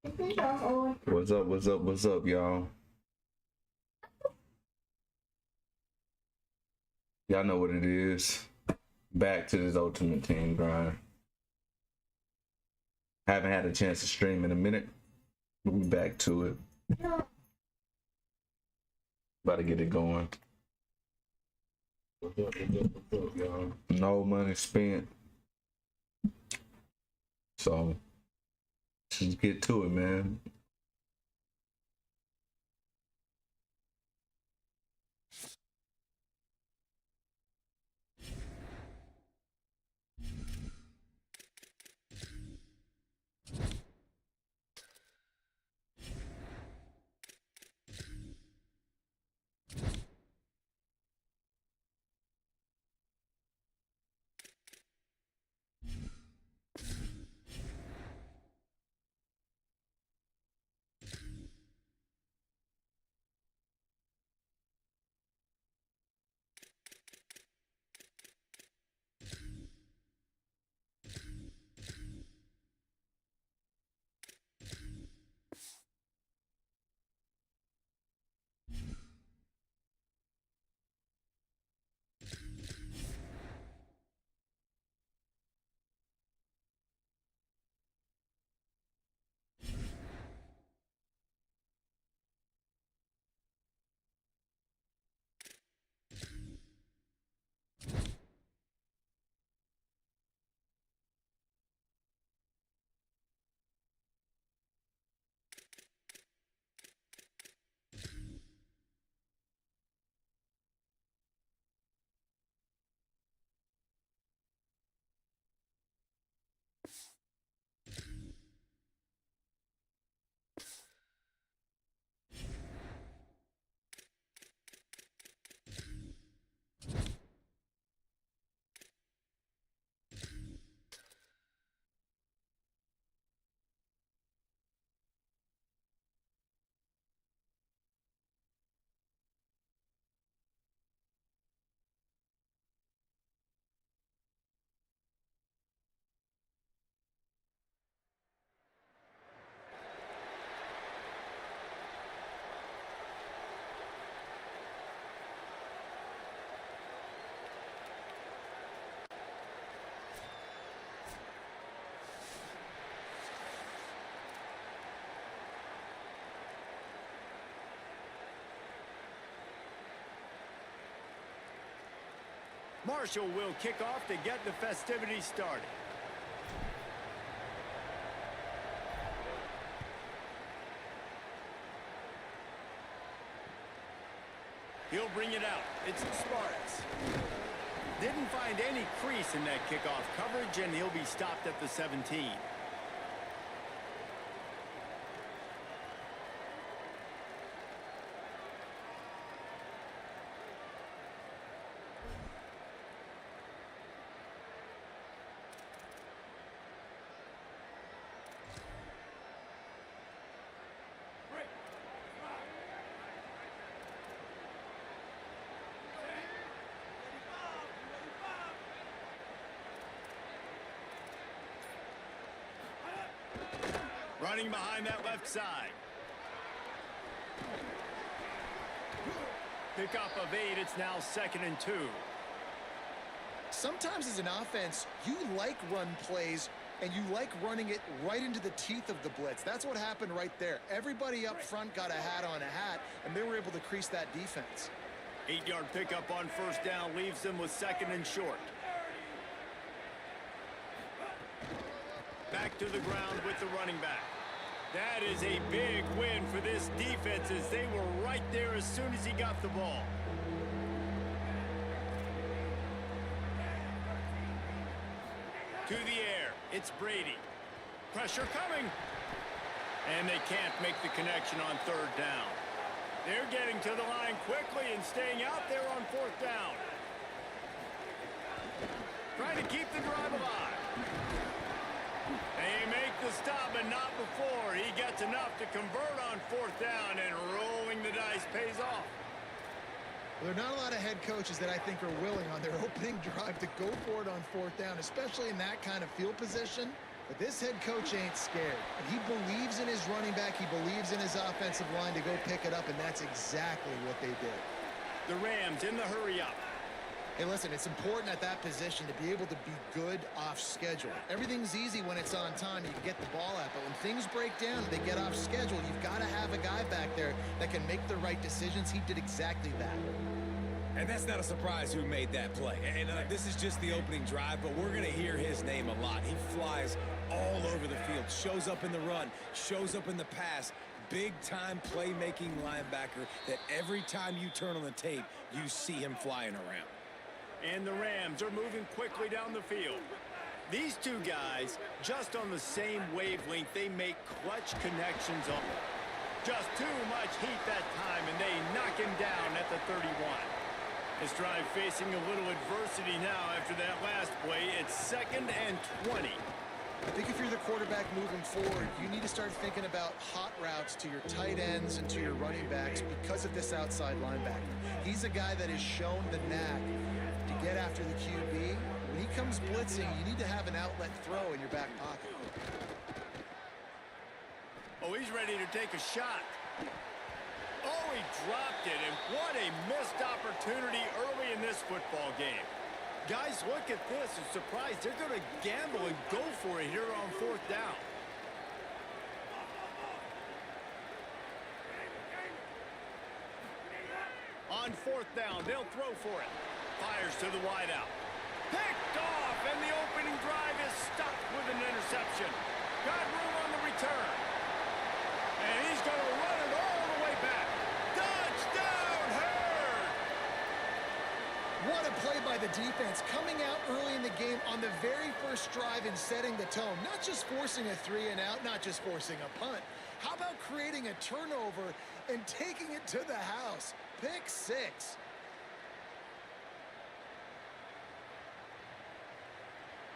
What's up? What's up? What's up, y'all? Y'all know what it is. Back to this Ultimate Team grind. Haven't had a chance to stream in a minute. We'll be back to it. About to get it going. What's up, y'all? No money spent. So, let's get to it, man. Marshall will kick off to get the festivities started. He'll bring it out. It's Sparks. Didn't find any crease in that kickoff coverage, and he'll be stopped at the 17. Running behind that left side. Pickup of 8, it's now 2nd and 2. Sometimes as an offense, you like run plays, and you like running it right into the teeth of the blitz. That's what happened right there. Everybody up front got a hat on a hat, and they were able to crease that defense. 8-yard pickup on 1st down leaves them with 2nd and short. Back to the ground with the running back. That is a big win for this defense as they were right there as soon as he got the ball. To the air, it's Brady. Pressure coming. And they can't make the connection on 3rd down. They're getting to the line quickly and staying out there on 4th down. Trying to keep the drive alive. They make the stop, but not before. He gets enough to convert on 4th down, and rolling the dice pays off. There are not a lot of head coaches that I think are willing on their opening drive to go for it on 4th down, especially in that kind of field position. But this head coach ain't scared. He believes in his running back. He believes in his offensive line to go pick it up, and that's exactly what they did. The Rams in the hurry up. Hey, listen, it's important at that position to be able to be good off schedule. Everything's easy when it's on time. You can get the ball out, but when things break down and they get off schedule, you've got to have a guy back there that can make the right decisions. He did exactly that. And that's not a surprise who made that play. And this is just the opening drive, but we're going to hear his name a lot. He flies all over the field, shows up in the run, shows up in the pass. Big-time playmaking linebacker that every time you turn on the tape, you see him flying around. And the Rams are moving quickly down the field. These two guys, just on the same wavelength, they make clutch connections on. Just too much heat that time, and they knock him down at the 31. This drive facing a little adversity now after that last play. It's 2nd and 20. I think if you're the quarterback moving forward, you need to start thinking about hot routes to your tight ends and to your running backs because of this outside linebacker. He's a guy that has shown the knack to get after the QB. When he comes blitzing, you need to have an outlet throw in your back pocket. Oh, he's ready to take a shot. Oh, he dropped it, and what a missed opportunity early in this football game. Guys, look at this. I'm surprised they're going to gamble and go for it here on 4th down. On 4th down, they'll throw for it. Fires to the wideout. Picked off, and the opening drive is stuck with an interception. Got room on the return. And he's going to run it all the way back. Touchdown, Hurd! What a play by the defense, coming out early in the game on the very first drive and setting the tone. Not just forcing a 3-and-out, not just forcing a punt. How about creating a turnover and taking it to the house? Pick 6.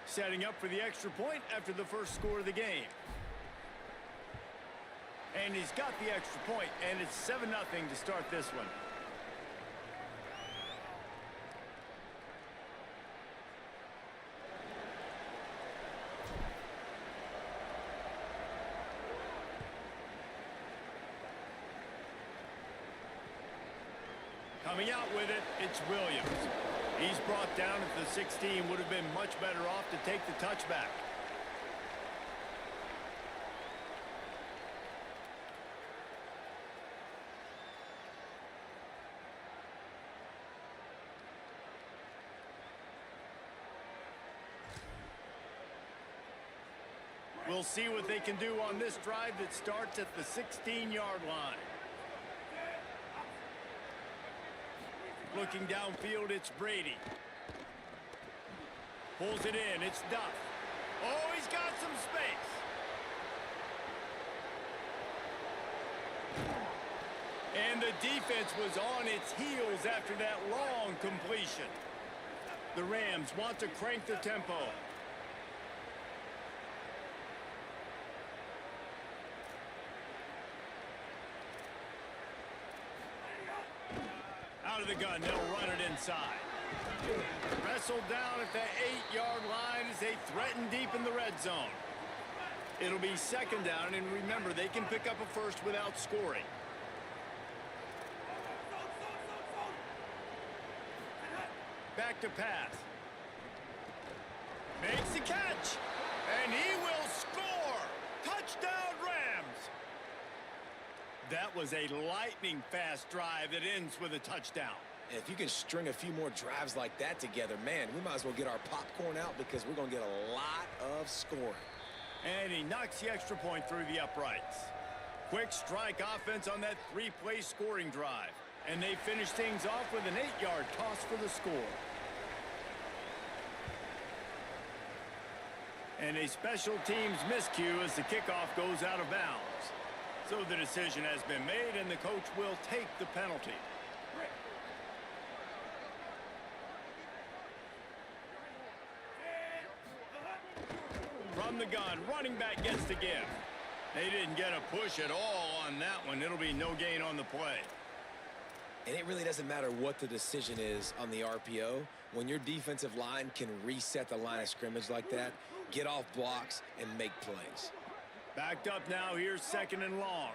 Setting up for the extra point after the first score of the game. And he's got the extra point, and it's 7-0 to start this one. Coming out with it, it's Williams. He's brought down at the 16, would have been much better off to take the touchback. We'll see what they can do on this drive that starts at the 16-yard line. Looking downfield, it's Brady. Pulls it in, it's Duff. Oh, he's got some space. And the defense was on its heels after that long completion. The Rams want to crank the tempo. Out of the gun, they'll run it inside. Wrestled down at the 8-yard line as they threaten deep in the red zone. It'll be 2nd down, and remember, they can pick up a first without scoring. Back to pass. Makes the catch, and he will score. Touchdown, Rams. That was a lightning-fast drive that ends with a touchdown. And if you can string a few more drives like that together, man, we might as well get our popcorn out because we're going to get a lot of scoring. And he knocks the extra point through the uprights. Quick strike offense on that 3-play scoring drive. And they finish things off with an 8-yard toss for the score. And a special teams miscue as the kickoff goes out of bounds. So the decision has been made, and the coach will take the penalty. From the gun, running back gets the give. They didn't get a push at all on that one. It'll be no gain on the play. And it really doesn't matter what the decision is on the RPO. When your defensive line can reset the line of scrimmage like that, get off blocks, and make plays. Backed up now, here's 2nd and long.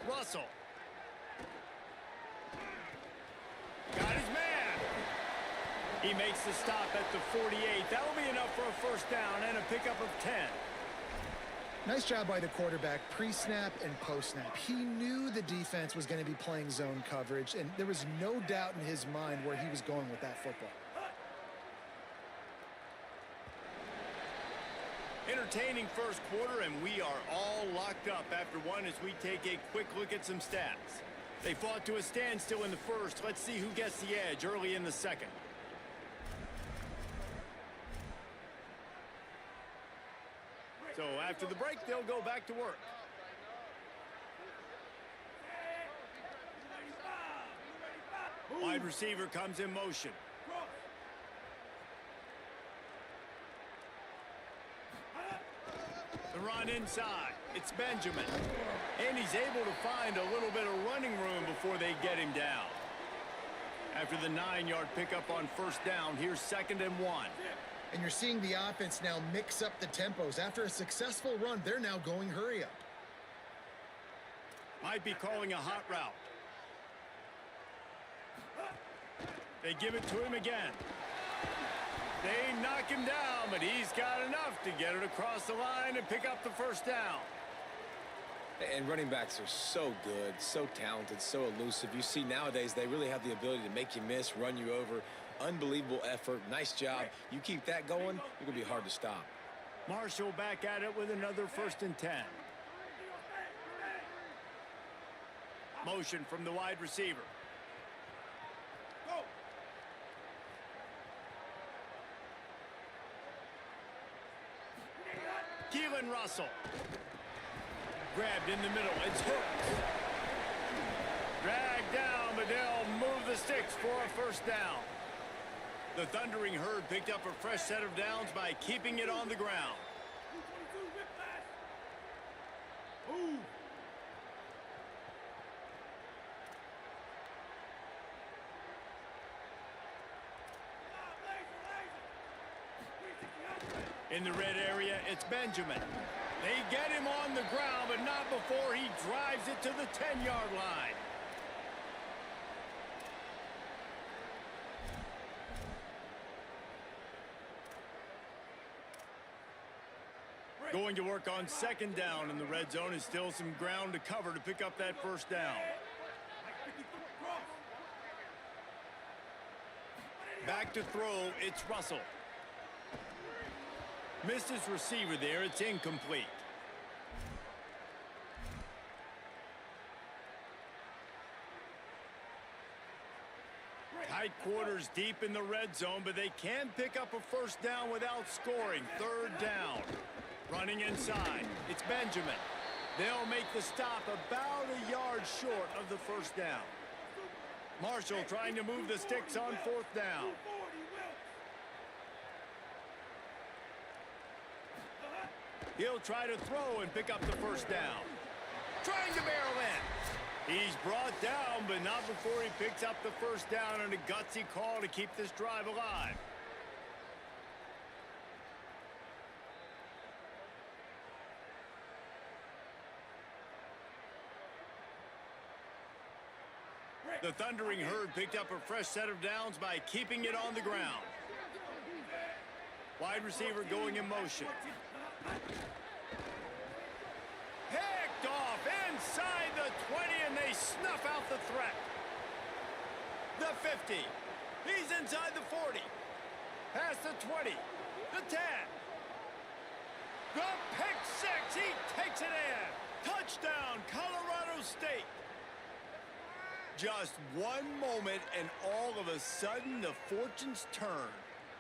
Russell. Got his man. He makes the stop at the 48. That'll be enough for a 1st down and a pickup of 10. Nice job by the quarterback, pre-snap and post-snap. He knew the defense was going to be playing zone coverage, and there was no doubt in his mind where he was going with that football. Entertaining 1st quarter, and we are all locked up after one as we take a quick look at some stats. They fought to a standstill in the 1st. Let's see who gets the edge early in the 2nd. So after the break, they'll go back to work. Wide receiver comes in motion. The run inside. It's Benjamin. And he's able to find a little bit of running room before they get him down. After the 9-yard pickup on 1st down, here's 2nd and 1. And you're seeing the offense now mix up the tempos. After a successful run, they're now going hurry up. Might be calling a hot route. They give it to him again. They knock him down, but he's got enough to get it across the line and pick up the 1st down. And running backs are so good, so talented, so elusive. You see nowadays they really have the ability to make you miss, run you over. Unbelievable effort. Nice job. You keep that going, you're going to be hard to stop. Marshall back at it with another 1st and 10. Motion from the wide receiver. Keelan Russell. Grabbed in the middle. It's hooked. Dragged down, but they'll move the sticks for a 1st down. The Thundering Herd picked up a fresh set of downs by keeping it on the ground. In the red area, it's Benjamin. They get him on the ground, but not before he drives it to the 10-yard line. Going to work on 2nd down in the red zone, is still some ground to cover to pick up that 1st down. Back to throw, it's Russell. Missed his receiver there, it's incomplete. Tight quarters deep in the red zone, but they can pick up a 1st down without scoring. 3rd down. Running inside, it's Benjamin. They'll make the stop about a yard short of the 1st down. Marshall trying to move the sticks on 4th down. He'll try to throw and pick up the 1st down. Trying to barrel in. He's brought down, but not before he picks up the 1st down and a gutsy call to keep this drive alive. The Thundering Herd picked up a fresh set of downs by keeping it on the ground. Wide receiver going in motion. Picked off inside the 20, and they snuff out the threat. The 50. He's inside the 40. Past the 20. The 10. The pick 6. He takes it in. Touchdown, Colorado State. Just one moment, and all of a sudden, the fortunes turn.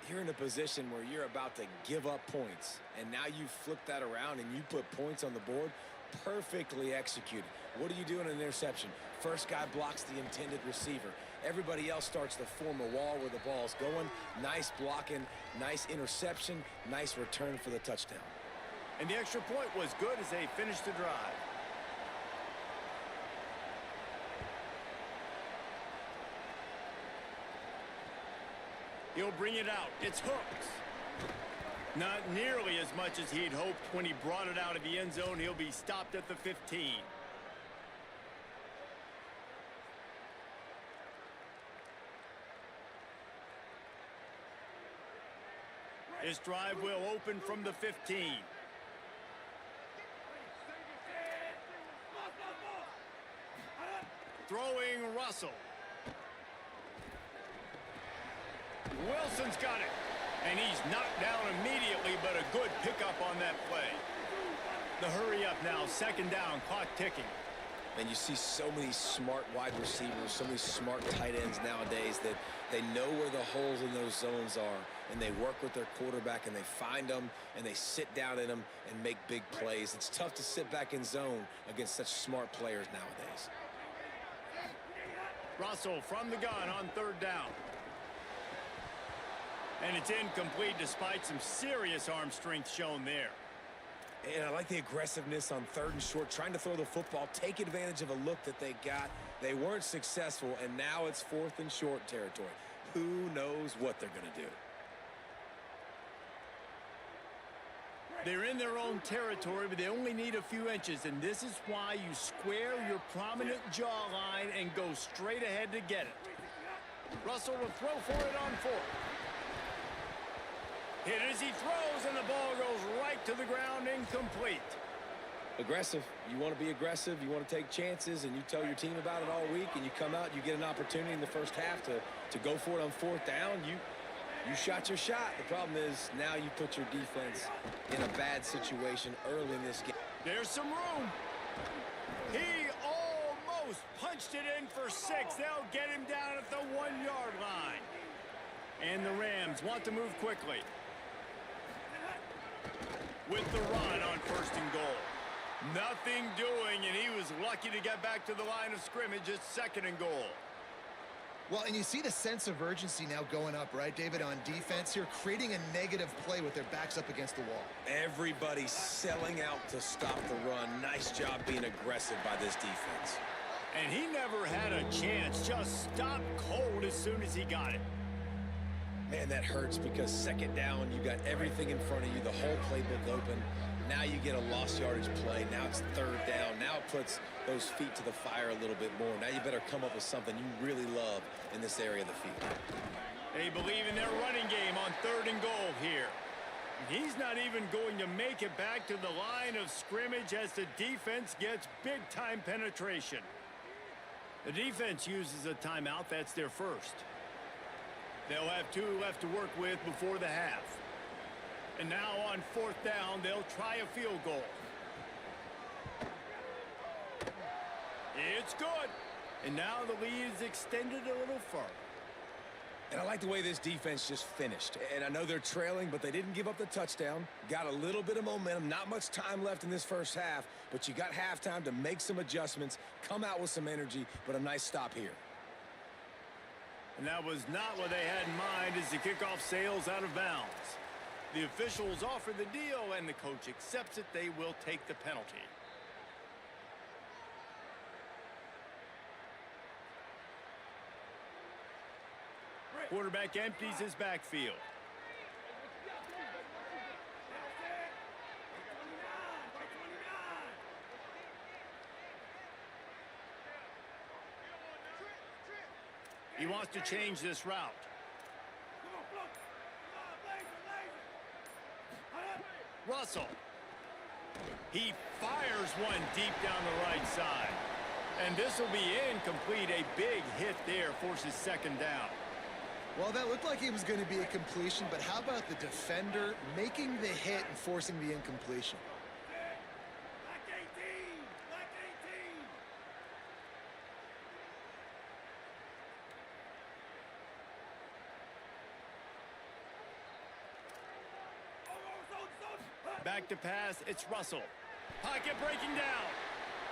You're in a position where you're about to give up points, and now you flip that around and you put points on the board. Perfectly executed. What do you do in an interception? First guy blocks the intended receiver. Everybody else starts to form a wall where the ball's going. Nice blocking, nice interception, nice return for the touchdown. And the extra point was good as they finished the drive. He'll bring it out. It's hooks. Not nearly as much as he'd hoped when he brought it out of the end zone. He'll be stopped at the 15. This drive will open from the 15. Throwing Russell. Wilson's got it. And he's knocked down immediately, but a good pickup on that play. The hurry up now, second down, clock ticking. And you see so many smart wide receivers, so many smart tight ends nowadays that they know where the holes in those zones are, and they work with their quarterback, and they find them, and they sit down in them and make big plays. It's tough to sit back in zone against such smart players nowadays. Russell from the gun on third down. And it's incomplete despite some serious arm strength shown there. And I like the aggressiveness on third and short, trying to throw the football, take advantage of a look that they got. They weren't successful, and now it's fourth and short territory. Who knows what they're going to do? They're in their own territory, but they only need a few inches, and this is why you square your prominent jawline and go straight ahead to get it. Russell will throw for it on fourth. Hit as he throws, and the ball goes right to the ground, incomplete. Aggressive. You want to be aggressive. You want to take chances, and you tell your team about it all week, and you come out, you get an opportunity in the first half to go for it on fourth down. You shot your shot. The problem is now you put your defense in a bad situation early in this game. There's some room. He almost punched it in for 6. They'll get him down at the 1-yard line. And the Rams want to move quickly. With the run on first and goal. Nothing doing, and he was lucky to get back to the line of scrimmage at second and goal. Well, and you see the sense of urgency now going up, right, David, on defense here, creating a negative play with their backs up against the wall. Everybody's selling out to stop the run. Nice job being aggressive by this defense. And he never had a chance, just stopped cold as soon as he got it. Man, that hurts because second down, you got everything in front of you, the whole playbook open. Now you get a lost yardage play. Now it's third down. Now it puts those feet to the fire a little bit more. Now you better come up with something you really love in this area of the field. They believe in their running game on third and goal here. He's not even going to make it back to the line of scrimmage as the defense gets big-time penetration. The defense uses a timeout. That's their first. They'll have 2 left to work with before the half. And now on fourth down, they'll try a field goal. It's good. And now the lead is extended a little further. And I like the way this defense just finished. And I know they're trailing, but they didn't give up the touchdown. Got a little bit of momentum. Not much time left in this first half, but you got halftime to make some adjustments, come out with some energy, but a nice stop here. And that was not what they had in mind as the kickoff sails out of bounds. The officials offer the deal, and the coach accepts it. They will take the penalty. Quarterback empties his backfield. He wants to change this route. Russell. He fires one deep down the right side. And this will be incomplete. A big hit there forces second down. Well, that looked like it was going to be a completion, but how about the defender making the hit and forcing the incompletion? Back to pass, it's Russell. Pocket breaking down.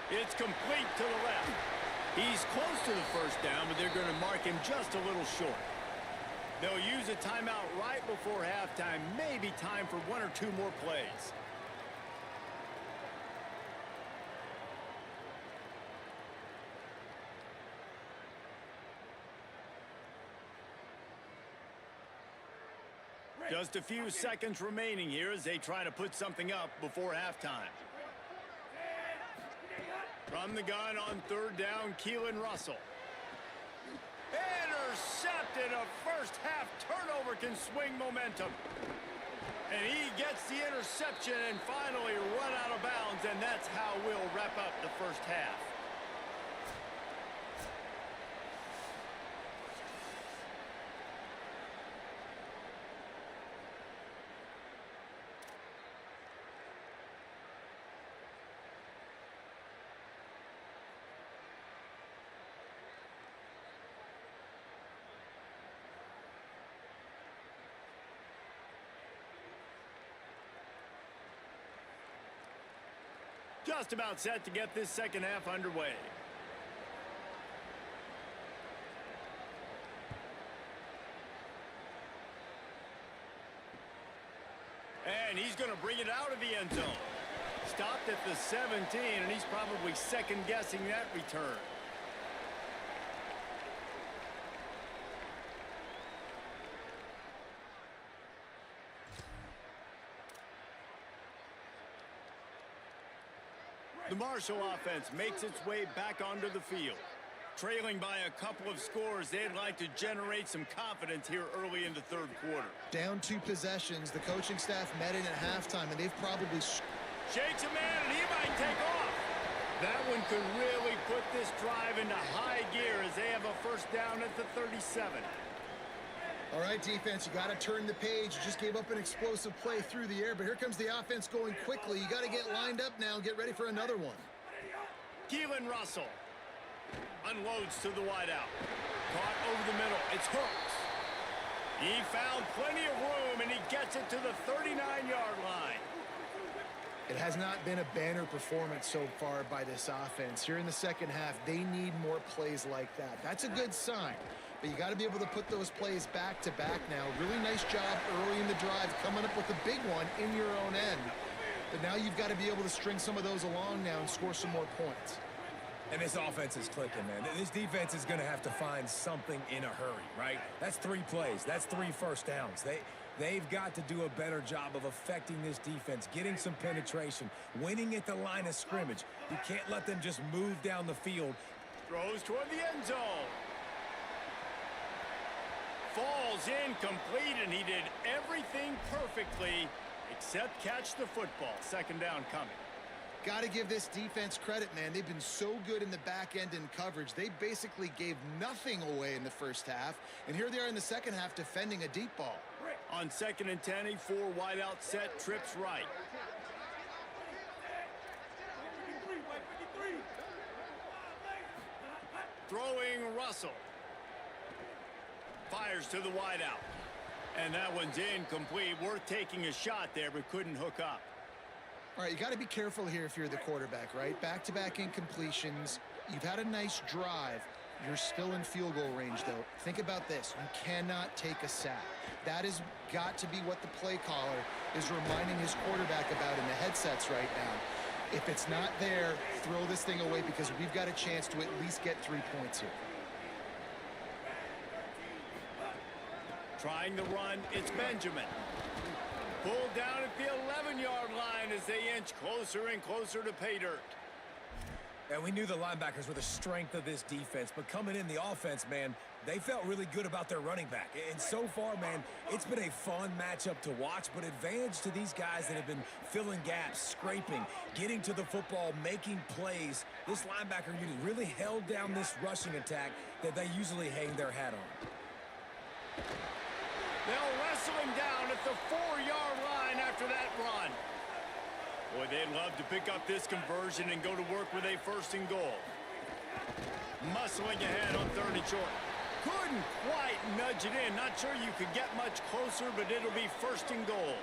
It's complete to the left. He's close to the first down, but they're going to mark him just a little short. They'll use a timeout right before halftime. Maybe time for 1 or 2 more plays. Just a few seconds remaining here as they try to put something up before halftime. From the gun on third down, Keelan Russell. Intercepted. A first half turnover can swing momentum. And he gets the interception and finally run out of bounds, and that's how we'll wrap up the first half. Just about set to get this second half underway. And he's going to bring it out of the end zone. Stopped at the 17, and he's probably second-guessing that return. The Marshall offense makes its way back onto the field. Trailing by a couple of scores, they'd like to generate some confidence here early in the third quarter. Down 2 possessions, the coaching staff met in at halftime, and they've probably... Shakes a man, and he might take off. That one could really put this drive into high gear as they have a first down at the 37. All right, defense, you got to turn the page. You just gave up an explosive play through the air, but here comes the offense going quickly. You got to get lined up now and get ready for another one. Keelan Russell unloads to the wideout. Caught over the middle. It's Hooks. He found plenty of room, and he gets it to the 39-yard line. It has not been a banner performance so far by this offense. Here in the second half, they need more plays like that. That's a good sign. But you got to be able to put those plays back to back now. Really nice job early in the drive, coming up with a big one in your own end. But now you've got to be able to string some of those along now and score some more points. And this offense is clicking, man. This defense is going to have to find something in a hurry, right? That's 3 plays. That's 3 first downs. They've got to do a better job of affecting this defense, getting some penetration, winning at the line of scrimmage. You can't let them just move down the field. Throws toward the end zone. Falls incomplete, and he did everything perfectly except catch the football. Second down coming. Got to give this defense credit, man. They've been so good in the back end in coverage. They basically gave nothing away in the first half, and here they are in the second half defending a deep ball. On 2nd and 10, a 4 wideout set, trips right. Throwing Russell. Fires to the wideout. And that one's incomplete. Worth taking a shot there, but couldn't hook up. All right, you got to be careful here if you're the quarterback, right? Back-to-back incompletions. You've had a nice drive. You're still in field goal range, though. Think about this. You cannot take a sack. That has got to be what the play caller is reminding his quarterback about in the headsets right now. If it's not there, throw this thing away because we've got a chance to at least get 3 points here. Trying the run, it's Benjamin. Pulled down at the 11-yard line as they inch closer and closer to pay dirt. And we knew the linebackers were the strength of this defense, but coming in the offense, man, they felt really good about their running back. And so far, man, it's been a fun matchup to watch, but advantage to these guys that have been filling gaps, scraping, getting to the football, making plays. This linebacker unit really held down this rushing attack that they usually hang their hat on. They'll wrestle him down at the 4-yard line after that run. Boy, they'd love to pick up this conversion and go to work with a 1st and goal. Muscling ahead on 3rd and short. Couldn't quite nudge it in. Not sure you could get much closer, but it'll be 1st and goal.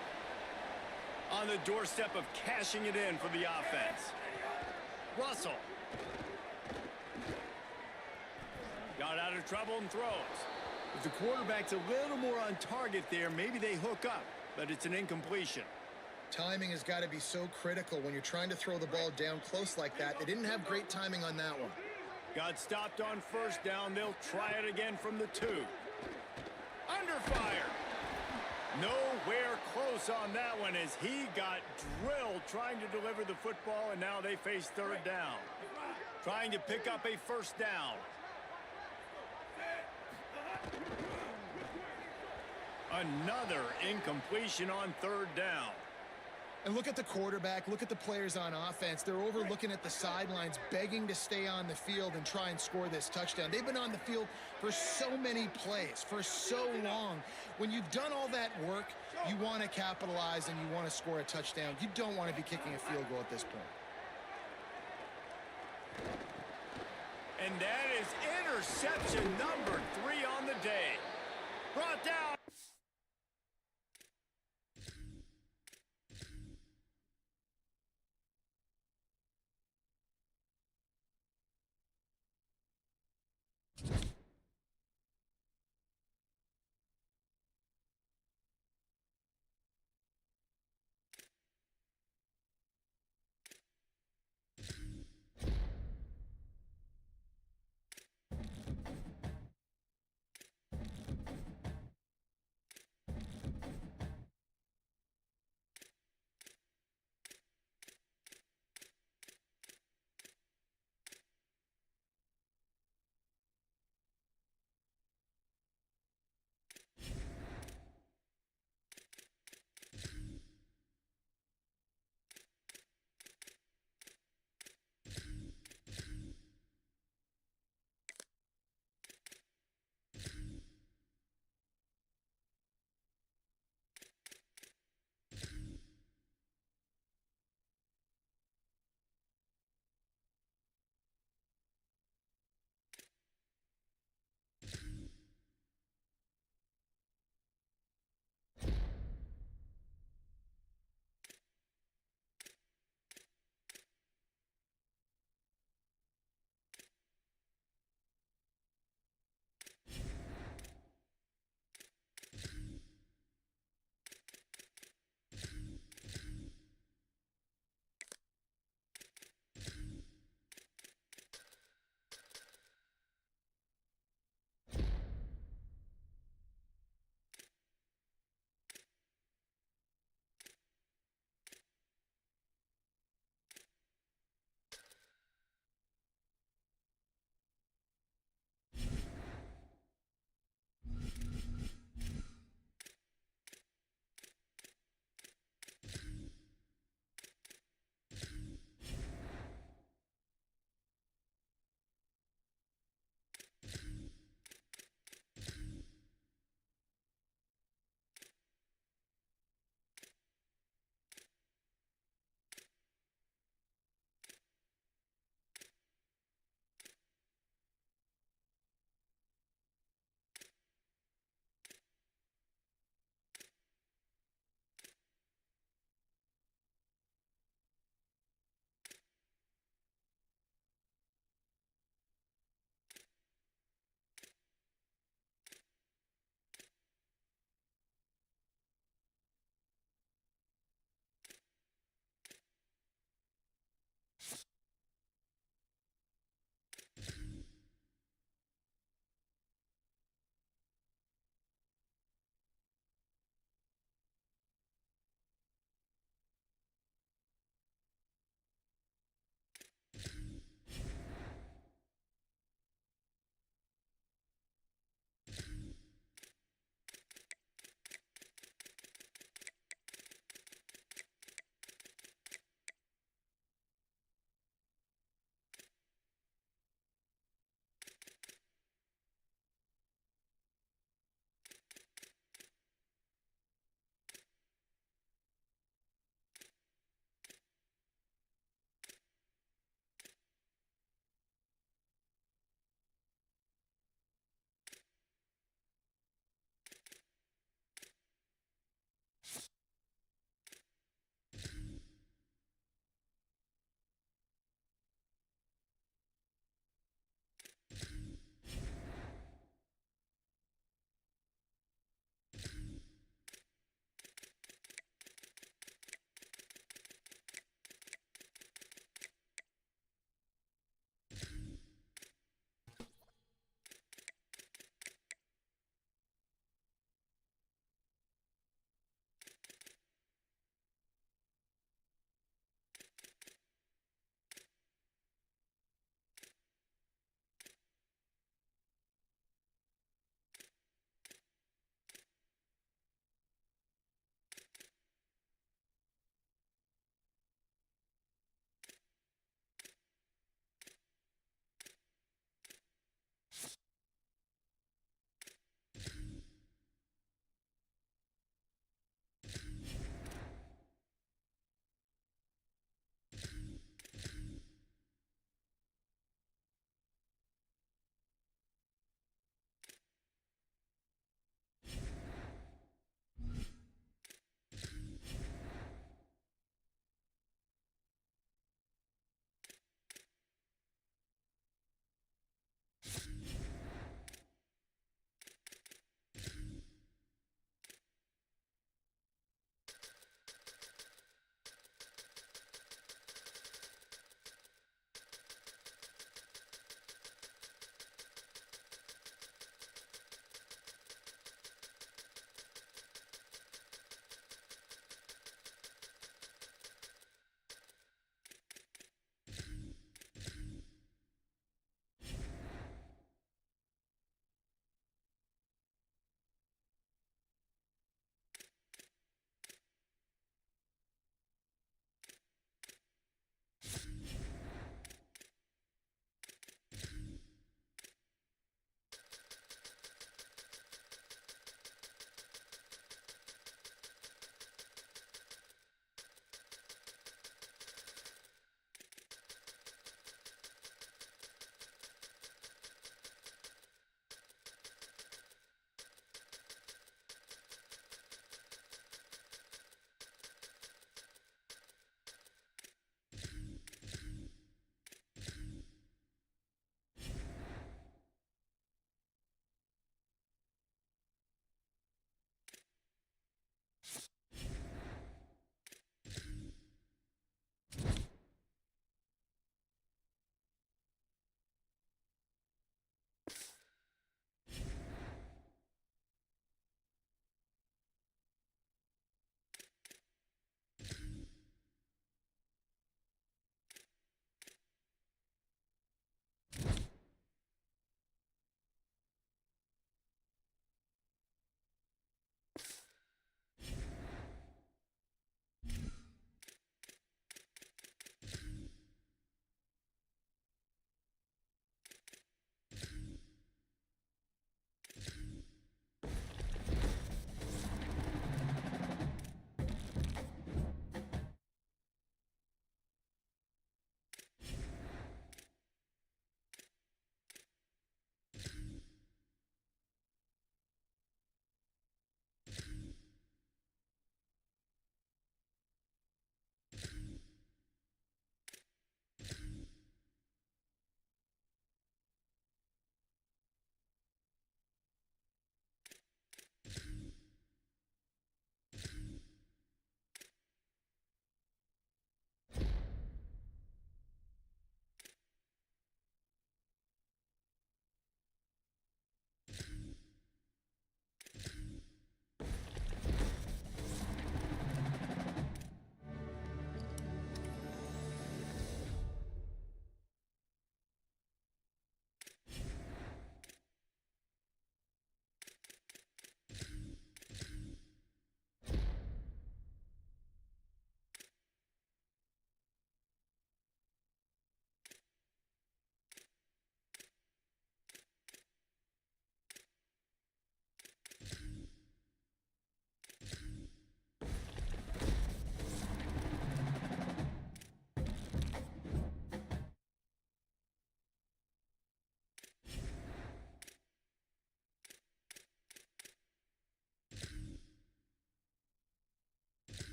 On the doorstep of cashing it in for the offense. Russell. Got out of trouble and throws. If the quarterback's a little more on target there, maybe they hook up, but it's an incompletion. Timing has got to be so critical when you're trying to throw the ball down close like that. They didn't have great timing on that one. Got stopped on 1st down. They'll try it again from the 2. Under fire. Nowhere close on that one as he got drilled trying to deliver the football, and now they face third down. Trying to pick up a first down. Another incompletion on third down. And look at the quarterback, look at the players on offense. They're over looking at the sidelines, begging to stay on the field and try and score this touchdown. They've been on the field for so many plays, for so long. When you've done all that work, you want to capitalize and you want to score a touchdown. You don't want to be kicking a field goal at this point. And that is interception number 3 on the day. Brought down.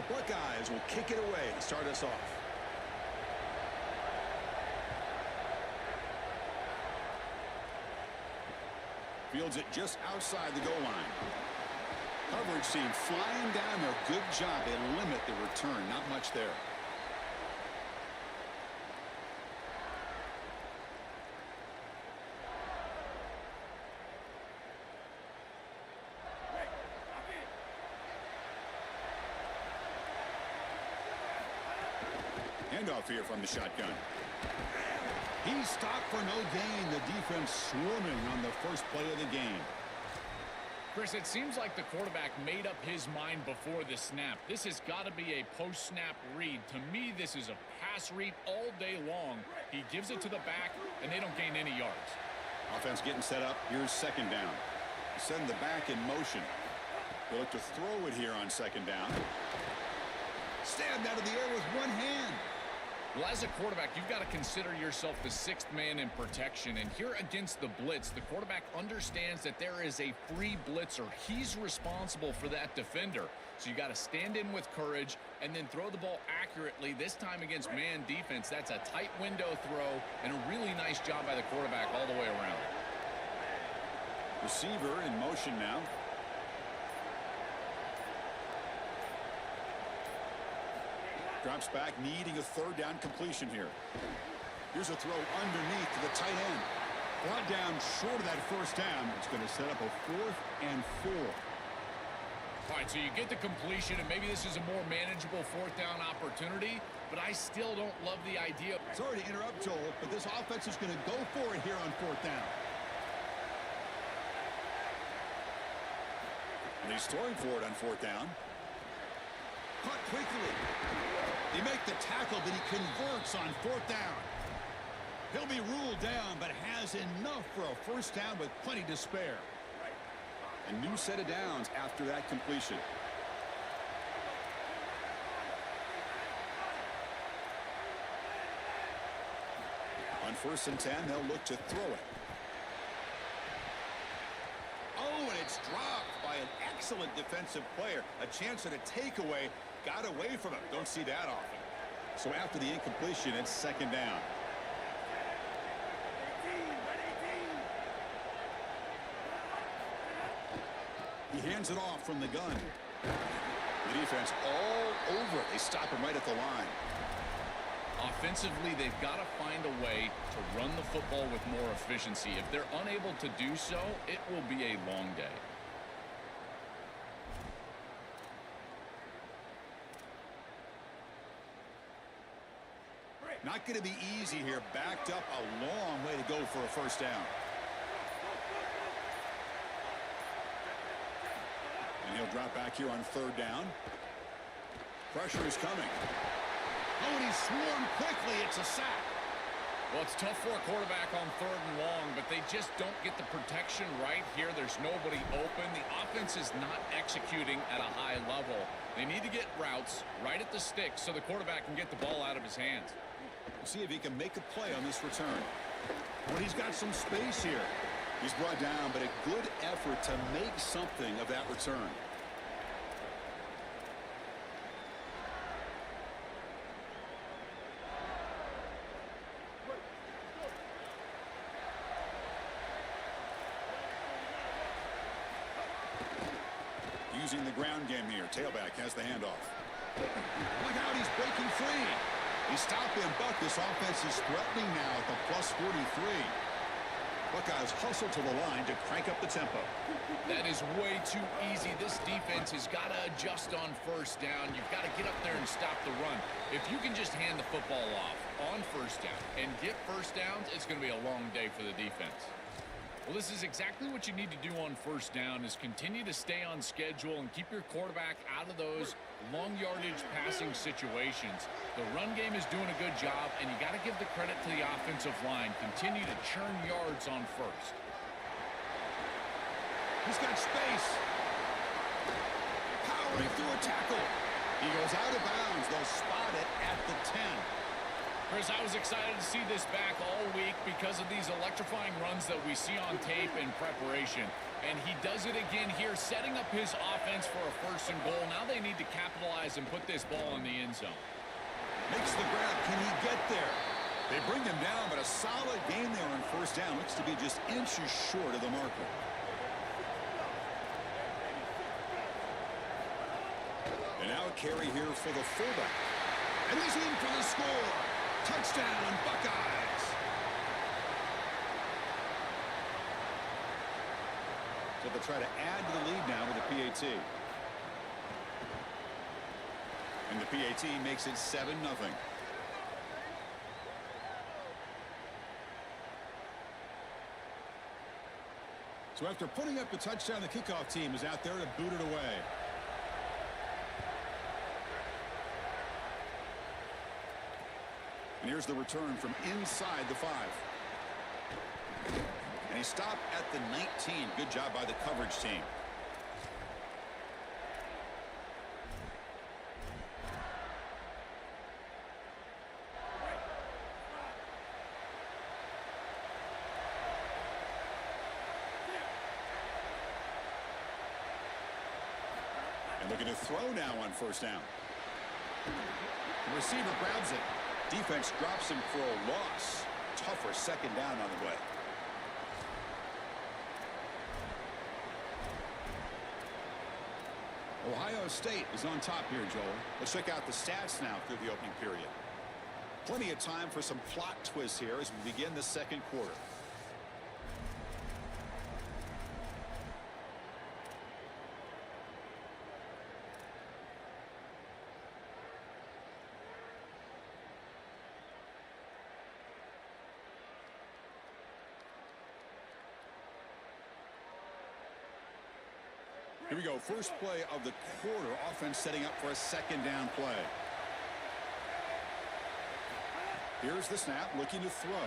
Buckeyes will kick it away to start us off. Fields it just outside the goal line. Coverage team flying down there. Good job. They limit the return. Not much there. Handoff here from the shotgun. He's stopped for no gain. The defense swarming on the first play of the game. Chris, it seems like the quarterback made up his mind before the snap. This has got to be a post-snap read. To me, this is a pass read all day long. He gives it to the back, and they don't gain any yards. Offense getting set up. Here's second down. Send the back in motion. They'll look to throw it here on second down. Stabbed out of the air with one hand. Well, as a quarterback, you've got to consider yourself the sixth man in protection. And here against the blitz, the quarterback understands that there is a free blitzer. He's responsible for that defender. So you got to stand in with courage and then throw the ball accurately. This time against man defense, that's a tight window throw and a really nice job by the quarterback all the way around. Receiver in motion now. Drops back, needing a third down completion here. Here's a throw underneath to the tight end. Brought down short of that first down. It's going to set up a 4th and 4. All right, so you get the completion, and maybe this is a more manageable 4th down opportunity, but I still don't love the idea. Sorry to interrupt, Joel, but this offense is going to go for it here on 4th down. And he's throwing for it on 4th down. Caught quickly. They make the tackle, but he converts on 4th down. He'll be ruled down, but has enough for a first down with plenty to spare. A new set of downs after that completion. On 1st and 10, they'll look to throw it. Oh, and it's dropped by an excellent defensive player. A chance at a takeaway. Got away from him. Don't see that often. So after the incompletion, it's second down. He hands it off from the gun. The defense all over it. They stop him right at the line. Offensively, they've got to find a way to run the football with more efficiency. If they're unable to do so, it will be a long day. Not going to be easy here. Backed up a long way to go for a first down. And he'll drop back here on 3rd down. Pressure is coming. Oh, and he's swarmed quickly. It's a sack. Well, it's tough for a quarterback on 3rd and long, but they just don't get the protection right here. There's nobody open. The offense is not executing at a high level. They need to get routes right at the stick so the quarterback can get the ball out of his hands. We'll see if he can make a play on this return. But he's got some space here. He's brought down, but a good effort to make something of that return. Using the ground game here. Tailback has the handoff. Look out, he's breaking free. He stopped him, but this offense is threatening now at the plus 43. Buckeyes hustle to the line to crank up the tempo. That is way too easy. This defense has got to adjust on 1st down. You've got to get up there and stop the run. If you can just hand the football off on 1st down and get first downs, it's going to be a long day for the defense. Well, this is exactly what you need to do on 1st down is continue to stay on schedule and keep your quarterback out of those long yardage passing situations. The run game is doing a good job, and you got to give the credit to the offensive line. Continue to churn yards on 1st. He's got space. Powering through a tackle. He goes out of bounds. They'll spot it at the 10. Chris, I was excited to see this back all week because of these electrifying runs that we see on tape in preparation. And he does it again here, setting up his offense for a 1st and goal. Now they need to capitalize and put this ball in the end zone. Makes the grab. Can he get there? They bring him down, but a solid game there on 1st down. Looks to be just inches short of the marker. And now a carry here for the fullback. And he's in for the score. Touchdown, Buckeyes. So they'll try to add to the lead now with the PAT. And the PAT makes it 7-0. So after putting up a touchdown, the kickoff team is out there to boot it away. And here's the return from inside the 5. And he stopped at the 19. Good job by the coverage team. And looking to throw now on 1st down. The receiver grabs it. Defense drops him for a loss. Tougher 2nd down on the way. Ohio State is on top here, Joel. Let's check out the stats now through the opening period. Plenty of time for some plot twists here as we begin the 2nd quarter. Here we go. First play of the quarter. Offense setting up for a 2nd down play. Here's the snap. Looking to throw.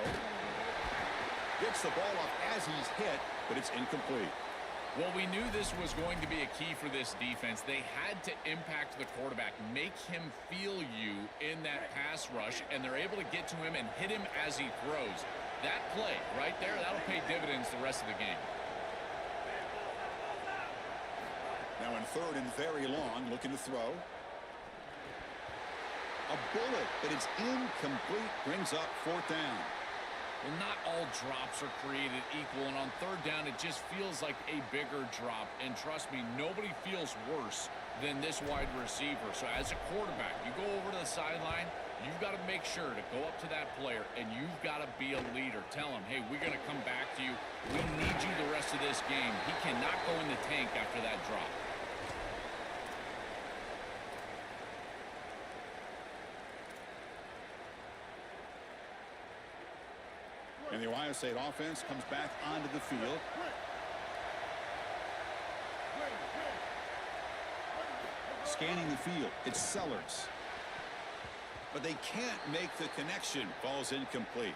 Gets the ball off as he's hit, but it's incomplete. Well, we knew this was going to be a key for this defense. They had to impact the quarterback, make him feel you in that pass rush, and they're able to get to him and hit him as he throws. That play right there, that'll pay dividends the rest of the game. Now in 3rd and very long, looking to throw. A bullet, but it's incomplete. Brings up 4th down. Well, not all drops are created equal, and on 3rd down, it just feels like a bigger drop. And trust me, nobody feels worse than this wide receiver. So as a quarterback, you go over to the sideline, you've got to make sure to go up to that player, and you've got to be a leader. Tell him, hey, we're going to come back to you. We need you the rest of this game. He cannot go in the tank after that drop. And the Ohio State offense comes back onto the field. Scanning the field. It's Sellers. But they can't make the connection. Ball's incomplete.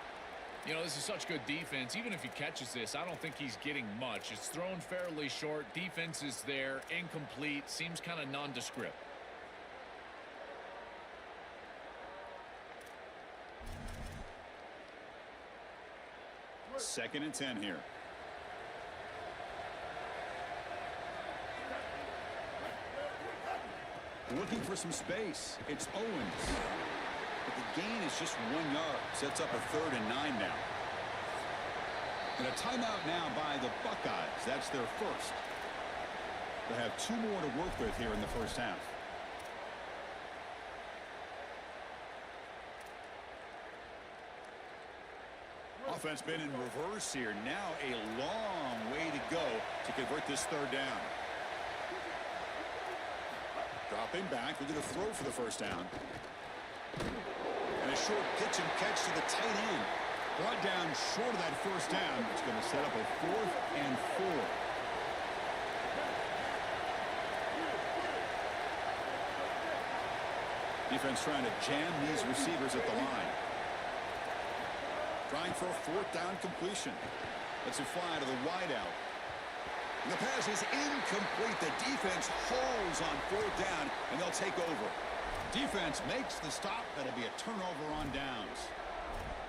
You know, this is such good defense. Even if he catches this, I don't think he's getting much. It's thrown fairly short. Defense is there. Incomplete. Seems kind of nondescript. 2nd and 10 here. Looking for some space. It's Owens. But the gain is just 1 yard. Sets up a 3rd and 9 now. And a timeout now by the Buckeyes. That's their first. They have 2 more to work with here in the 1st half. Offense been in reverse here. Now a long way to go to convert this 3rd down. Dropping back. We're going to throw for the 1st down. And a short pitch and catch to the tight end. Brought down short of that 1st down. It's going to set up a 4th and 4. Defense trying to jam these receivers at the line. Trying for a 4th down completion. Lets it fly to the wideout. And the pass is incomplete. The defense holds on 4th down, and they'll take over. Defense makes the stop. That'll be a turnover on downs.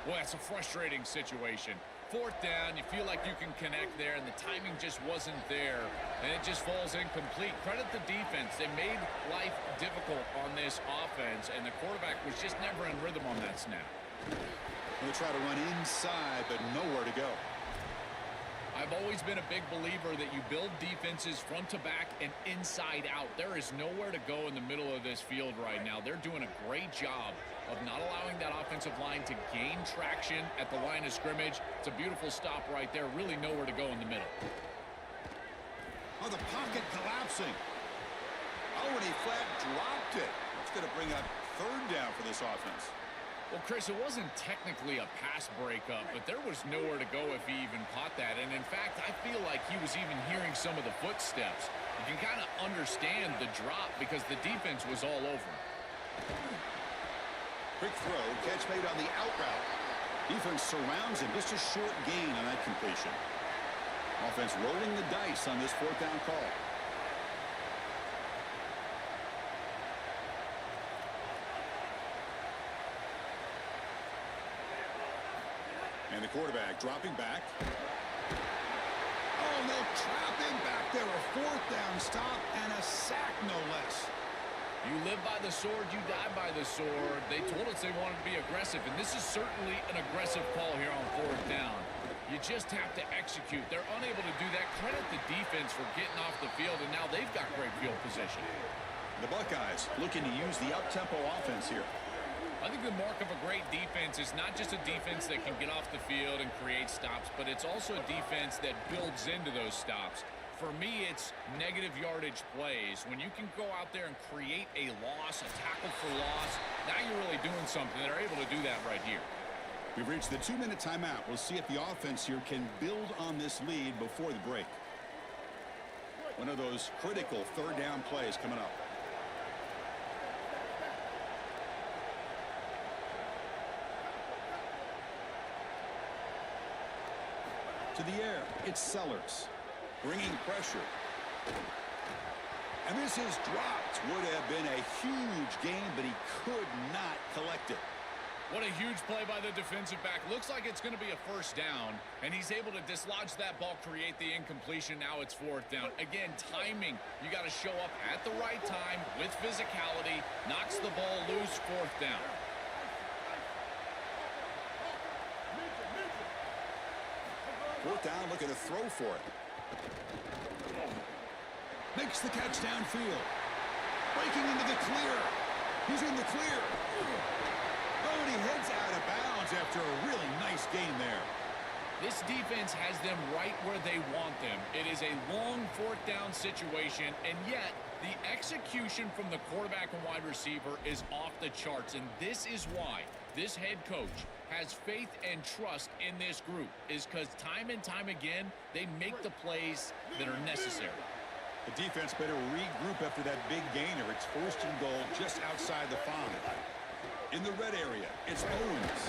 Well, it's a frustrating situation. 4th down, you feel like you can connect there, and the timing just wasn't there, and it just falls incomplete. Credit the defense. They made life difficult on this offense, and the quarterback was just never in rhythm on that snap. They'll try to run inside, but nowhere to go. I've always been a big believer that you build defenses front to back and inside out. There is nowhere to go in the middle of this field right now. They're doing a great job of not allowing that offensive line to gain traction at the line of scrimmage. It's a beautiful stop right there. Really nowhere to go in the middle. Oh, the pocket collapsing. Oh, and he flat dropped it. It's going to bring up 3rd down for this offense. Well, Chris, it wasn't technically a pass breakup, but there was nowhere to go if he even caught that. And, in fact, I feel like he was even hearing some of the footsteps. You can kind of understand the drop because the defense was all over him. Quick throw, catch made on the out route. Defense surrounds him, just a short gain on that completion. Offense rolling the dice on this 4th down call. And the quarterback dropping back. Oh, no, trapping back there. A 4th down stop and a sack, no less. You live by the sword, you die by the sword. They told us they wanted to be aggressive, and this is certainly an aggressive call here on 4th down. You just have to execute. They're unable to do that. Credit the defense for getting off the field, and now they've got great field position. The Buckeyes looking to use the up-tempo offense here. I think the mark of a great defense is not just a defense that can get off the field and create stops, but it's also a defense that builds into those stops. For me, it's negative yardage plays. When you can go out there and create a loss, a tackle for loss, now you're really doing something. They're able to do that right here. We've reached the 2-minute timeout. We'll see if the offense here can build on this lead before the break. One of those critical 3rd down plays coming up. To the air, it's Sellers. Bringing pressure. And this is dropped. Would have been a huge gain, but he could not collect it. What a huge play by the defensive back. Looks like it's going to be a 1st down, and he's able to dislodge that ball, create the incompletion. Now it's 4th down. Again, timing. You got to show up at the right time with physicality. Knocks the ball loose, 4th down. Fourth down, looking to throw for it. Makes the catch downfield. Breaking into the clear. He's in the clear. Oh, and he heads out of bounds after a really nice gain there. This defense has them right where they want them. It is a long 4th down situation, and yet the execution from the quarterback and wide receiver is off the charts, and this is why this head coach has faith and trust in this group, is because time and time again, they make the plays that are necessary. The defense better regroup after that big gainer. It's 1st and goal just outside the 5. In the red area, it's Owens.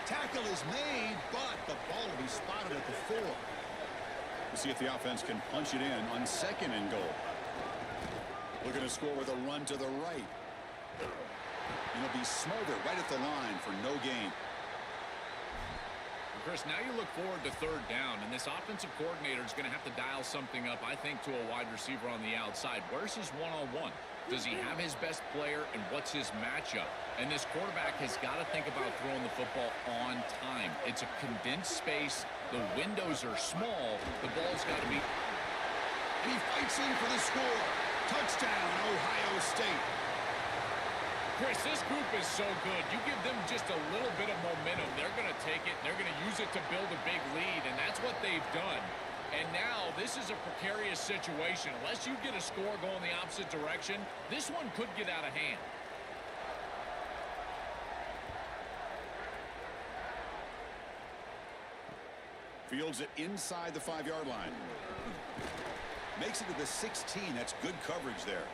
Tackle is made, but the ball will be spotted at the 4. We'll see if the offense can punch it in on 2nd and goal. Looking to score with a run to the right. And it'll be smothered right at the line for no gain. Chris, now you look forward to 3rd down, and this offensive coordinator is going to have to dial something up, I think, to a wide receiver on the outside. Where's his one-on-one? Does he have his best player, and what's his matchup? And this quarterback has got to think about throwing the football on time. It's a condensed space. The windows are small. The ball's got to be... And he fights in for the score. Touchdown, Ohio State. Chris, this group is so good. You give them just a little bit of momentum, they're going to take it. They're going to use it to build a big lead, and that's what they've done. And now this is a precarious situation. Unless you get a score going the opposite direction, this one could get out of hand. Fields it inside the 5-yard line. Makes it to the 16. That's good coverage there.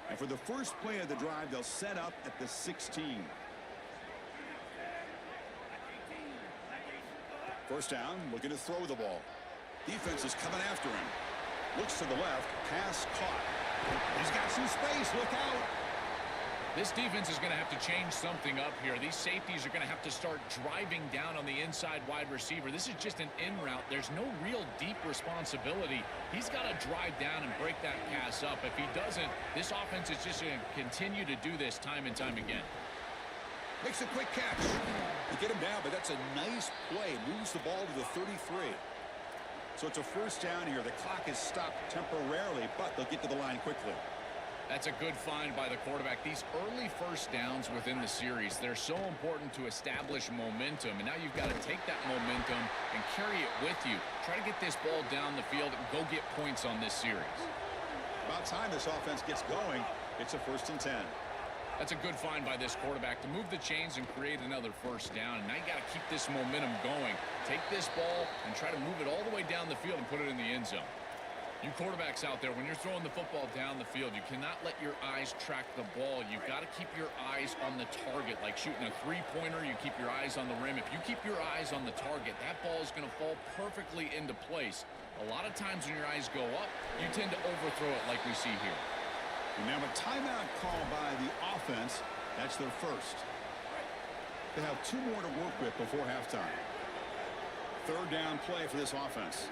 And for the first play of the drive, they'll set up at the 16. First down, looking to throw the ball. Defense is coming after him. Looks to the left. Pass caught. He's got some space. Look out. This defense is going to have to change something up here. These safeties are going to have to start driving down on the inside wide receiver. This is just an in route. There's no real deep responsibility. He's got to drive down and break that pass up. If he doesn't, this offense is just going to continue to do this time and time again. Makes a quick catch. You get him down, but that's a nice play. Moves the ball to the 33. So it's a first down here. The clock is stopped temporarily, but they'll get to the line quickly. That's a good find by the quarterback. These early first downs within the series, they're so important to establish momentum. And now you've got to take that momentum and carry it with you. Try to get this ball down the field and go get points on this series. About time this offense gets going. It's a 1st and 10. That's a good find by this quarterback to move the chains and create another first down. And now you got to keep this momentum going. Take this ball and try to move it all the way down the field and put it in the end zone. You quarterbacks out there, when you're throwing the football down the field, you cannot let your eyes track the ball. You've got to keep your eyes on the target. Like shooting a three-pointer, you keep your eyes on the rim. If you keep your eyes on the target, that ball is going to fall perfectly into place. A lot of times when your eyes go up, you tend to overthrow it like we see here. And now a timeout call by the offense. That's their first. They have 2 more to work with before halftime. 3rd down play for this offense.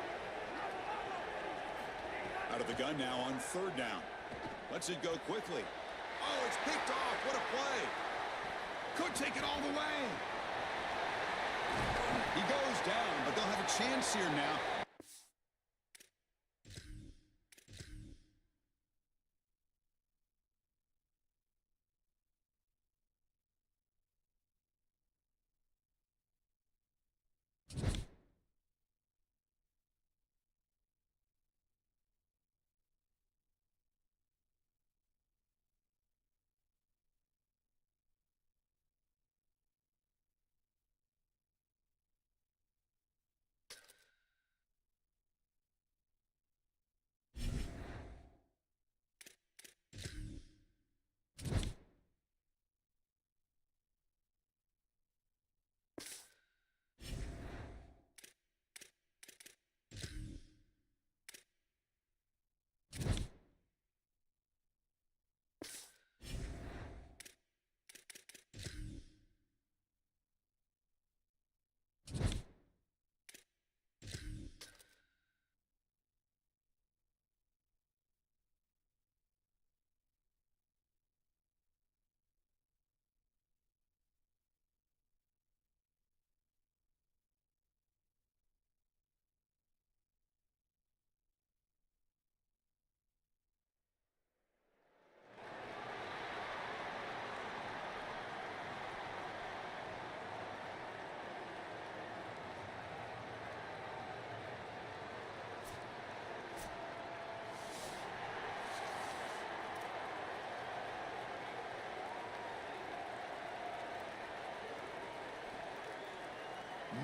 Out of the gun now on 3rd down. Lets it go quickly. Oh, it's picked off. What a play. Could take it all the way. He goes down, but they'll have a chance here now.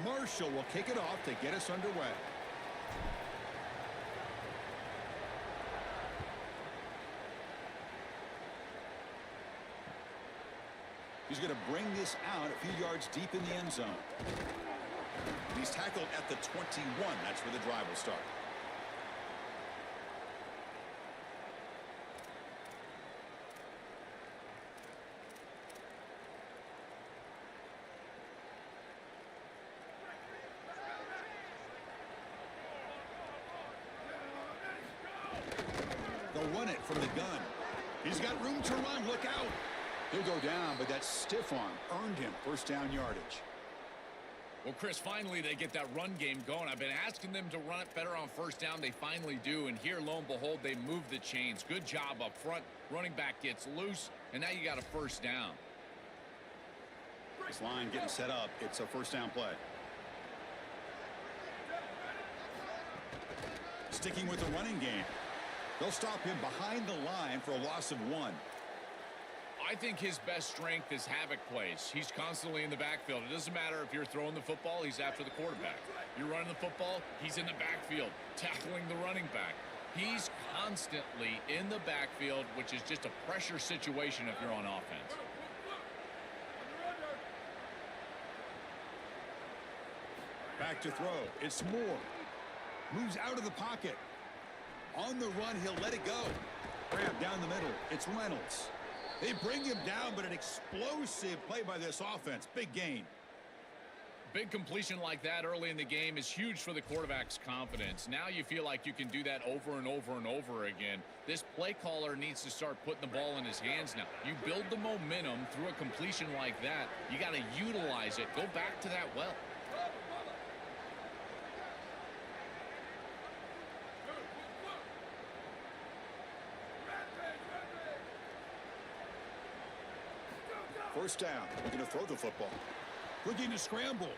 Marshall will kick it off to get us underway. He's going to bring this out a few yards deep in the end zone. He's tackled at the 21. That's where the drive will start. Run it from the gun. He's got room to run. Look out. He'll go down, but that stiff arm earned him first down yardage. Well, Chris, finally they get that run game going. I've been asking them to run it better on first down. They finally do, and here, lo and behold, they move the chains. Good job up front. Running back gets loose, and now you got a first down. This line getting set up. It's a first down play. Sticking with the running game. They'll stop him behind the line for a loss of 1. I think his best strength is havoc plays. He's constantly in the backfield. It doesn't matter if you're throwing the football, he's after the quarterback. You're running the football, he's in the backfield, tackling the running back. He's constantly in the backfield, which is just a pressure situation if you're on offense. Back to throw. It's Moore. Moves out of the pocket. On the run, he'll let it go. Grab down the middle. It's Reynolds. They bring him down, but an explosive play by this offense. Big gain. Big completion like that early in the game is huge for the quarterback's confidence. Now you feel like you can do that over and over and over again. This play caller needs to start putting the ball in his hands now. You build the momentum through a completion like that. You got to utilize it. Go back to that well. First down. We're going to throw the football. Looking to scramble.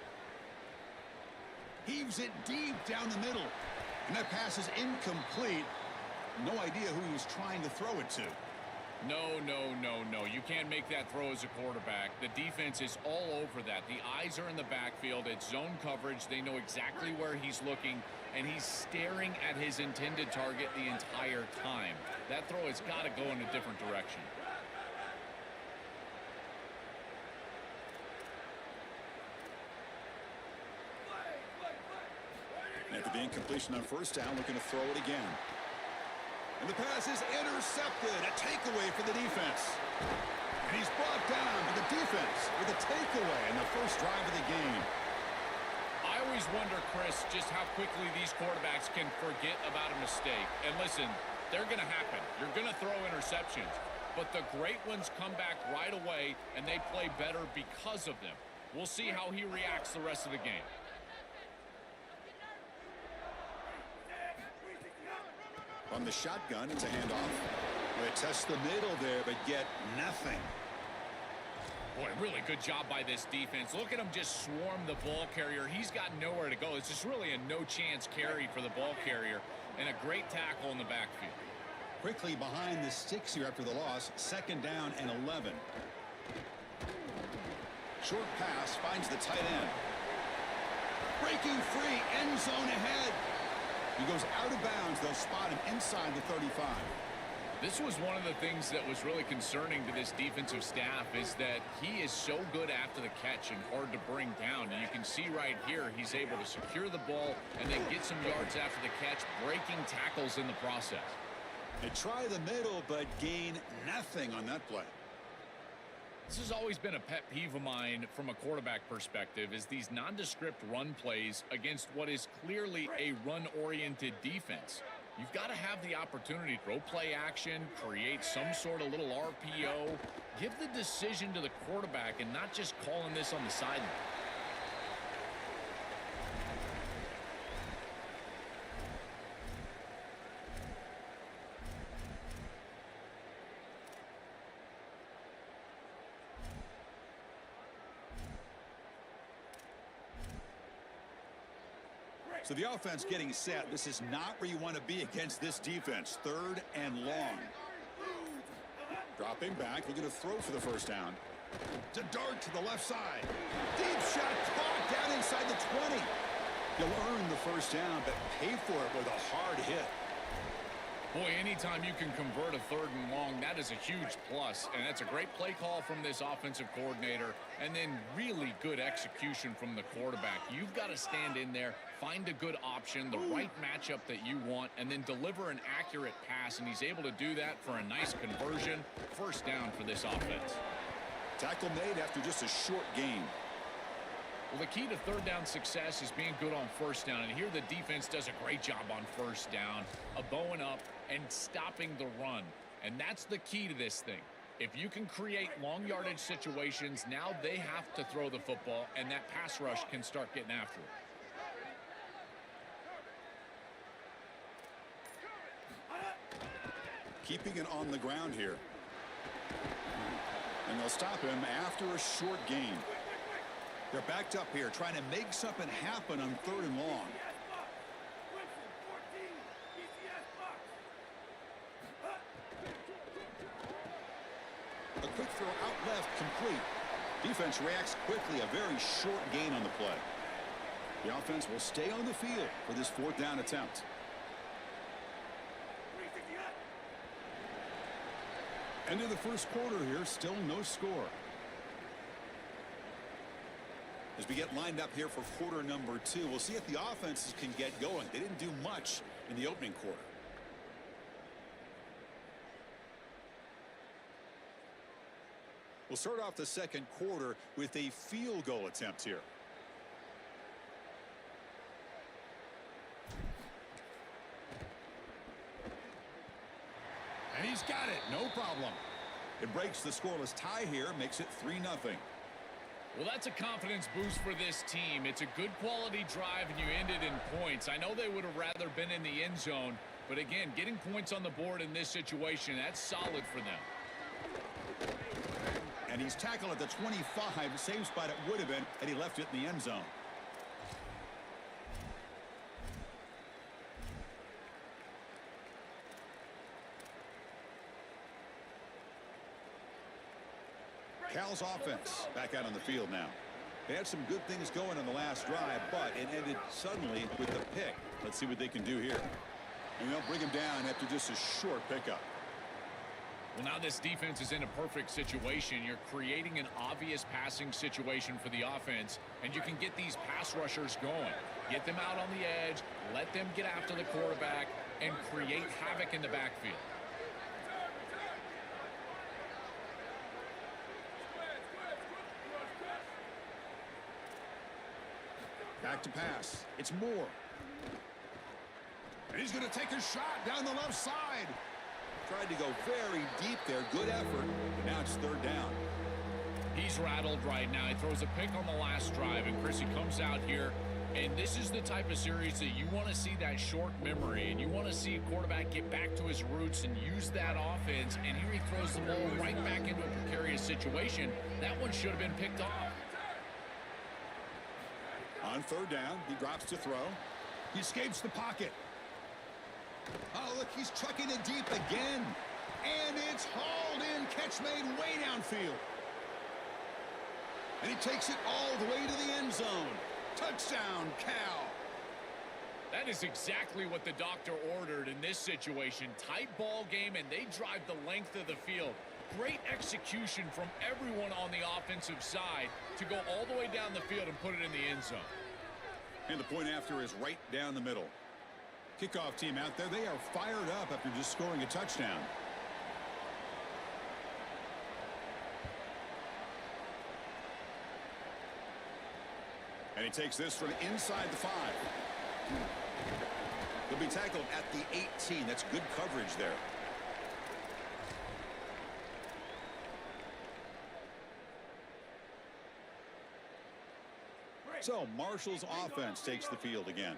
Heaves it deep down the middle. And that pass is incomplete. No idea who he was trying to throw it to. No, no, no, no. You can't make that throw as a quarterback. The defense is all over that. The eyes are in the backfield. It's zone coverage. They know exactly where he's looking, and he's staring at his intended target the entire time. That throw has got to go in a different direction. After the incompletion on first down, looking to throw it again. And the pass is intercepted. A takeaway for the defense. And he's brought down to the defense with a takeaway in the first drive of the game. I always wonder, Chris, just how quickly these quarterbacks can forget about a mistake. And listen, they're going to happen. You're going to throw interceptions. But the great ones come back right away, and they play better because of them. We'll see how he reacts the rest of the game. On the shotgun, it's a handoff. They test the middle there, but get nothing. Boy, really good job by this defense. Look at him just swarm the ball carrier. He's got nowhere to go. It's just really a no-chance carry for the ball carrier, and a great tackle in the backfield. Quickly behind the sticks here after the loss. Second down and 11. Short pass finds the tight end. Breaking free, end zone ahead. He goes out of bounds. They'll spot him inside the 35. This was one of the things that was really concerning to this defensive staff, is that he is so good after the catch and hard to bring down. And you can see right here, he's able to secure the ball and then get some yards after the catch, breaking tackles in the process. They try the middle, but gain nothing on that play. This has always been a pet peeve of mine from a quarterback perspective, is these nondescript run plays against what is clearly a run-oriented defense. You've got to have the opportunity to throw play action, create some sort of little RPO, give the decision to the quarterback and not just calling this on the sideline. So the offense getting set. This is not where you want to be against this defense. Third and long. Dropping back, looking to throw for the first down. To dart to the left side. Deep shot caught down inside the 20. You'll earn the first down, but pay for it with a hard hit. Boy, anytime you can convert a third and long, that is a huge plus. And that's a great play call from this offensive coordinator. And then really good execution from the quarterback. You've got to stand in there, find a good option, the right matchup that you want, and then deliver an accurate pass. And he's able to do that for a nice conversion. First down for this offense. Tackle made after just a short gain. Well, the key to third down success is being good on first down. And here the defense does a great job on first down, bowing up and stopping the run. And that's the key to this thing. If you can create long yardage situations, now they have to throw the football, and that pass rush can start getting after it. Keeping it on the ground here. And they'll stop him after a short gain. They're backed up here, trying to make something happen on third and long. A quick throw out left, complete. Defense reacts quickly, a very short gain on the play. The offense will stay on the field for this fourth down attempt. End of the first quarter here, still no score. As we get lined up here for quarter number 2, we'll see if the offenses can get going. They didn't do much in the opening quarter. We'll start off the second quarter with a field goal attempt here. And he's got it, no problem. It breaks the scoreless tie here, makes it 3-0. Well, that's a confidence boost for this team. It's a good quality drive, and you end it in points. I know they would have rather been in the end zone, but again, getting points on the board in this situation, that's solid for them. And he's tackled at the 25, same spot it would have been had he left it in the end zone. Cal's offense back out on the field now. They had some good things going on the last drive, but it ended suddenly with the pick. Let's see what they can do here. And they'll bring him down after just a short pickup. Well, now this defense is in a perfect situation. You're creating an obvious passing situation for the offense, and you can get these pass rushers going. Get them out on the edge, let them get after the quarterback, and create havoc in the backfield. Back to pass. It's Moore. And he's going to take a shot down the left side. Tried to go very deep there. Good effort. But now it's third down. He's rattled right now. He throws a pick on the last drive, and Chris, he comes out here, and this is the type of series that you want to see that short memory, and you want to see a quarterback get back to his roots and use that offense, and here he throws the ball right back into a precarious situation. That one should have been picked off. On third down, he drops to throw. He escapes the pocket. Oh, look, he's chucking it deep again. And it's hauled in. Catch made way downfield. And he takes it all the way to the end zone. Touchdown, Cal. That is exactly what the doctor ordered in this situation. Tight ball game, and they drive the length of the field. Great execution from everyone on the offensive side to go all the way down the field and put it in the end zone. And the point after is right down the middle. Kickoff team out there, they are fired up after just scoring a touchdown. And he takes this from inside the 5. He'll be tackled at the 18. That's good coverage there. So Marshall's offense takes the field again.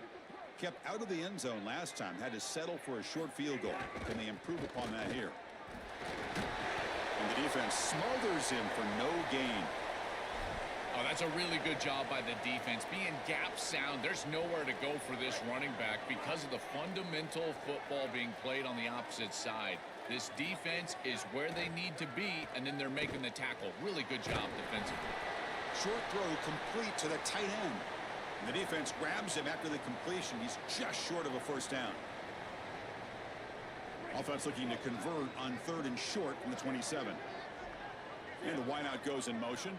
Kept out of the end zone last time, had to settle for a short field goal. Can they improve upon that here? And the defense smothers him for no gain. Oh, that's a really good job by the defense. Being gap sound, there's nowhere to go for this running back because of the fundamental football being played on the opposite side. This defense is where they need to be, and then they're making the tackle. Really good job defensively. Short throw complete to the tight end. And the defense grabs him after the completion. He's just short of a first down. Offense looking to convert on third and short from the 27. And the wideout goes in motion.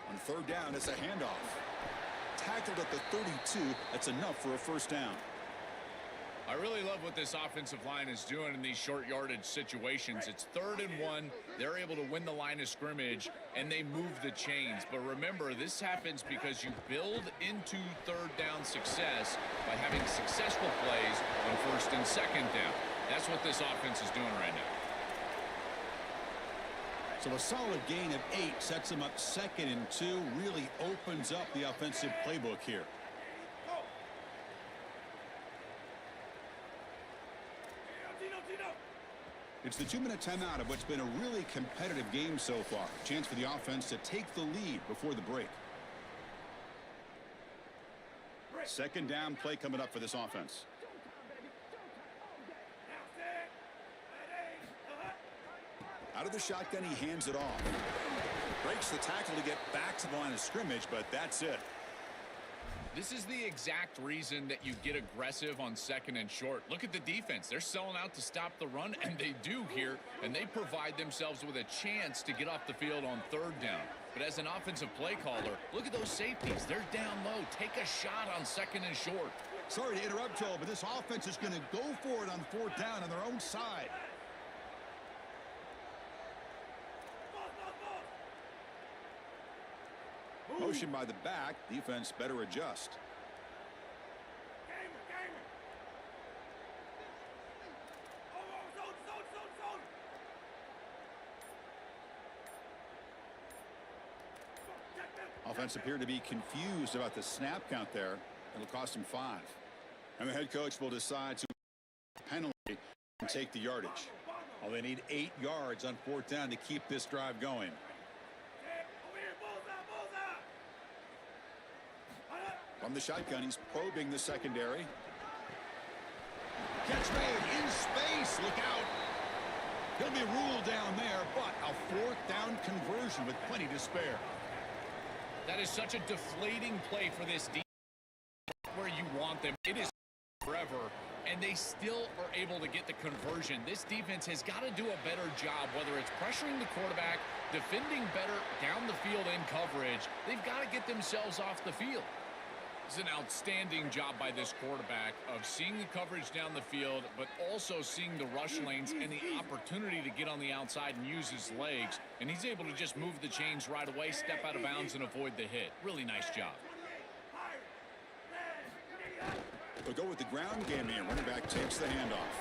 On third down, it's a handoff. Tackled at the 32. That's enough for a first down. I really love what this offensive line is doing in these short yardage situations. It's 3rd and 1. They're able to win the line of scrimmage, and they move the chains. But remember, this happens because you build into third down success by having successful plays on 1st and 2nd down. That's what this offense is doing right now. So a solid gain of 8 sets him up 2nd and 2. Really opens up the offensive playbook here. It's the 2-minute timeout of what's been a really competitive game so far. Chance for the offense to take the lead before the break. 2nd down play coming up for this offense. Out of the shotgun, he hands it off. Breaks the tackle to get back to the line of scrimmage, but that's it. This is the exact reason that you get aggressive on 2nd and short. Look at the defense. They're selling out to stop the run, and they do here, and they provide themselves with a chance to get off the field on 3rd down. But as an offensive play caller, look at those safeties. They're down low. Take a shot on 2nd and short. Sorry to interrupt, Joel, but this offense is going to go for it on 4th down on their own side. Motion by the back. Defense better adjust. Offense appeared to be confused about the snap count there. It'll cost him 5. And the head coach will decide to penalty and take the yardage. Well, they need 8 yards on 4th down to keep this drive going. From the shotgun, he's probing the secondary. Catch made in space. Look out. He'll be ruled down there, but a 4th down conversion with plenty to spare. That is such a deflating play for this defense where you want them. It is forever, and they still are able to get the conversion. This defense has got to do a better job, whether it's pressuring the quarterback, defending better down the field in coverage. They've got to get themselves off the field. It's an outstanding job by this quarterback of seeing the coverage down the field, but also seeing the rush lanes and the opportunity to get on the outside and use his legs. And he's able to just move the chains right away, step out of bounds, and avoid the hit. Really nice job. They'll go with the ground game here. Running back takes the handoff.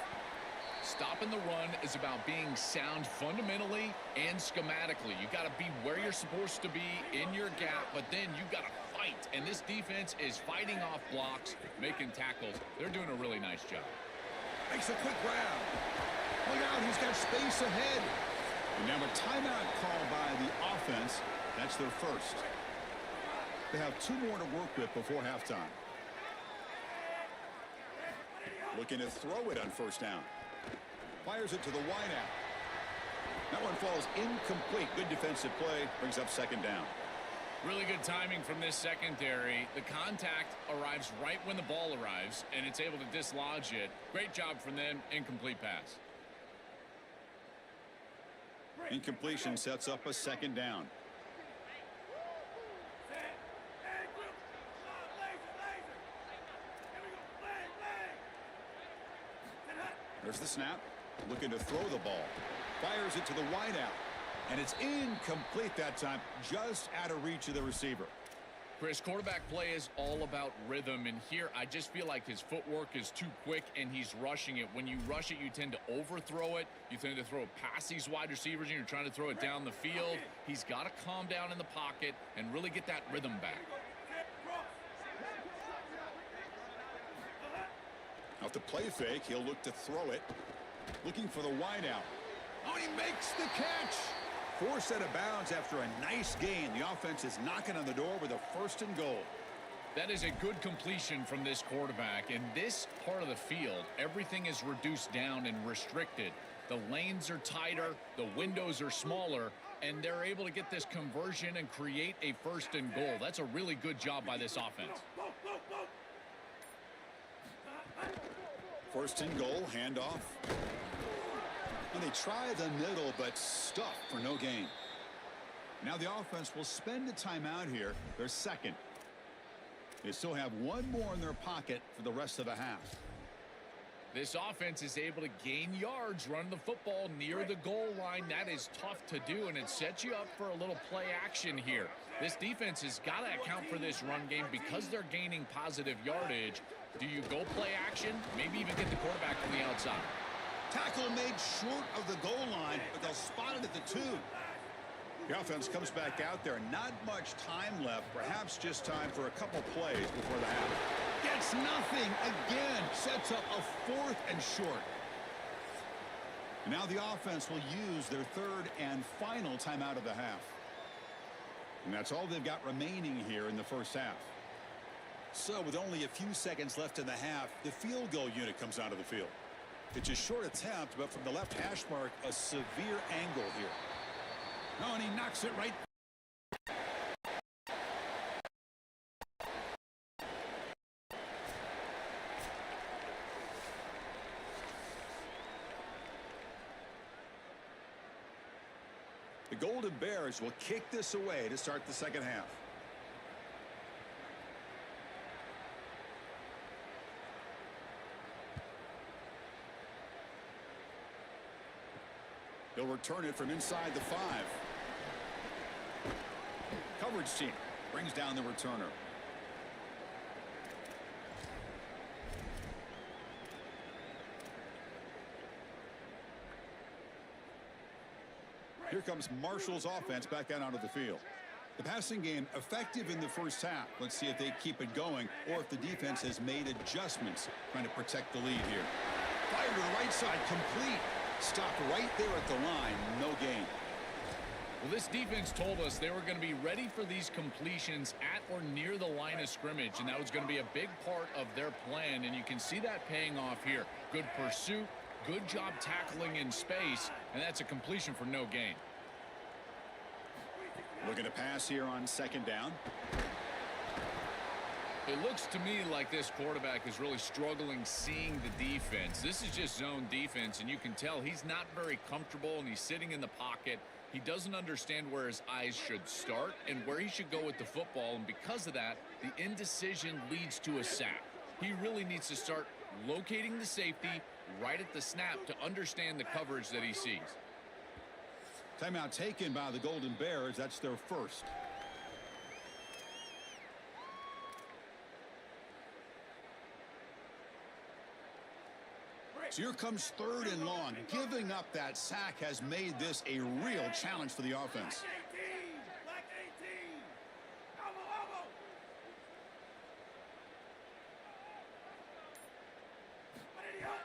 Stopping the run is about being sound fundamentally and schematically. You got to be where you're supposed to be in your gap, but then you got to fight. And this defense is fighting off blocks, making tackles. They're doing a really nice job. Makes a quick grab. Look out, he's got space ahead. And now a timeout call by the offense. That's their first. They have 2 more to work with before halftime. Looking to throw it on 1st down. Fires it to the wideout. That one falls incomplete. Good defensive play. Brings up 2nd down. Really good timing from this secondary. The contact arrives right when the ball arrives, and it's able to dislodge it. Great job from them. Incomplete pass. Incompletion sets up a 2nd down. There's the snap. Looking to throw the ball. Fires it to the wideout. And it's incomplete that time. Just out of reach of the receiver. Chris, quarterback play is all about rhythm. And here, I just feel like his footwork is too quick and he's rushing it. When you rush it, you tend to overthrow it. You tend to throw it past these wide receivers and you're trying to throw it down the field. He's got to calm down in the pocket and really get that rhythm back. Off the play fake, he'll look to throw it. Looking for the wideout. Oh, he makes the catch. 4 out of bounds after a nice gain. The offense is knocking on the door with a 1st and goal. That is a good completion from this quarterback. In this part of the field, everything is reduced down and restricted. The lanes are tighter, the windows are smaller, and they're able to get this conversion and create a 1st and goal. That's a really good job by this offense. 1st and goal, handoff. And they try the middle, but stuffed for no gain. Now the offense will spend a timeout here, their 2nd. They still have 1 more in their pocket for the rest of the half. This offense is able to gain yards running the football near the goal line. That is tough to do, and it sets you up for a little play action here. This defense has got to account for this run game because they're gaining positive yardage. Do you go play action? Maybe even get the quarterback from the outside. Tackle made short of the goal line, but they'll spot it at the 2. The offense comes back out there. Not much time left. Perhaps just time for a couple plays before the half. Gets nothing again. Sets up a 4th and short. And now the offense will use their 3rd and final timeout of the half. And that's all they've got remaining here in the first half. So with only a few seconds left in the half, the field goal unit comes out of the field. It's a short attempt, but from the left hash mark, a severe angle here. Oh, and he knocks it right. The Golden Bears will kick this away to start the 2nd half. He'll return it from inside the 5. Coverage team brings down the returner. Here comes Marshall's offense back out onto the field. The passing game effective in the first half. Let's see if they keep it going or if the defense has made adjustments trying to protect the lead here. Fire to the right side, complete. Stopped right there at the line, no gain. Well, this defense told us they were going to be ready for these completions at or near the line of scrimmage, and that was going to be a big part of their plan, and you can see that paying off here. Good pursuit, good job tackling in space, and that's a completion for no gain. Looking to pass here on second down. It looks to me like this quarterback is really struggling seeing the defense. This is just zone defense, and you can tell he's not very comfortable, and he's sitting in the pocket. He doesn't understand where his eyes should start and where he should go with the football, and because of that, the indecision leads to a sack. He really needs to start locating the safety right at the snap to understand the coverage that he sees. Timeout taken by the Golden Bears. That's their first. So here comes third and long. Giving up that sack has made this a real challenge for the offense.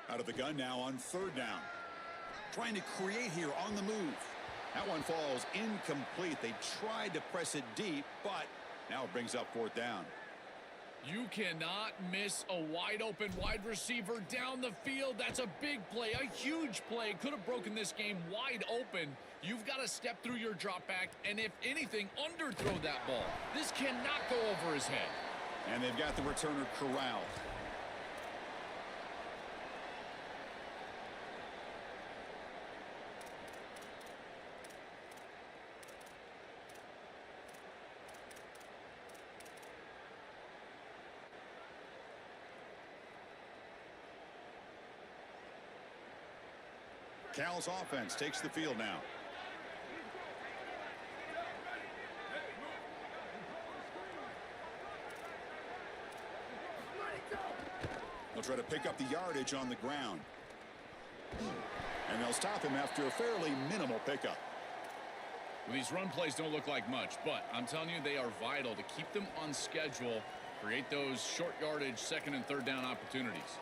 Out of the gun now on third down. Trying to create here on the move. That one falls incomplete. They tried to press it deep, but now it brings up fourth down. You cannot miss a wide-open wide receiver down the field. That's a big play, a huge play. Could have broken this game wide open. You've got to step through your drop back and, if anything, underthrow that ball. This cannot go over his head. And they've got the returner corralled. Cal's offense takes the field now. They'll try to pick up the yardage on the ground. And they'll stop him after a fairly minimal pickup. Well, these run plays don't look like much, but I'm telling you, they are vital to keep them on schedule, create those short yardage second and third down opportunities.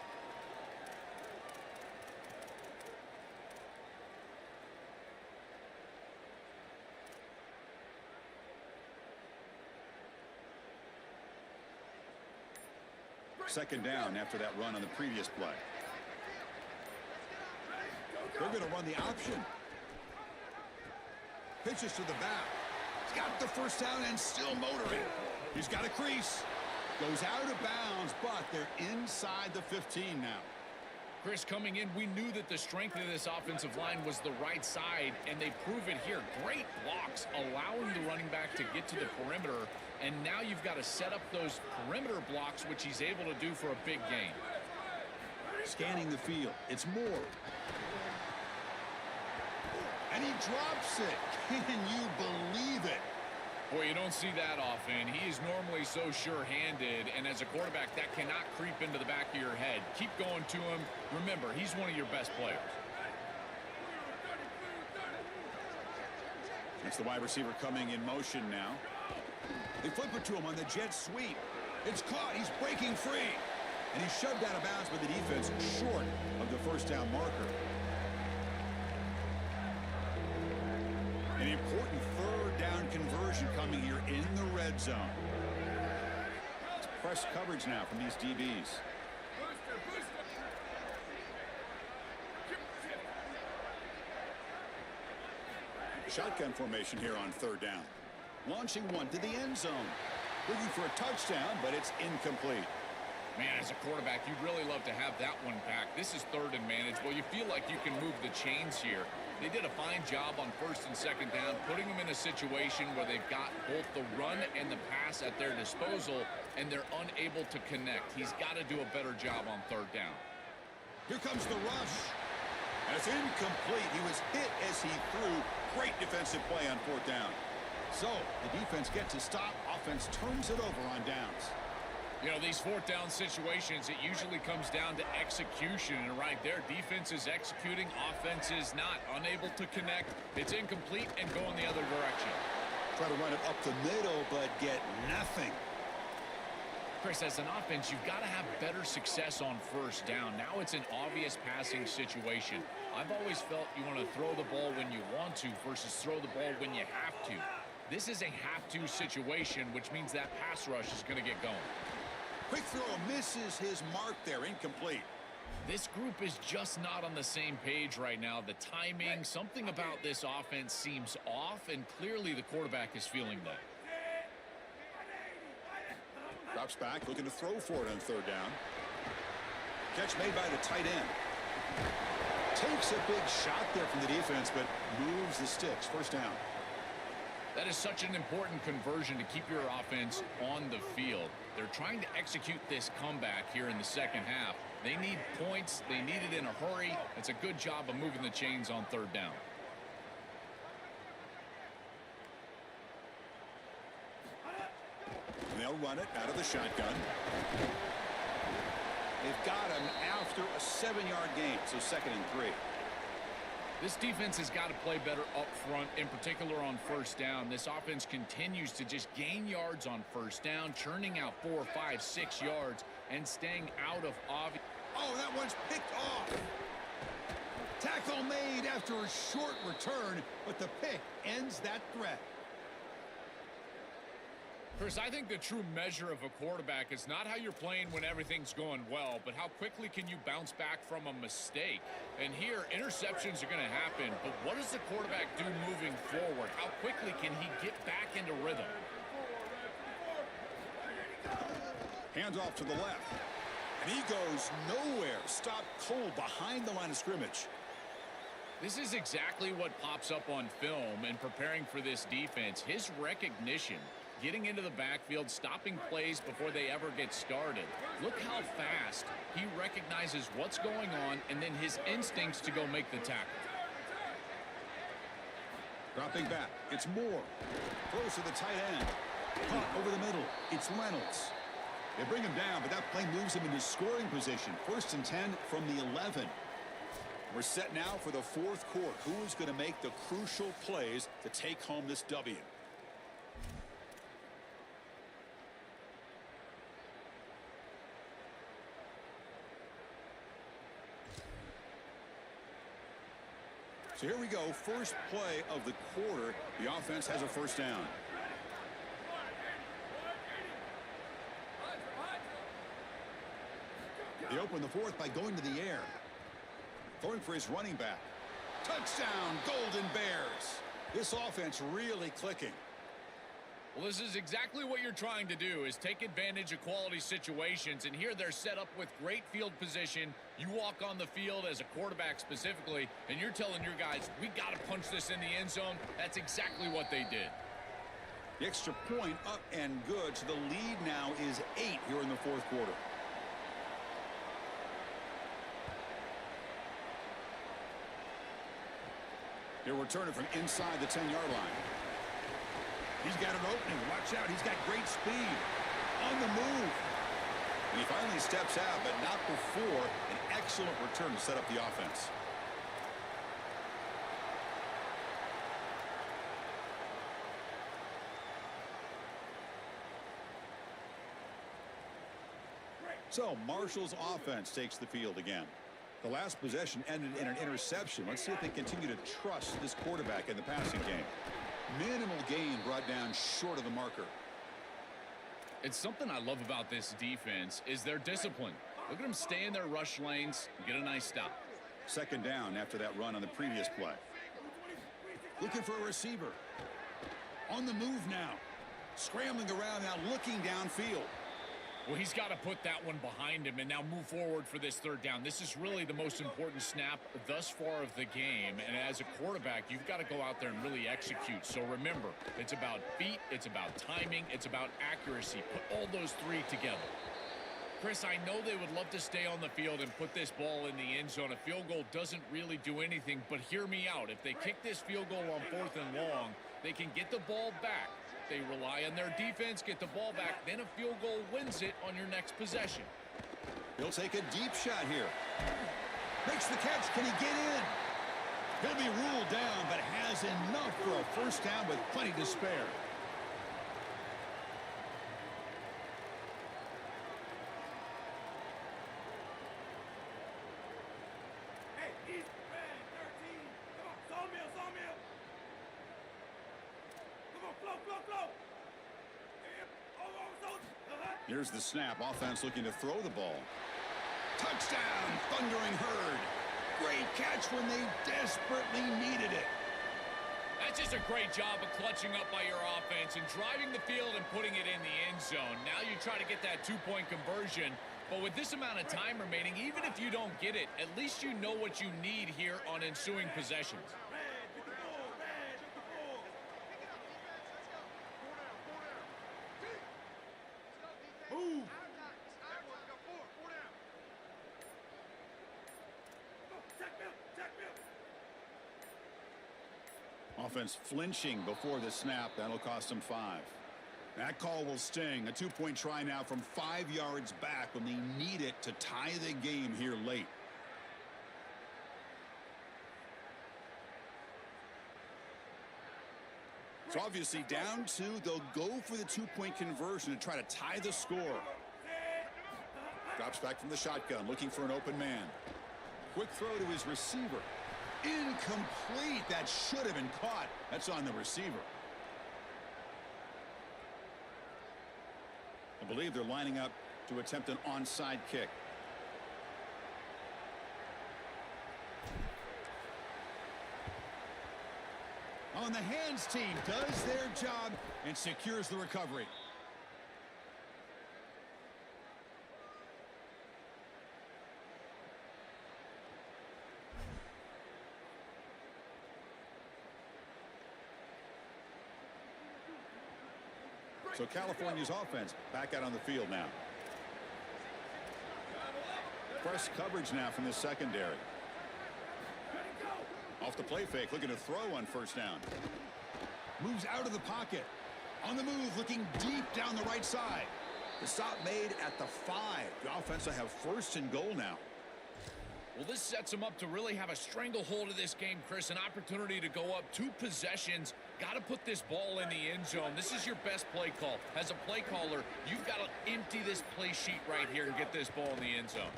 Second down after that run on the previous play. They're going to run the option. Pitches to the back. He's got the first down and still motoring. He's got a crease. Goes out of bounds, but they're inside the 15 now. Chris, coming in, we knew that the strength of this offensive line was the right side, and they prove it here. Great blocks, allowing the running back to get to the perimeter, and now you've got to set up those perimeter blocks, which he's able to do for a big gain. Scanning the field. It's Moore. And he drops it. Can you believe it? Boy, you don't see that often. He is normally so sure-handed, and as a quarterback, that cannot creep into the back of your head. Keep going to him. Remember, he's one of your best players. It's the wide receiver coming in motion now. They flip it to him on the jet sweep. It's caught. He's breaking free. And he's shoved out of bounds by the defense short of the first down marker. An important third down conversion coming here in the red zone. It's press coverage now from these DBs. Shotgun formation here on third down. Launching one to the end zone. Looking for a touchdown, but it's incomplete. Man, as a quarterback, you'd really love to have that one back. This is third and manageable. You feel like you can move the chains here. They did a fine job on first and second down, putting them in a situation where they've got both the run and the pass at their disposal, and they're unable to connect. He's got to do a better job on third down. Here comes the rush. And it's It's incomplete. He was hit as he threw. Great defensive play on 4th down. So the defense gets a stop. Offense turns it over on downs. You know, these 4th down situations, it usually comes down to execution. And right there, defense is executing, offense is not. Unable to connect. It's incomplete and go in the other direction. Try to run it up the middle, but get nothing. Chris, as an offense, you've got to have better success on 1st down. Now it's an obvious passing situation. I've always felt you want to throw the ball when you want to versus throw the ball when you have to. This is a have-to situation, which means that pass rush is going to get going. Quick throw misses his mark there. Incomplete. This group is just not on the same page right now. The timing, something about this offense seems off, and clearly the quarterback is feeling that. Drops back, looking to throw for it on 3rd down. Catch made by the tight end. Takes a big shot there from the defense, but moves the sticks. 1st down. That is such an important conversion to keep your offense on the field. They're trying to execute this comeback here in the 2nd half. They need points. They need it in a hurry. It's a good job of moving the chains on 3rd down. And they'll run it out of the shotgun. They've got him after a 7-yard gain, so 2nd and 3. This defense has got to play better up front, in particular on 1st down. This offense continues to just gain yards on 1st down, churning out 4, 5, 6 yards, and staying out of obvious. Oh, that one's picked off. Tackle made after a short return, but the pick ends that threat. Chris, I think the true measure of a quarterback is not how you're playing when everything's going well, but how quickly can you bounce back from a mistake. And here, interceptions are going to happen, but what does the quarterback do moving forward? How quickly can he get back into rhythm? Hands off to the left. And he goes nowhere. Stopped cold behind the line of scrimmage. This is exactly what pops up on film in preparing for this defense. His recognition, getting into the backfield, stopping plays before they ever get started. Look how fast he recognizes what's going on and then his instincts to go make the tackle. Dropping back. It's Moore. Throws to the tight end. Caught over the middle. It's Reynolds. They bring him down, but that play moves him into scoring position. 1st and 10 from the 11. We're set now for the 4th quarter. Who is going to make the crucial plays to take home this W? So here we go. First play of the quarter. The offense has a 1st down. They open the 4th by going to the air. Throwing for his running back. Touchdown, Golden Bears. This offense really clicking. Well, this is exactly what you're trying to do, is take advantage of quality situations. And here they're set up with great field position. You walk on the field as a quarterback specifically, and you're telling your guys, we got to punch this in the end zone. That's exactly what they did. The extra point up and good. So the lead now is 8 here in the 4th quarter. They'll return it from inside the 10-yard line. He's got an opening. Watch out. He's got great speed. On the move. And he finally steps out, but not before an excellent return to set up the offense. So Marshall's offense takes the field again. The last possession ended in an interception. Let's see if they continue to trust this quarterback in the passing game. Minimal gain brought down short of the marker. It's something I love about this defense is their discipline. Look at them stay in their rush lanes and get a nice stop. 2nd down after that run on the previous play. Looking for a receiver. On the move now. Scrambling around now, looking downfield. Well, he's got to put that one behind him and now move forward for this 3rd down. This is really the most important snap thus far of the game. And as a quarterback, you've got to go out there and really execute. So remember, it's about feet, it's about timing, it's about accuracy. Put all those 3 together. Chris, I know they would love to stay on the field and put this ball in the end zone. A field goal doesn't really do anything, but hear me out. If they kick this field goal on 4th and long, they can get the ball back. They rely on their defense, get the ball back, then a field goal wins it on your next possession. He'll take a deep shot here. Makes the catch. Can he get in? He'll be ruled down, but has enough for a first down with plenty to spare. Here's the snap. Offense looking to throw the ball. Touchdown, Thundering Herd. Great catch when they desperately needed it. That's just a great job of clutching up by your offense and driving the field and putting it in the end zone. Now you try to get that 2-point conversion. But with this amount of time remaining, even if you don't get it, at least you know what you need here on ensuing possessions. Offense flinching before the snap. That'll cost them 5. That call will sting. A 2-point try now from 5 yards back when they need it to tie the game here late. It's obviously down 2. They'll go for the 2-point conversion to try to tie the score. Drops back from the shotgun, looking for an open man. Quick throw to his receiver. Incomplete. That should have been caught. That's on the receiver. I believe they're lining up to attempt an onside kick. On the hands team does their job and secures the recovery. So California's offense back out on the field now. Press coverage now from the secondary. Off the play fake, looking to throw on first down. Moves out of the pocket. On the move, looking deep down the right side. The stop made at the 5. The offense will have 1st and goal now. Well, this sets them up to really have a stranglehold of this game, Chris. An opportunity to go up 2 possessions. Got to put this ball in the end zone. This is your best play call. As a play caller, you've got to empty this play sheet right here and get this ball in the end zone.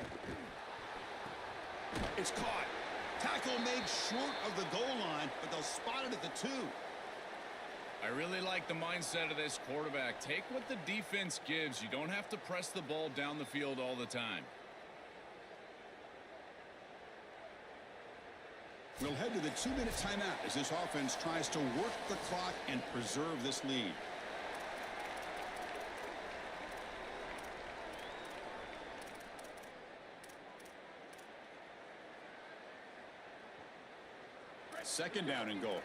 It's caught. Tackle made short of the goal line, but they'll spot it at the 2. I really like the mindset of this quarterback. Take what the defense gives. You don't have to press the ball down the field all the time. We'll head to the 2-minute timeout as this offense tries to work the clock and preserve this lead. Second down and goal.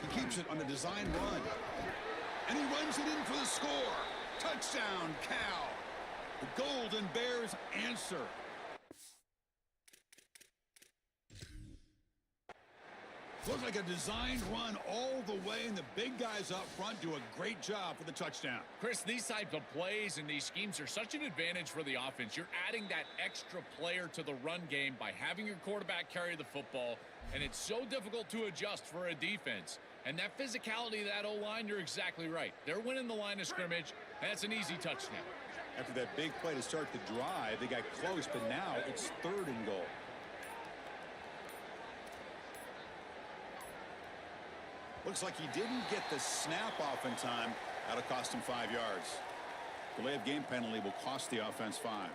He keeps it on a design run. And he runs it in for the score. Touchdown, Cal. The Golden Bears answer. Looks like a designed run all the way, and the big guys up front do a great job for the touchdown. Chris, these types of plays and these schemes are such an advantage for the offense. You're adding that extra player to the run game by having your quarterback carry the football, and it's so difficult to adjust for a defense. And that physicality of that O-line, you're exactly right. They're winning the line of scrimmage. That's an easy touchdown. After that big play to start the drive, they got close, but now it's 3rd and goal. Looks like he didn't get the snap off in time. That'll cost him 5 yards. Delay of game penalty will cost the offense 5.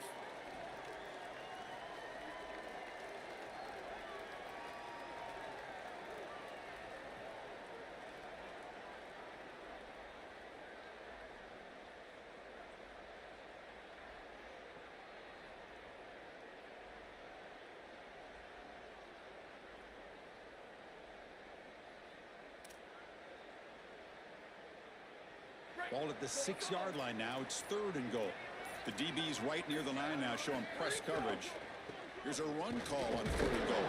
Ball at the 6-yard line now. It's 3rd and goal. The DB's right near the line now, showing press coverage. Here's a run call on 3rd and goal.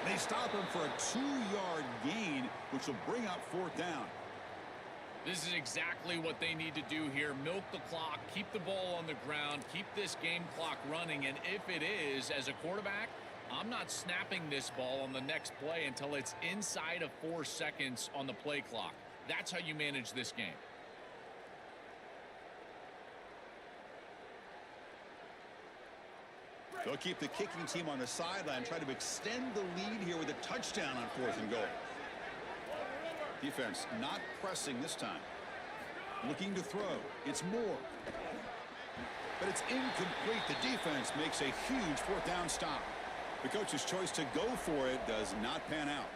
They stop him for a 2-yard gain, which will bring up 4th down. This is exactly what they need to do here. Milk the clock, keep the ball on the ground, keep this game clock running. And if it is, as a quarterback, I'm not snapping this ball on the next play until it's inside of 4 seconds on the play clock. That's how you manage this game. They'll keep the kicking team on the sideline, try to extend the lead here with a touchdown on 4th and goal. Defense not pressing this time. Looking to throw. It's Moore. But it's incomplete. The defense makes a huge 4th down stop. The coach's choice to go for it does not pan out.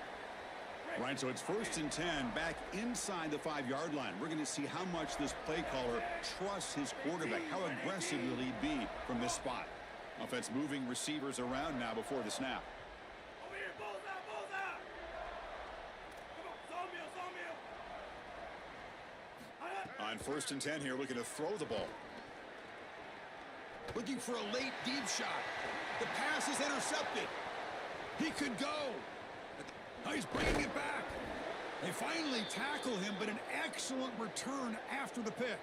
Right, so it's 1st and 10 back inside the 5-yard line. We're going to see how much this play caller trusts his quarterback. How aggressive will he be from this spot? Offense moving receivers around now before the snap. On 1st and 10 here, looking to throw the ball. Looking for a late deep shot. The pass is intercepted. He could go. Oh, he's bringing it back. They finally tackle him, but an excellent return after the pick.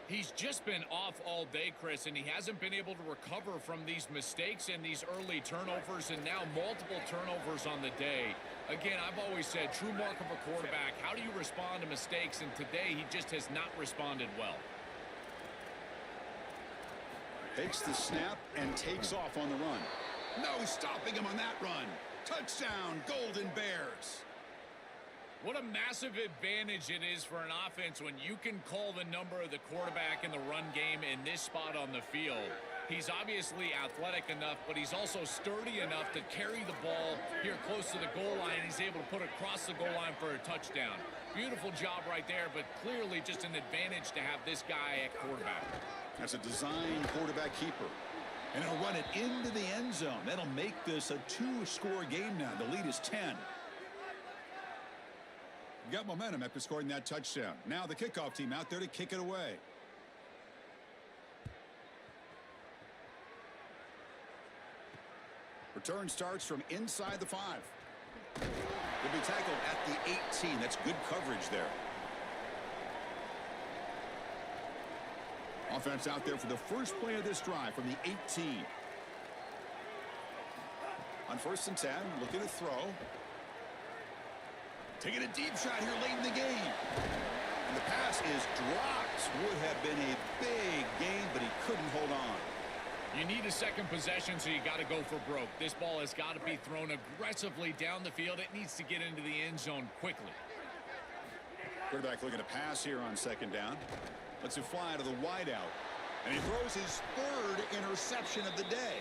He's just been off all day, Chris, and he hasn't been able to recover from these mistakes and these early turnovers, and now multiple turnovers on the day. Again, I've always said, true mark of a quarterback, how do you respond to mistakes? And today, he just has not responded well. Takes the snap and takes off on the run. No stopping him on that run. Touchdown, Golden Bears. What a massive advantage it is for an offense when you can call the number of the quarterback in the run game in this spot on the field. He's obviously athletic enough, but he's also sturdy enough to carry the ball here close to the goal line. He's able to put it across the goal line for a touchdown. Beautiful job right there, but clearly just an advantage to have this guy at quarterback. That's a design quarterback keeper. And he'll run it into the end zone. That'll make this a 2-score game now. The lead is 10. Got momentum after scoring that touchdown. Now the kickoff team out there to kick it away. Return starts from inside the 5. Will be tackled at the 18. That's good coverage there. Offense out there for the first play of this drive from the 18. On 1st and 10, looking to throw. Taking a deep shot here late in the game. And the pass is dropped. Would have been a big gain, but he couldn't hold on. You need a second possession, so you got to go for broke. This ball has got to be thrown aggressively down the field. It needs to get into the end zone quickly. Quarterback looking to pass here on 2nd down. Lets it fly to the wideout. And he throws his 3rd interception of the day.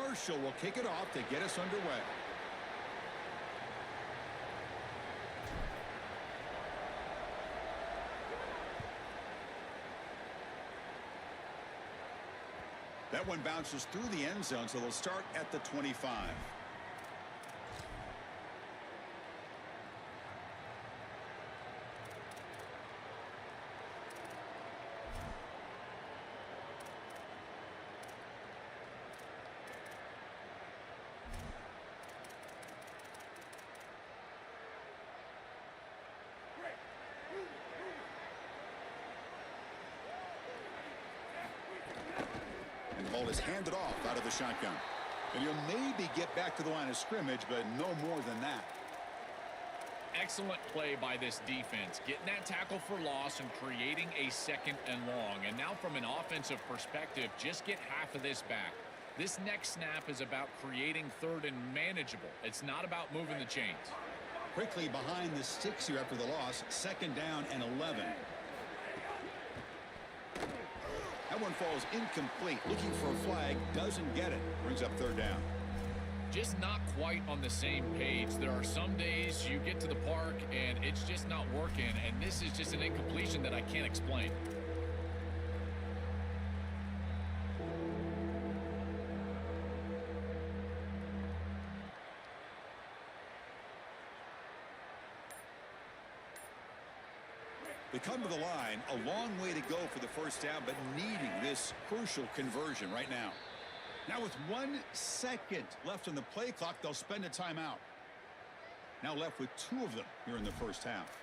Marshall will kick it off to get us underway. That one bounces through the end zone, so they'll start at the 25. And the ball is handed off out of the shotgun. And you'll maybe get back to the line of scrimmage, but no more than that. Excellent play by this defense, getting that tackle for loss and creating a second and long. And now from an offensive perspective, just get half of this back. This next snap is about creating third and manageable. It's not about moving the chains. Quickly behind the sticks here after the loss, 2nd down and 11. That one falls incomplete. Looking for a flag, doesn't get it. Brings up 3rd down. Just not quite on the same page. There are some days you get to the park and it's just not working, and this is just an incompletion that I can't explain. They come to the line, a long way to go for the 1st down, but needing this crucial conversion right now. Now with 1 second left on the play clock, they'll spend a timeout. Now left with 2 of them here in the 1st half.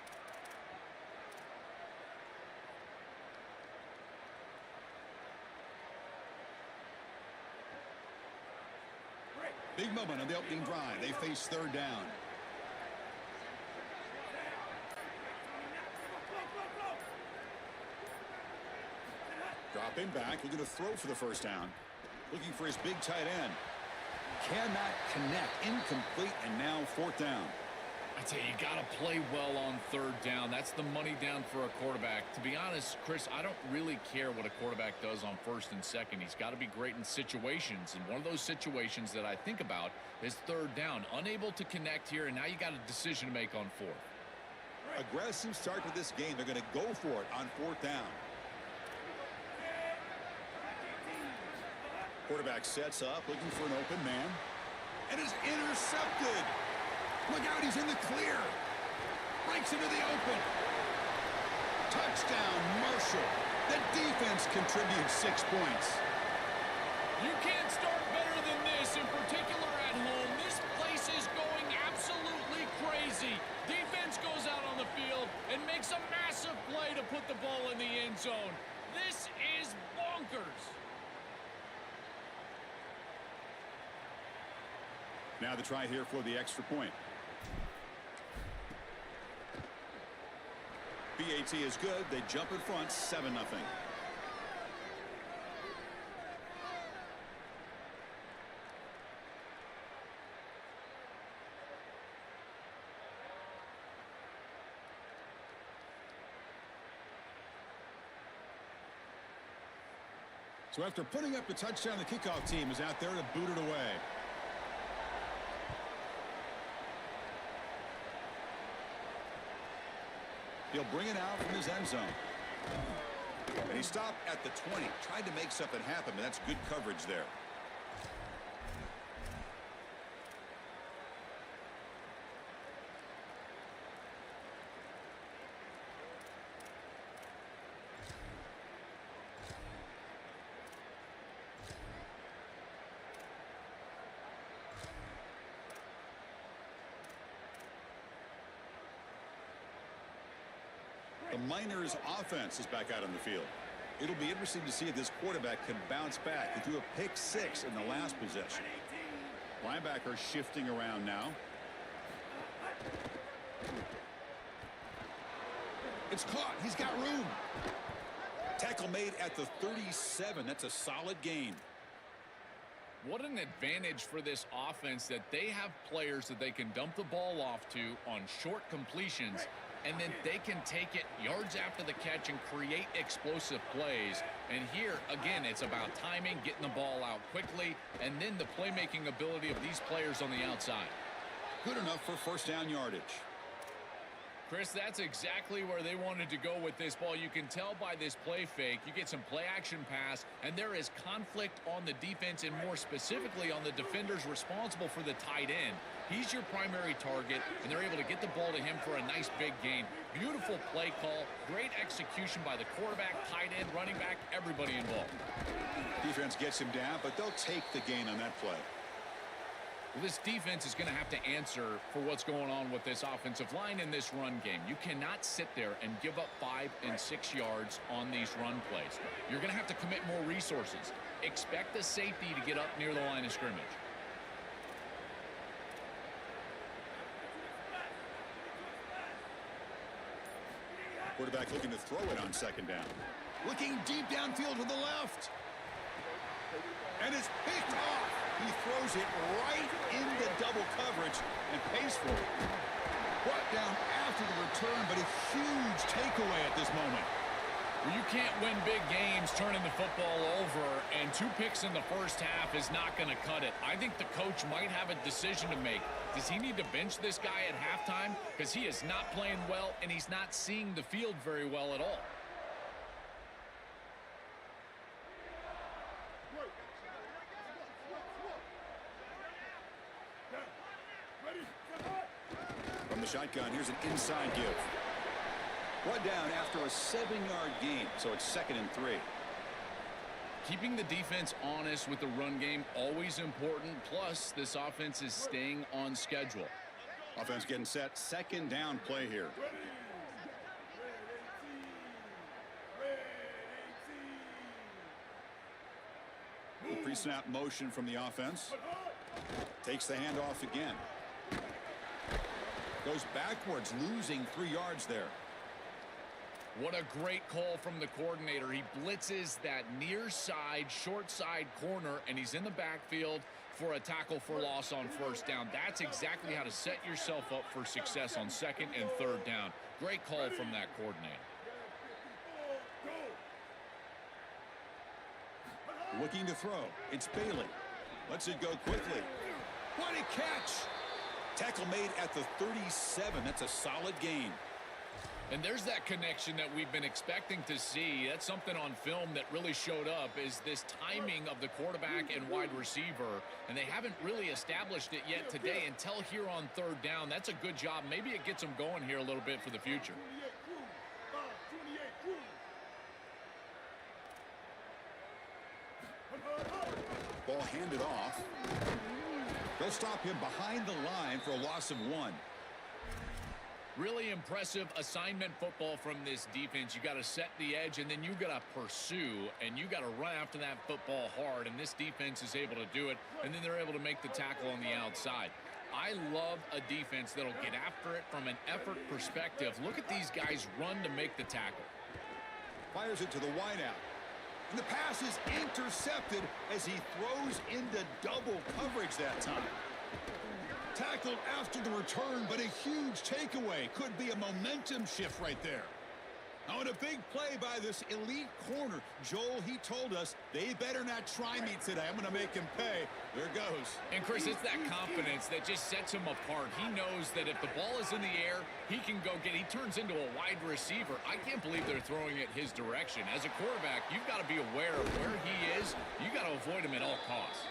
Big moment on the opening drive. They face 3rd down. Dropping back, looking to throw for the 1st down. Looking for his big tight end. Cannot connect. Incomplete, and now 4th down. I tell you, you got to play well on 3rd down. That's the money down for a quarterback. To be honest, Chris, I don't really care what a quarterback does on 1st and 2nd. He's got to be great in situations, and one of those situations that I think about is 3rd down. Unable to connect here, and now you got a decision to make on 4th. Aggressive start to this game. They're going to go for it on 4th down. Quarterback sets up, looking for an open man, and is intercepted. Look out, he's in the clear. Breaks into the open. Touchdown, Marshall. The defense contributes 6 points. You can't start better than this, in particular at home. This place is going absolutely crazy. Defense goes out on the field and makes a massive play to put the ball in the end zone. This is bonkers. Now the try here for the extra point. BAT is good. They jump in front, 7-0. So after putting up the touchdown, the kickoff team is out there to boot it away. He'll bring it out from his end zone. And he stopped at the 20. Tried to make something happen, but that's good coverage there. The Miners offense is back out on the field. It'll be interesting to see if this quarterback can bounce back. He threw a pick-6 in the last possession. Linebacker shifting around now. It's caught. He's got room. Tackle made at the 37. That's a solid gain. What an advantage for this offense that they have players that they can dump the ball off to on short completions and then they can take it yards after the catch and create explosive plays. And here, again, it's about timing, getting the ball out quickly, and then the playmaking ability of these players on the outside. Good enough for first down yardage. Chris, that's exactly where they wanted to go with this ball. You can tell by this play fake. You get some play action pass, and there is conflict on the defense and more specifically on the defenders responsible for the tight end. He's your primary target, and they're able to get the ball to him for a nice big gain. Beautiful play call, great execution by the quarterback, tight end, running back, everybody involved. Defense gets him down, but they'll take the gain on that play. Well, this defense is going to have to answer for what's going on with this offensive line in this run game. You cannot sit there and give up 5 and 6 yards on these run plays. You're going to have to commit more resources. Expect the safety to get up near the line of scrimmage. Quarterback looking to throw it on second down. Looking deep downfield to the left. And it's picked off. He throws it right into double coverage and pays for it. Brought down after the return, but a huge takeaway at this moment. Well, you can't win big games turning the football over, and 2 picks in the first half is not going to cut it. I think the coach might have a decision to make. Does he need to bench this guy at halftime? Because he is not playing well, and he's not seeing the field very well at all. From the shotgun, here's an inside give. One down after a 7-yard gain, so it's 2nd and 3. Keeping the defense honest with the run game, always important. Plus, this offense is staying on schedule. Offense getting set. 2nd down play here. Pre-snap motion from the offense. Takes the handoff again. Goes backwards, losing 3 yards there. What a great call from the coordinator. He blitzes that near side, short side corner, and he's in the backfield for a tackle for loss on first down. That's exactly how to set yourself up for success on 2nd and 3rd down. Great call from that coordinator. Looking to throw. It's Bailey. Lets it go quickly. What a catch! Tackle made at the 37. That's a solid gain. And there's that connection that we've been expecting to see. That's something on film that really showed up, is this timing of the quarterback and wide receiver. And they haven't really established it yet today until here on 3rd down. That's a good job. Maybe it gets them going here a little bit for the future. Ball handed off. They'll stop him behind the line for a loss of 1. Really impressive assignment football from this defense. You got to set the edge, and then you got to pursue, and you got to run after that football hard, and this defense is able to do it, and then they're able to make the tackle on the outside. I love a defense that'll get after it from an effort perspective. Look at these guys run to make the tackle. Fires it to the wideout. And the pass is intercepted as he throws into double coverage that time. Tackled after the return, but a huge takeaway. Could be a momentum shift right there. Now, in a big play by this elite corner, Joel, he told us they better not try me today. I'm going to make him pay. There goes. And, Chris, it's that confidence that just sets him apart. He knows that if the ball is in the air, he can go get it. He turns into a wide receiver. I can't believe they're throwing it his direction. As a quarterback, you've got to be aware of where he is. You got to avoid him at all costs.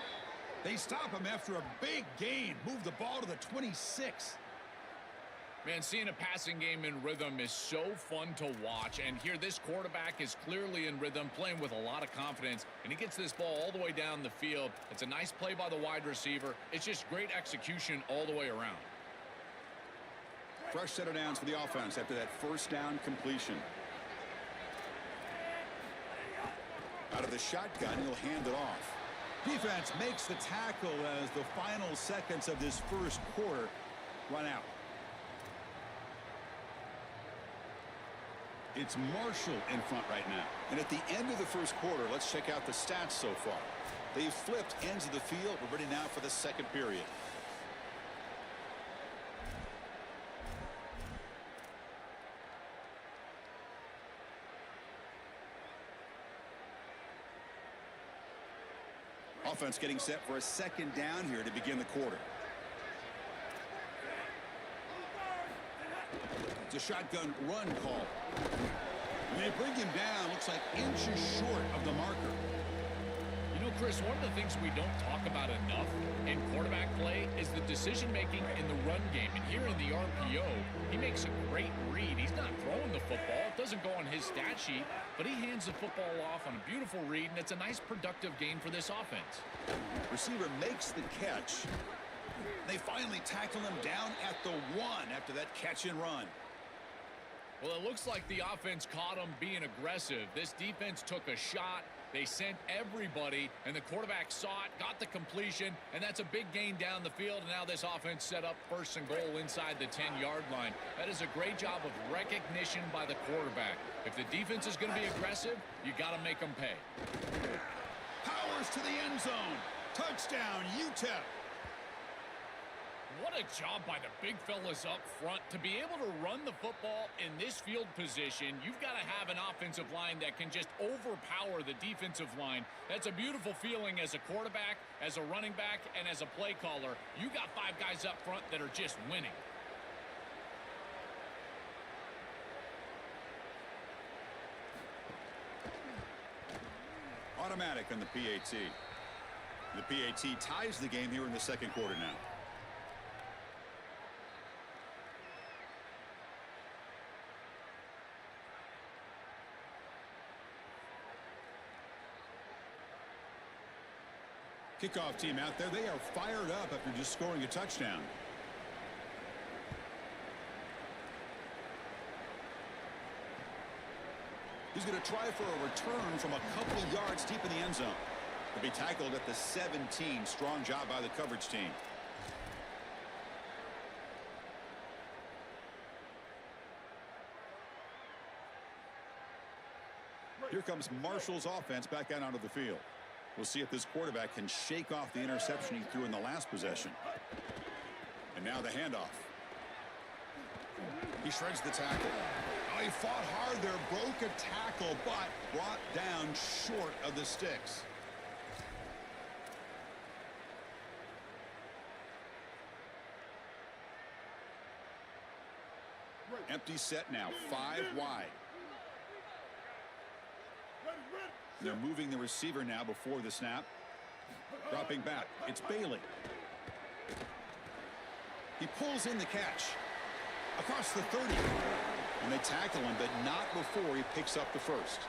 They stop him after a big gain. Move the ball to the 26. Man, seeing a passing game in rhythm is so fun to watch. And here, this quarterback is clearly in rhythm, playing with a lot of confidence. And he gets this ball all the way down the field. It's a nice play by the wide receiver. It's just great execution all the way around. Fresh set of downs for the offense after that first down completion. Out of the shotgun, he'll hand it off. Defense makes the tackle as the final seconds of this first quarter run out. It's Marshall in front right now. And at the end of the first quarter, let's check out the stats so far. They've flipped ends of the field. We're ready now for the second period. Offense getting set for a second down here to begin the quarter. It's a shotgun run call. And they bring him down, looks like inches short of the marker. You know, Chris, one of the things we don't talk about enough in quarterback play is the decision-making in the run game. And here in the RPO, he makes a great read. He's not throwing the football. It doesn't go on his stat sheet, but he hands the football off on a beautiful read, and it's a nice productive gain for this offense. Receiver makes the catch. They finally tackle him down at the 1 after that catch and run. Well, it looks like the offense caught him being aggressive. This defense took a shot. They sent everybody, and the quarterback saw it, got the completion, and that's a big gain down the field. And now this offense set up 1st and goal inside the 10-yard line. That is a great job of recognition by the quarterback. If the defense is going to be aggressive, you got to make them pay. Powers to the end zone. Touchdown, UTEP. What a job by the big fellas up front. To be able to run the football in this field position, you've got to have an offensive line that can just overpower the defensive line. That's a beautiful feeling as a quarterback, as a running back, and as a play caller. You got 5 guys up front that are just winning. Automatic on the PAT. The PAT ties the game here in the second quarter now. Kickoff team out there. They are fired up after just scoring a touchdown. He's going to try for a return from a couple of yards deep in the end zone. He'll be tackled at the 17. Strong job by the coverage team. Here comes Marshall's offense back out onto the field. We'll see if this quarterback can shake off the interception he threw in the last possession. And now the handoff. He shreds the tackle. Oh, he fought hard there, broke a tackle, but brought down short of the sticks. Empty set now, 5 wide. They're moving the receiver now before the snap. Dropping back. It's Bailey. He pulls in the catch. Across the 30. And they tackle him, but not before he picks up the first.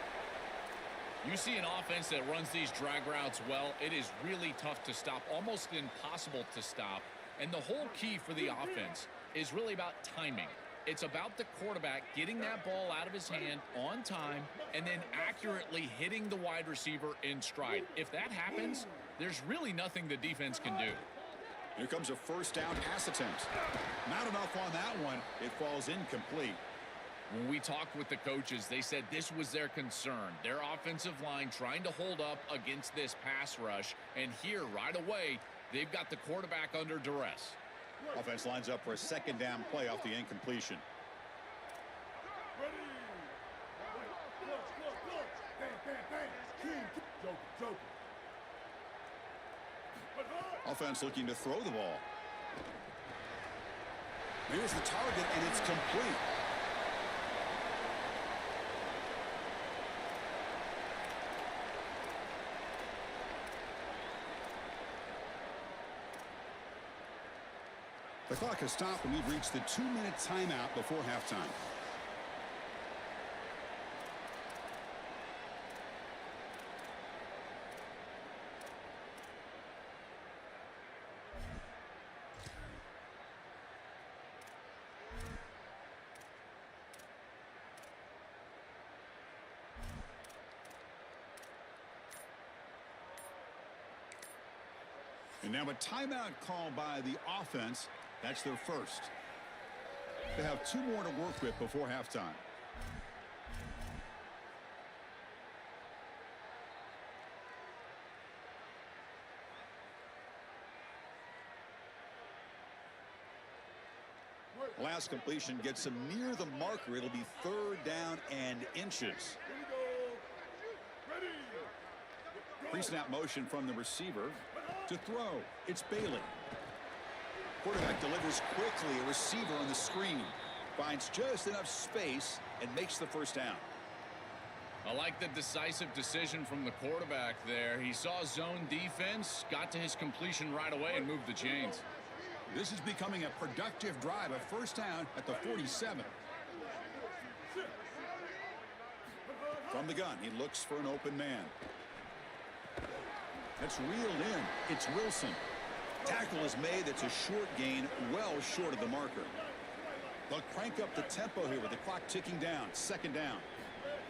You see an offense that runs these drag routes well. It is really tough to stop, almost impossible to stop. And the whole key for the offense is really about timing. It's about the quarterback getting that ball out of his hand on time and then accurately hitting the wide receiver in stride. If that happens, there's really nothing the defense can do. Here comes a first down pass attempt. Not enough on that one. It falls incomplete. When we talked with the coaches, they said this was their concern. Their offensive line trying to hold up against this pass rush. And here, right away, they've got the quarterback under duress. Offense lines up for a second down play off the incompletion. Offense looking to throw the ball. Here's the target, and it's complete. The clock has stopped, and we've reached the 2-minute timeout before halftime. And now a timeout call by the offense. That's their first. They have 2 more to work with before halftime. Last completion gets them near the marker. It'll be 3rd down and inches. Pre-snap motion from the receiver to throw. It's Bailey. Quarterback delivers quickly. A receiver on the screen finds just enough space and makes the first down. I like the decisive decision from the quarterback there. He saw zone defense, got to his completion right away, and moved the chains. This is becoming a productive drive. A first down at the 47. From the gun, he looks for an open man. That's reeled in. It's Wilson. Tackle is made. That's a short gain, well short of the marker. They'll crank up the tempo here with the clock ticking down. Second down.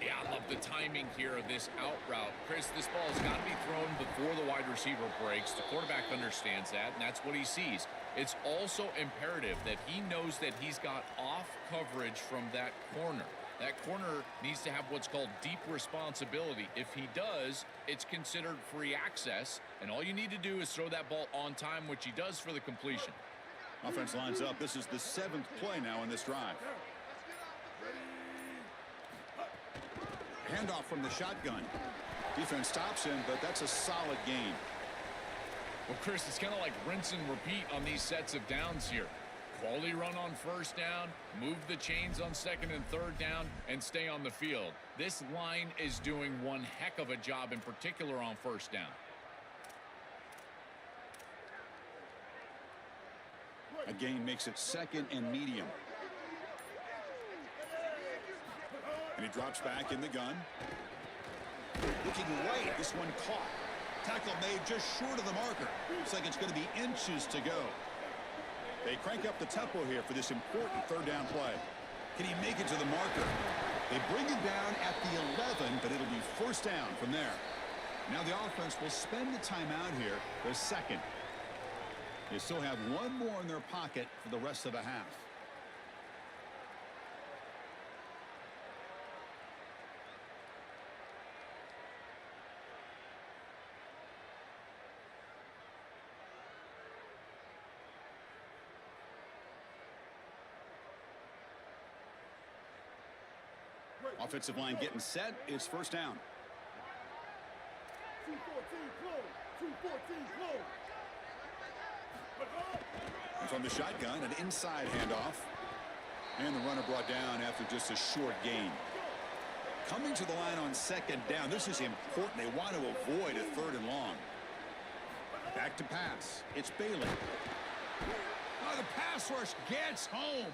Yeah, I love the timing here of this out route. Chris, this ball has got to be thrown before the wide receiver breaks. The quarterback understands that, and that's what he sees. It's also imperative that he knows that he's got off coverage from that corner. That corner needs to have what's called deep responsibility. If he does, it's considered free access, and all you need to do is throw that ball on time, which he does for the completion. Offense lines up. This is the 7th play now in this drive. Handoff from the shotgun. Defense stops him, but that's a solid gain. Well, Chris, it's kind of like rinse and repeat on these sets of downs here. Quality run on first down, move the chains on second and third down, and stay on the field. This line is doing one heck of a job, in particular on first down. A gain makes it 2nd and medium. And he drops back in the gun. Looking right. This one caught. Tackle made just short of the marker. Looks like it's going to be inches to go. They crank up the tempo here for this important third down play. Can he make it to the marker? They bring it down at the 11, but it'll be first down from there. Now the offense will spend the timeout here for a second. They still have one more in their pocket for the rest of the half. Offensive line getting set. It's first down. 2-14 close. 2-14 close. And from the shotgun, an inside handoff. And the runner brought down after just a short gain. Coming to the line on second down. This is important. They want to avoid a third and long. Back to pass. It's Bailey. Oh, the pass rush gets home.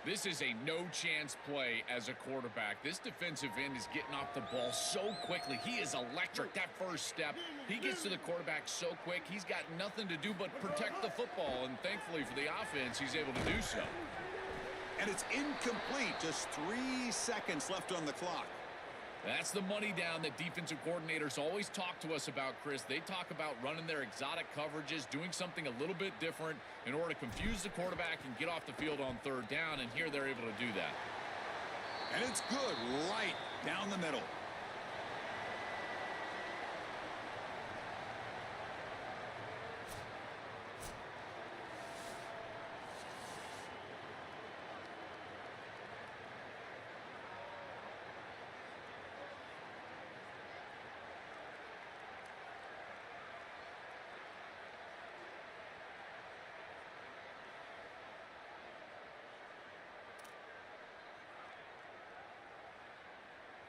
This is a no-chance play as a quarterback. This defensive end is getting off the ball so quickly. He is electric. That first step, he gets to the quarterback so quick, he's got nothing to do but protect the football. And thankfully for the offense, he's able to do so. And it's incomplete. Just 3 seconds left on the clock. That's the money down that defensive coordinators always talk to us about, Chris. They talk about running their exotic coverages, doing something a little bit different in order to confuse the quarterback and get off the field on third down, and here they're able to do that. And it's good right down the middle.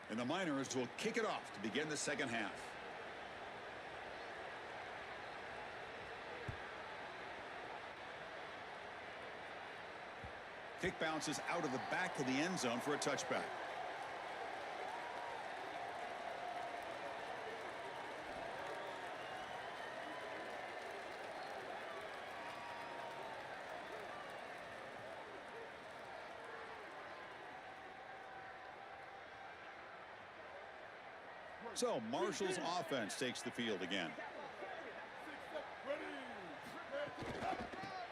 And the Miners will kick it off to begin the second half. Kick bounces out of the back of the end zone for a touchback. So Marshall's offense takes the field again.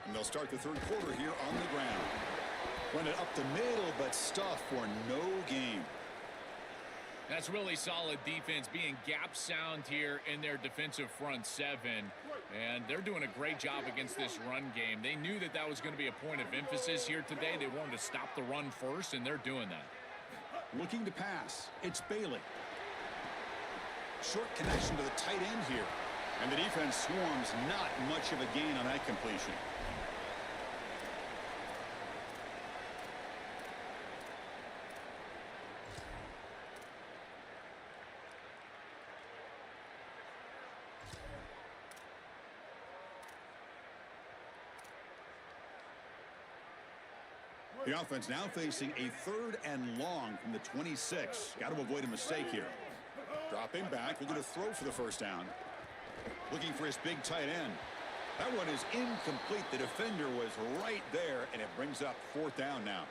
And they'll start the third quarter here on the ground. Run it up the middle, but stuff for no gain. That's really solid defense, being gap sound here in their defensive front seven. And they're doing a great job against this run game. They knew that that was going to be a point of emphasis here today. They wanted to stop the run first, and they're doing that. Looking to pass. It's Bailey. Short connection to the tight end here. And the defense swarms, not much of a gain on that completion. The offense now facing a 3rd and long from the 26. Got to avoid a mistake here. Dropping back, looking to throw for the first down. Looking for his big tight end. That one is incomplete. The defender was right there, and it brings up 4th down now.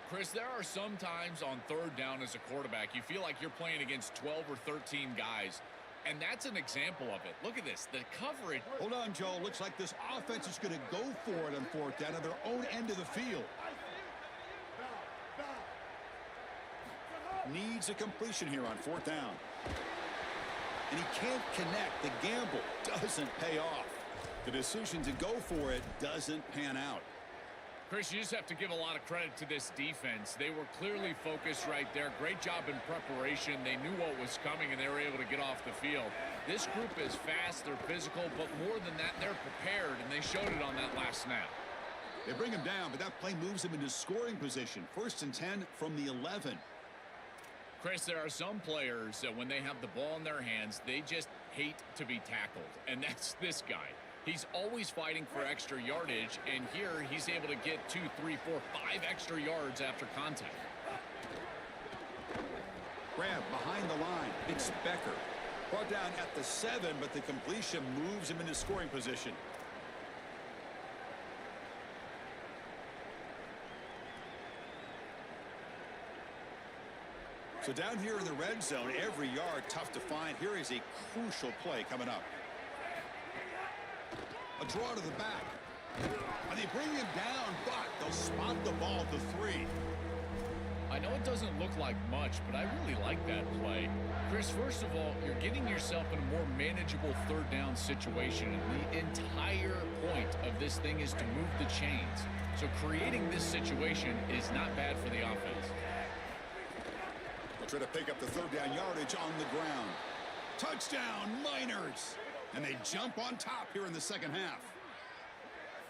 Chris, there are some times on 3rd down as a quarterback, you feel like you're playing against 12 or 13 guys. And that's an example of it. Look at this. The coverage. Hold on, Joe. Looks like this offense is going to go for it on 4th down at their own end of the field. Needs a completion here on 4th down. And he can't connect. The gamble doesn't pay off. The decision to go for it doesn't pan out. Chris, you just have to give a lot of credit to this defense. They were clearly focused right there. Great job in preparation. They knew what was coming, and they were able to get off the field. This group is fast, they're physical, but more than that, they're prepared, and they showed it on that last snap. They bring him down, but that play moves him into scoring position. 1st and 10 from the 11. Chris, there are some players that when they have the ball in their hands, they just hate to be tackled, and that's this guy. He's always fighting for extra yardage, and here he's able to get 2, 3, 4, 5 extra yards after contact. Grab behind the line. It's Becker. Brought down at the 7, but the completion moves him into scoring position. So down here in the red zone, every yard tough to find. Here is a crucial play coming up. A draw to the back. And they bring him down, but they'll spot the ball to 3. I know it doesn't look like much, but I really like that play. Chris, first of all, you're getting yourself in a more manageable 3rd down situation. And the entire point of this thing is to move the chains. So creating this situation is not bad for the offense. Try to pick up the 3rd down yardage on the ground. Touchdown, Miners! And they jump on top here in the 2nd half.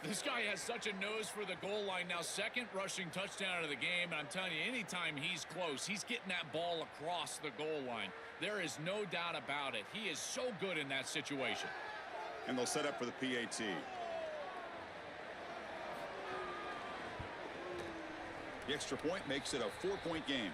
This guy has such a nose for the goal line now. 2nd rushing touchdown of the game. And I'm telling you, anytime he's close, he's getting that ball across the goal line. There is no doubt about it. He is so good in that situation. And they'll set up for the PAT. The extra point makes it a 4-point game.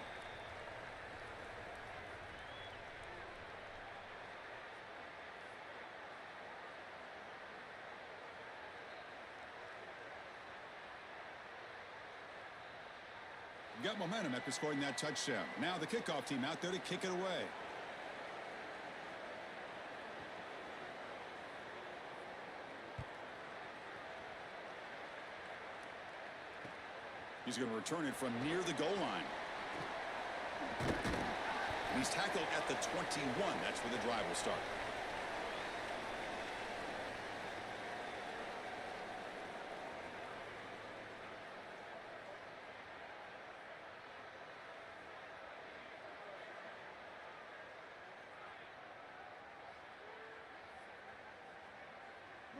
Got momentum after scoring that touchdown. Now the kickoff team out there to kick it away. He's going to return it from near the goal line. And he's tackled at the 21. That's where the drive will start.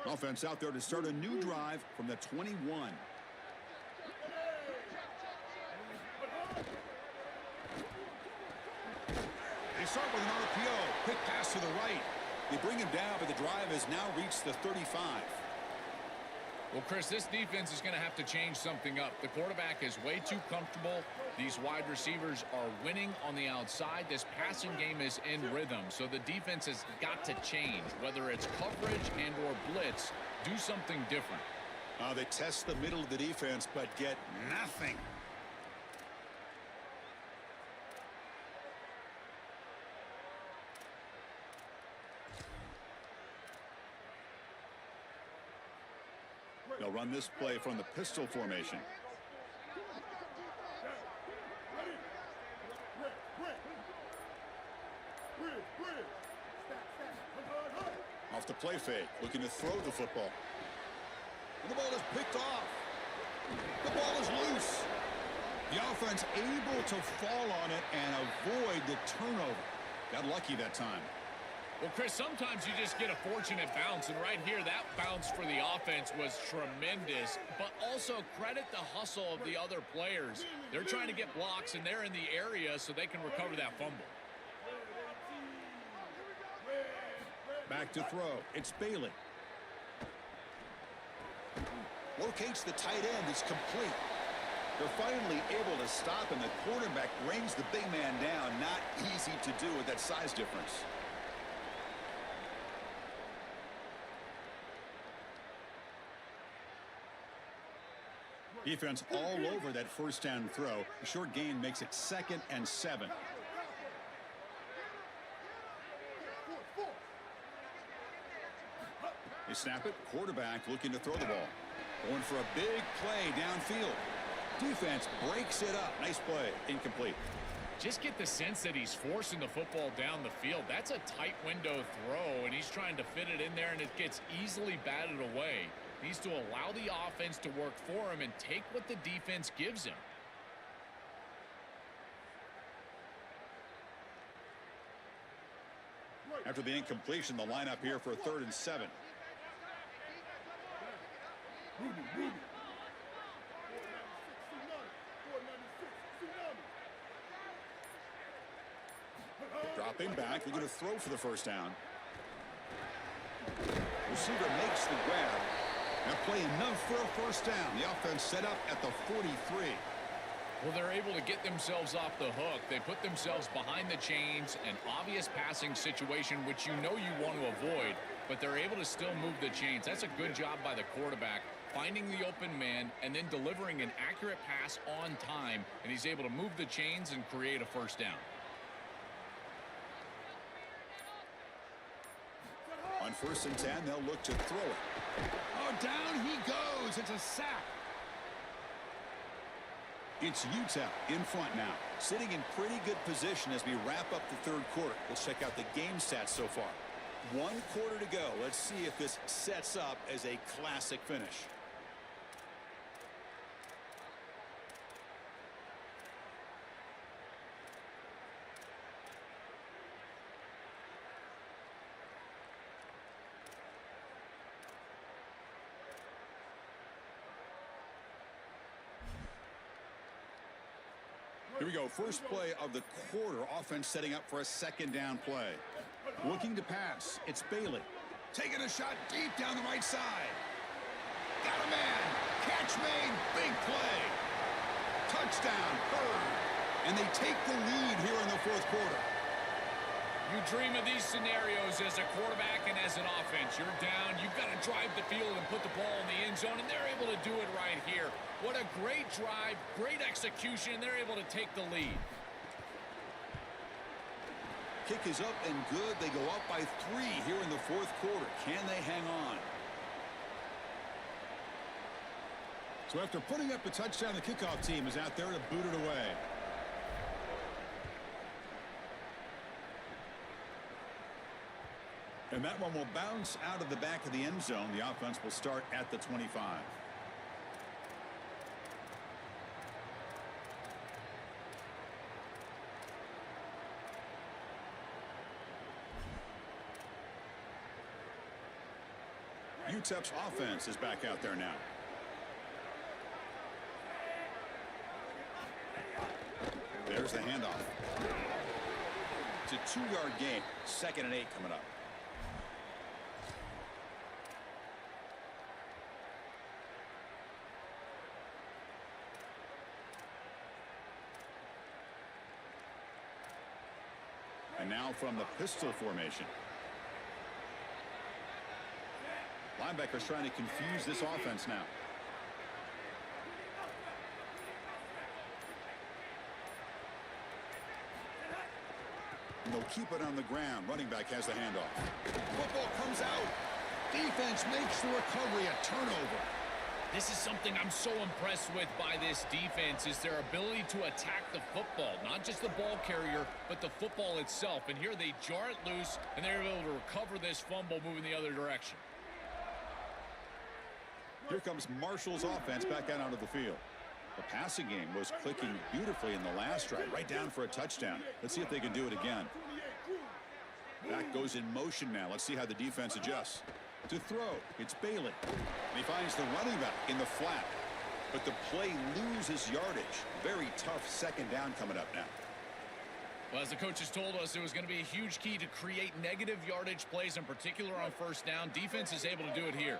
Offense out there to start a new drive from the 21. They start with an RPO. Quick pass to the right. They bring him down, but the drive has now reached the 35. Well, Chris, this defense is going to have to change something up. The quarterback is way too comfortable. These wide receivers are winning on the outside. This passing game is in rhythm, so the defense has got to change. Whether it's coverage and or blitz, do something different. They test the middle of the defense, but get nothing. They'll run this play from the pistol formation. Off the play fake, looking to throw the football. And the ball is picked off. The ball is loose. The offense able to fall on it and avoid the turnover. Got lucky that time. Well, Chris, sometimes you just get a fortunate bounce, and right here, that bounce for the offense was tremendous, but also credit the hustle of the other players. They're trying to get blocks, and they're in the area so they can recover that fumble. Back to throw. It's Bailey. Locates the tight end. It's complete. They're finally able to stop him. The quarterback brings the big man down. Not easy to do with that size difference. Defense all over that first down throw. The short gain makes it 2nd and 7. They snap it. Quarterback looking to throw the ball. Going for a big play downfield. Defense breaks it up. Nice play. Incomplete. Just get the sense that he's forcing the football down the field. That's a tight window throw, and he's trying to fit it in there, and it gets easily batted away. Needs to allow the offense to work for him and take what the defense gives him. After the incompletion, the lineup here for 3rd and 7. Dropping back, looking to throw for the first down. Receiver makes the grab. That play enough for a first down. The offense set up at the 43. Well, they're able to get themselves off the hook. They put themselves behind the chains, an obvious passing situation, which you know you want to avoid, but they're able to still move the chains. That's a good job by the quarterback, finding the open man and then delivering an accurate pass on time, and he's able to move the chains and create a first down. On 1st and 10, they'll look to throw it. Oh, down he goes. It's a sack. It's UTEP in front now, sitting in pretty good position as we wrap up the 3rd quarter. Let's check out the game stats so far. 1 quarter to go. Let's see if this sets up as a classic finish. Here we go. First play of the quarter. Offense setting up for a 2nd down play. Looking to pass. It's Bailey. Taking a shot deep down the right side. Got a man. Catch made. Big play. Touchdown. Bird. And they take the lead here in the 4th quarter. You dream of these scenarios as a quarterback and as an offense. You're down, you've got to drive the field and put the ball in the end zone, and they're able to do it right here. What a great drive, great execution, and they're able to take the lead. Kick is up and good. They go up by 3 here in the 4th quarter. Can they hang on? So after putting up the touchdown, the kickoff team is out there to boot it away. And that one will bounce out of the back of the end zone. The offense will start at the 25. UTEP's offense is back out there now. There's the handoff. It's a 2-yard gain. 2nd and 8 coming up. And now from the pistol formation. Linebackers trying to confuse this offense now. And they'll keep it on the ground. Running back has the handoff. Football comes out. Defense makes the recovery. A turnover. This is something I'm so impressed with by this defense is their ability to attack the football. Not just the ball carrier, but the football itself. And here they jar it loose, and they're able to recover this fumble moving the other direction. Here comes Marshall's offense back out onto the field. The passing game was clicking beautifully in the last drive, right down for a touchdown. Let's see if they can do it again. Back goes in motion now. Let's see how the defense adjusts. To throw, it's Bailey. And he finds the running back in the flat. But the play loses yardage. Very tough second down coming up now. Well, as the coaches told us, it was going to be a huge key to create negative yardage plays, in particular on first down. Defense is able to do it here.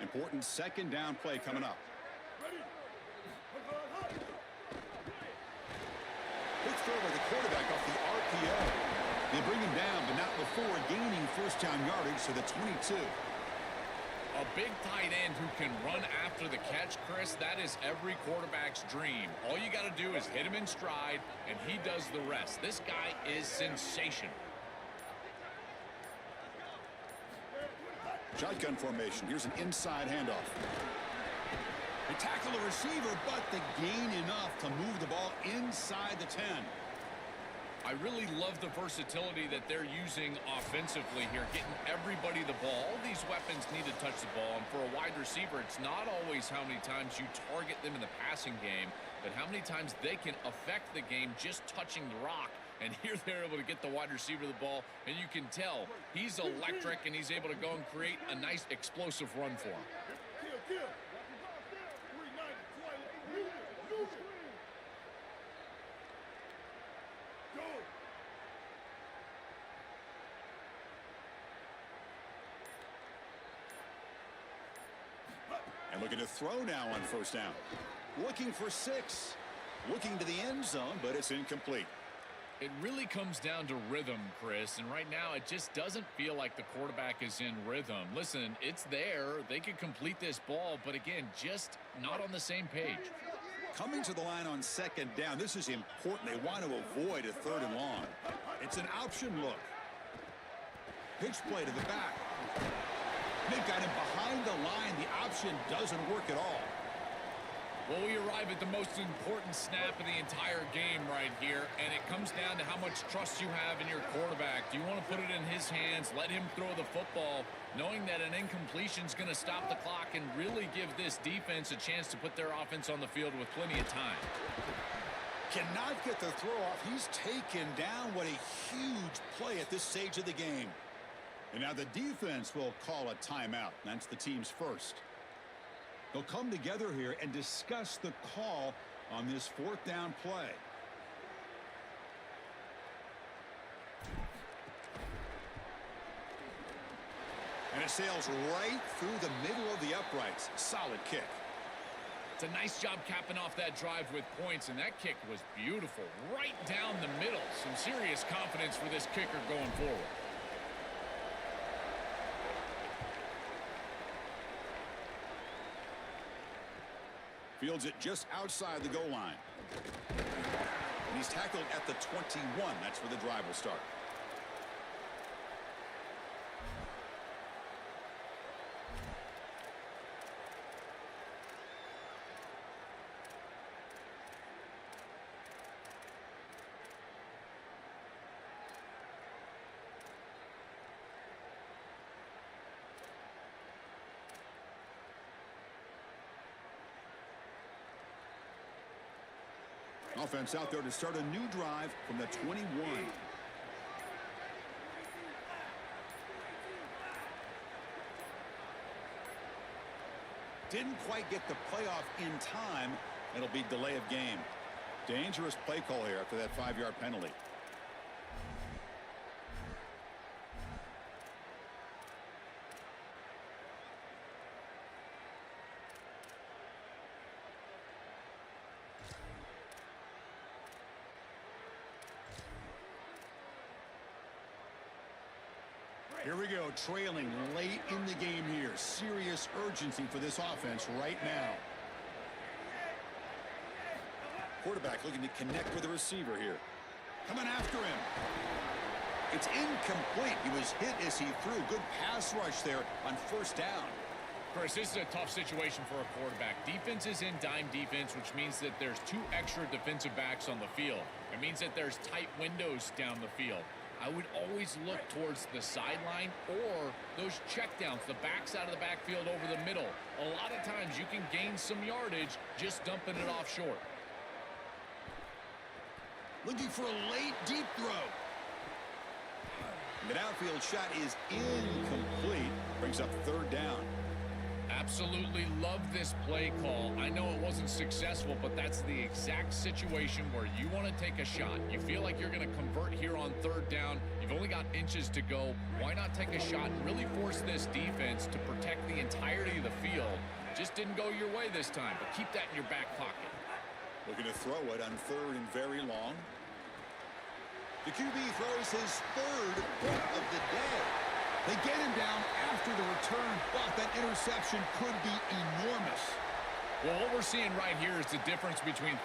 Important second down play coming up. Quick throw by the quarterback off the RPO. They bring him down, but not before gaining first down yardage to the 22. A big tight end who can run after the catch, Chris, that is every quarterback's dream. All you got to do is hit him in stride, and he does the rest. This guy is sensational. Shotgun formation. Here's an inside handoff. They tackle the receiver, but they gain enough to move the ball inside the 10. I really love the versatility that they're using offensively here, getting everybody the ball. All these weapons need to touch the ball, and for a wide receiver, it's not always how many times you target them in the passing game, but how many times they can affect the game just touching the rock. And here they're able to get the wide receiver the ball, and you can tell he's electric, and he's able to go and create a nice explosive run for him. And looking to throw now on first down. Looking for 6. Looking to the end zone, but it's incomplete. It really comes down to rhythm, Chris, and right now it just doesn't feel like the quarterback is in rhythm. Listen, it's there. They could complete this ball, but again, just not on the same page. Coming to the line on second down, this is important. They want to avoid a 3rd and long. It's an option look. Pitch play to the back. They've got him behind the line. The option doesn't work at all. Well, we arrive at the most important snap of the entire game right here, and it comes down to how much trust you have in your quarterback. Do you want to put it in his hands, let him throw the football, knowing that an incompletion is going to stop the clock and really give this defense a chance to put their offense on the field with plenty of time? Cannot get the throw off. He's taken down. What a huge play at this stage of the game. And now the defense will call a timeout. That's the team's first. They'll come together here and discuss the call on this 4th down play. And it sails right through the middle of the uprights. Solid kick. It's a nice job capping off that drive with points, and that kick was beautiful. Right down the middle. Some serious confidence for this kicker going forward. Fields it just outside the goal line. And he's tackled at the 21. That's where the drive will start. Offense out there to start a new drive from the 21. Didn't quite get the playoff in time. It'll be delay of game. Dangerous play call here after that 5-yard penalty. Here we go, trailing late in the game here. Serious urgency for this offense right now. Quarterback looking to connect with the receiver here. Coming after him. It's incomplete. He was hit as he threw. Good pass rush there on first down. Chris, this is a tough situation for a quarterback. Defense is in dime defense, which means that there's 2 extra defensive backs on the field. It means that there's tight windows down the field. I would always look towards the sideline or those checkdowns, the backs out of the backfield over the middle. A lot of times you can gain some yardage just dumping it off short. Looking for a late deep throw. The downfield shot is incomplete. Brings up third down. Absolutely love this play call. I know it wasn't successful, but that's the exact situation where you want to take a shot. You feel like you're going to convert here on third down. You've only got inches to go. Why not take a shot and really force this defense to protect the entirety of the field? Just didn't go your way this time, but keep that in your back pocket. Looking to throw it on third and very long. The QB throws his third pick of the day. They get him down after the return, but that interception could be enormous. Well, what we're seeing right here is the difference between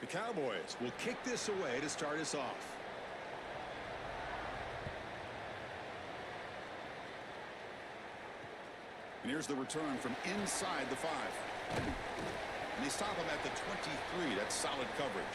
Cowboys will kick this away to start us off. And here's the return from inside the 5. And they stop him at the 23. That's solid coverage.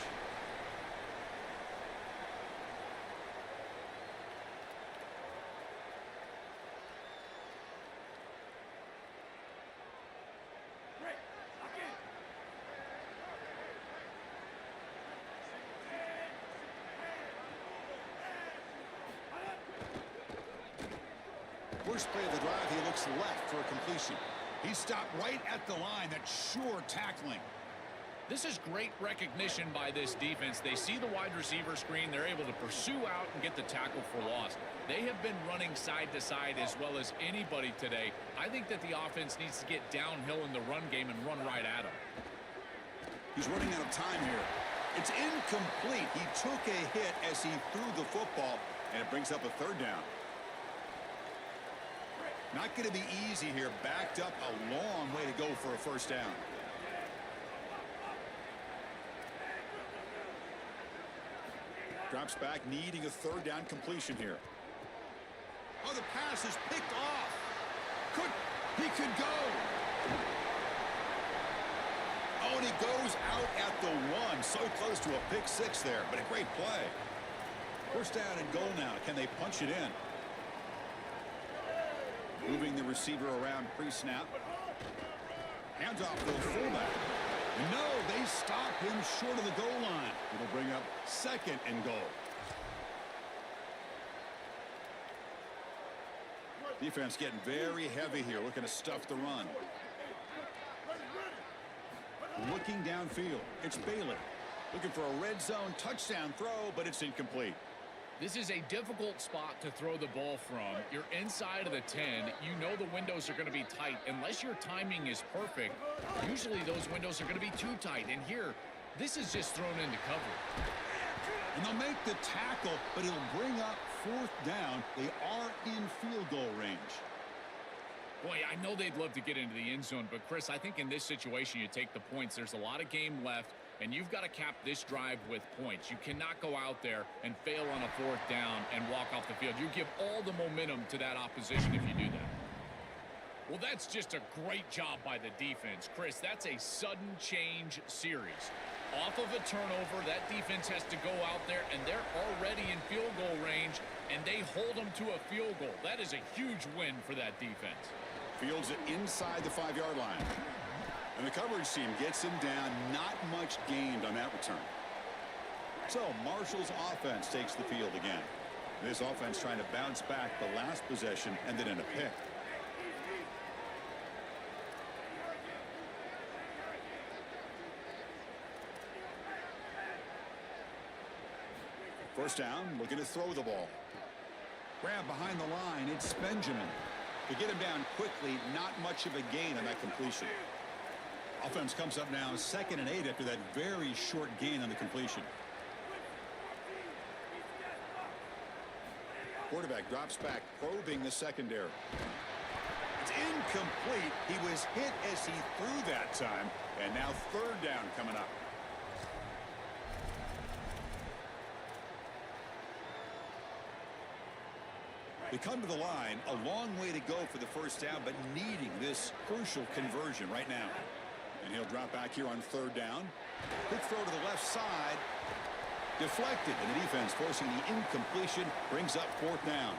First play of the drive, he looks left for a completion. He stopped right at the line. That's sure tackling. This is great recognition by this defense. They see the wide receiver screen. They're able to pursue out and get the tackle for loss. They have been running side to side as well as anybody today. I think that the offense needs to get downhill in the run game and run right at him. He's running out of time here. It's incomplete. He took a hit as he threw the football, and it brings up a 3rd down. Not going to be easy here. Backed up a long way to go for a 1st down. Drops back, needing a 3rd down completion here. Oh, the pass is picked off. He could go. Oh, and he goes out at the 1. So close to a pick 6 there, but a great play. 1st down and goal now. Can they punch it in? Moving the receiver around pre-snap. Hands off to the fullback. No, they stop him short of the goal line. It'll bring up 2nd and goal. Defense getting very heavy here, looking to stuff the run. Looking downfield, it's Bailey. Looking for a red zone touchdown throw, but it's incomplete. This is a difficult spot to throw the ball from. You're inside of the 10. You know the windows are going to be tight. Unless your timing is perfect, usually those windows are going to be too tight. And here, this is just thrown into cover. And they'll make the tackle, but it'll bring up 4th down. They are in field goal range. Boy, I know they'd love to get into the end zone, but Chris, I think in this situation you take the points. There's a lot of game left, and you've got to cap this drive with points. You cannot go out there and fail on a 4th down and walk off the field. You give all the momentum to that opposition if you do that. Well, that's just a great job by the defense. Chris, that's a sudden change series. Off of a turnover, that defense has to go out there, and they're already in field goal range, and they hold them to a field goal. That is a huge win for that defense. Fields it inside the 5-yard line. And the coverage team gets him down. Not much gained on that return. So Marshall's offense takes the field again. This offense trying to bounce back. The last possession ended in a pick. First down, looking to throw the ball. Grab behind the line, it's Benjamin. To get him down quickly, not much of a gain on that completion. Offense comes up now 2nd and 8 after that very short gain on the completion. Quarterback drops back, probing the secondary. It's incomplete. He was hit as he threw that time, and now 3rd down coming up. They come to the line, a long way to go for the 1st down, but needing this crucial conversion right now. And he'll drop back here on 3rd down. Quick throw to the left side. Deflected, and the defense forcing the incompletion brings up 4th down.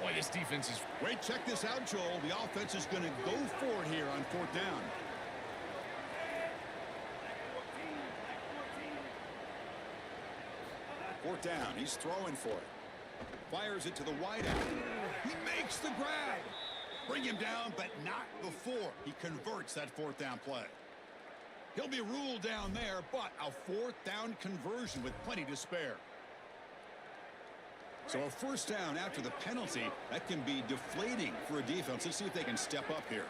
Boy, this defense is... Wait, check this out, Joel. The offense is going to go for it here on 4th down. Fourth down, he's throwing for it. Fires it to the wideout. He makes the grab. Bring him down, but not before he converts that 4th down play. He'll be ruled down there, but a 4th down conversion with plenty to spare. So a 1st down after the penalty, that can be deflating for a defense. Let's see if they can step up here.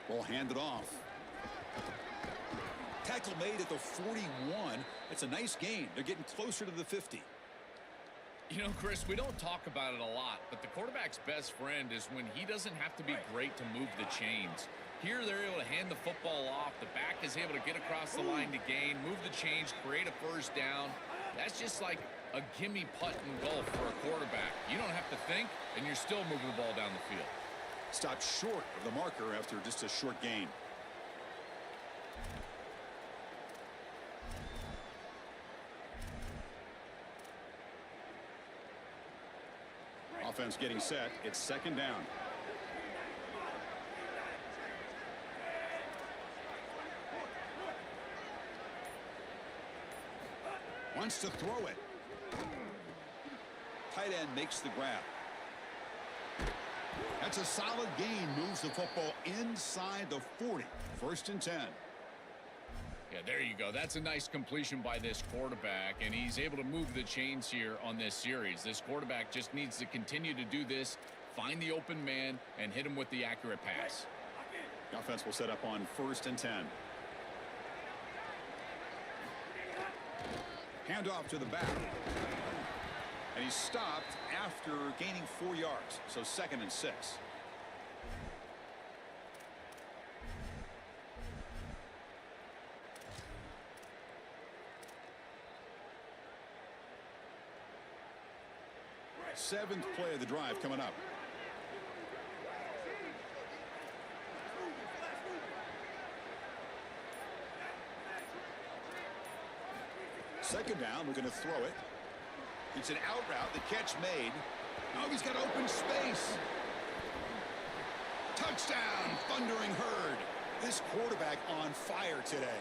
Ball handed off. Tackle made at the 41. It's a nice gain. They're getting closer to the 50. You know, Chris, we don't talk about it a lot, but the quarterback's best friend is when he doesn't have to be great to move the chains. Here, they're able to hand the football off. The back is able to get across the line to gain, move the chains, create a first down. That's just like a gimme putt and goal for a quarterback. You don't have to think, and you're still moving the ball down the field. Stopped short of the marker after just a short gain. Offense getting set. It's second down. Wants to throw it. Tight end makes the grab. That's a solid gain. Moves the football inside the 40. First and 10. Yeah, there you go. That's a nice completion by this quarterback, and he's able to move the chains here on this series. This quarterback just needs to continue to do this, find the open man, and hit him with the accurate pass. The offense will set up on first and 10. Handoff to the back. And he's stopped after gaining 4 yards. So second and 6. Seventh play of the drive coming up. Second down, we're going to throw it. It's an out route, the catch made. Oh, he's got open space. Touchdown, Thundering Herd. This quarterback on fire today.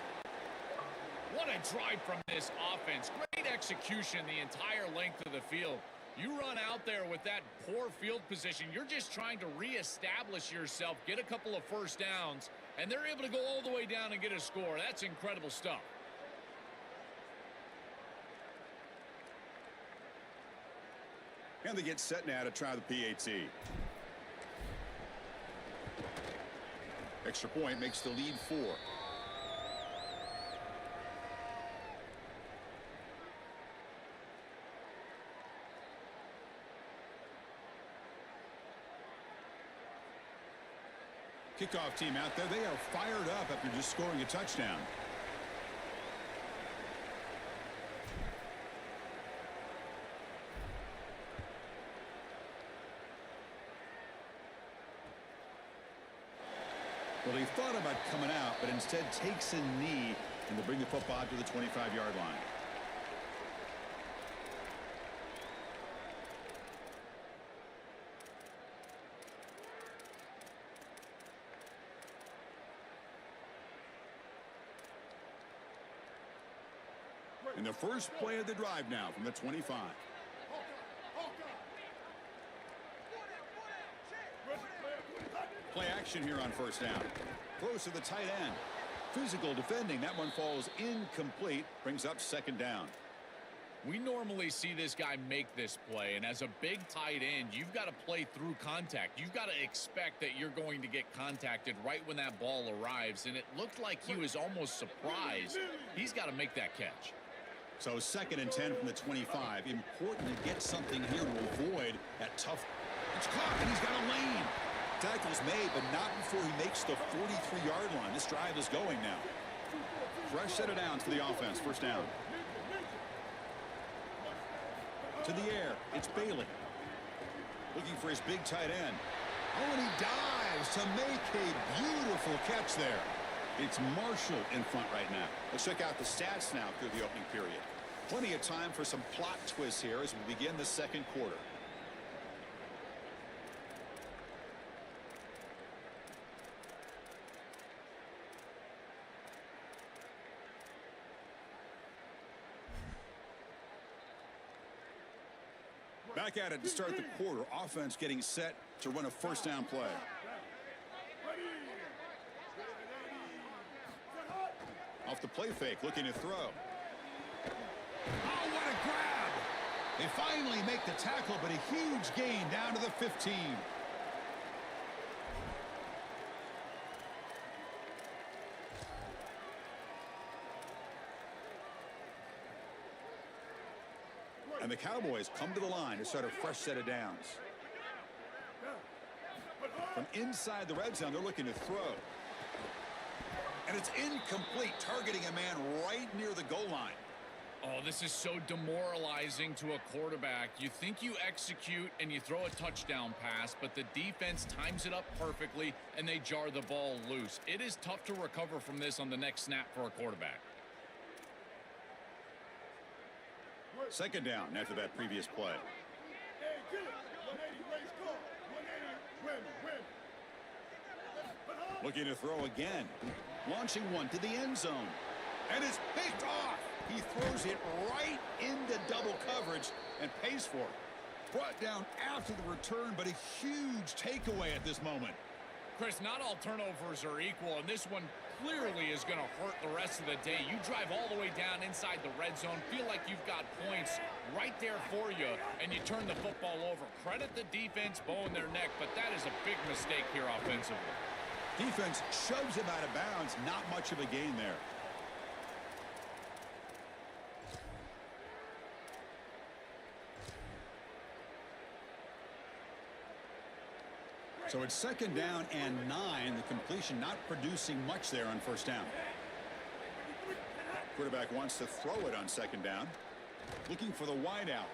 What a drive from this offense. Great execution the entire length of the field. You run out there with that poor field position. You're just trying to reestablish yourself, get a couple of first downs, and they're able to go all the way down and get a score. That's incredible stuff. And they get set now to try the PAT. Extra point makes the lead 4. Kickoff team out there. They are fired up after just scoring a touchdown. Well, he thought about coming out, but instead takes a knee, and they bring the football to the 25-yard line. And the first play of the drive now from the 25. Play action here on first down. Close to the tight end. Physical defending. That one falls incomplete. Brings up second down. We normally see this guy make this play, and as a big tight end, you've got to play through contact. You've got to expect that you're going to get contacted right when that ball arrives, and it looked like he was almost surprised. He's got to make that catch. So second and 10 from the 25. Important to get something here to avoid that tough. It's caught, and he's got a lane. Tackle's made, but not before he makes the 43-yard line. This drive is going now. Fresh set of downs for the offense. First down. To the air. It's Bailey. Looking for his big tight end. Oh, and he dives to make a beautiful catch there. It's Marshall in front right now. Let's check out the stats now through the opening period. Plenty of time for some plot twists here as we begin the second quarter. Back at it to start the quarter. Offense getting set to run a first down play. Off the play fake, looking to throw. Oh, what a grab! They finally make the tackle, but a huge gain down to the 15. And the Cowboys come to the line to start a fresh set of downs. From inside the red zone, they're looking to throw. And it's incomplete, targeting a man right near the goal line. Oh, this is so demoralizing to a quarterback. You think you execute and you throw a touchdown pass, but the defense times it up perfectly and they jar the ball loose. It is tough to recover from this on the next snap for a quarterback. Second down after that previous play. Looking to throw again. Launching one to the end zone. And it's picked off. He throws it right into double coverage and pays for it. Brought down after the return, but a huge takeaway at this moment. Chris, not all turnovers are equal, and this one clearly is going to hurt the rest of the day. You drive all the way down inside the red zone, feel like you've got points right there for you, and you turn the football over. Credit the defense, bowing their neck, but that is a big mistake here offensively. Defense shoves him out of bounds. Not much of a gain there. So it's second down and 9. The completion not producing much there on first down. Quarterback wants to throw it on second down. Looking for the wide out.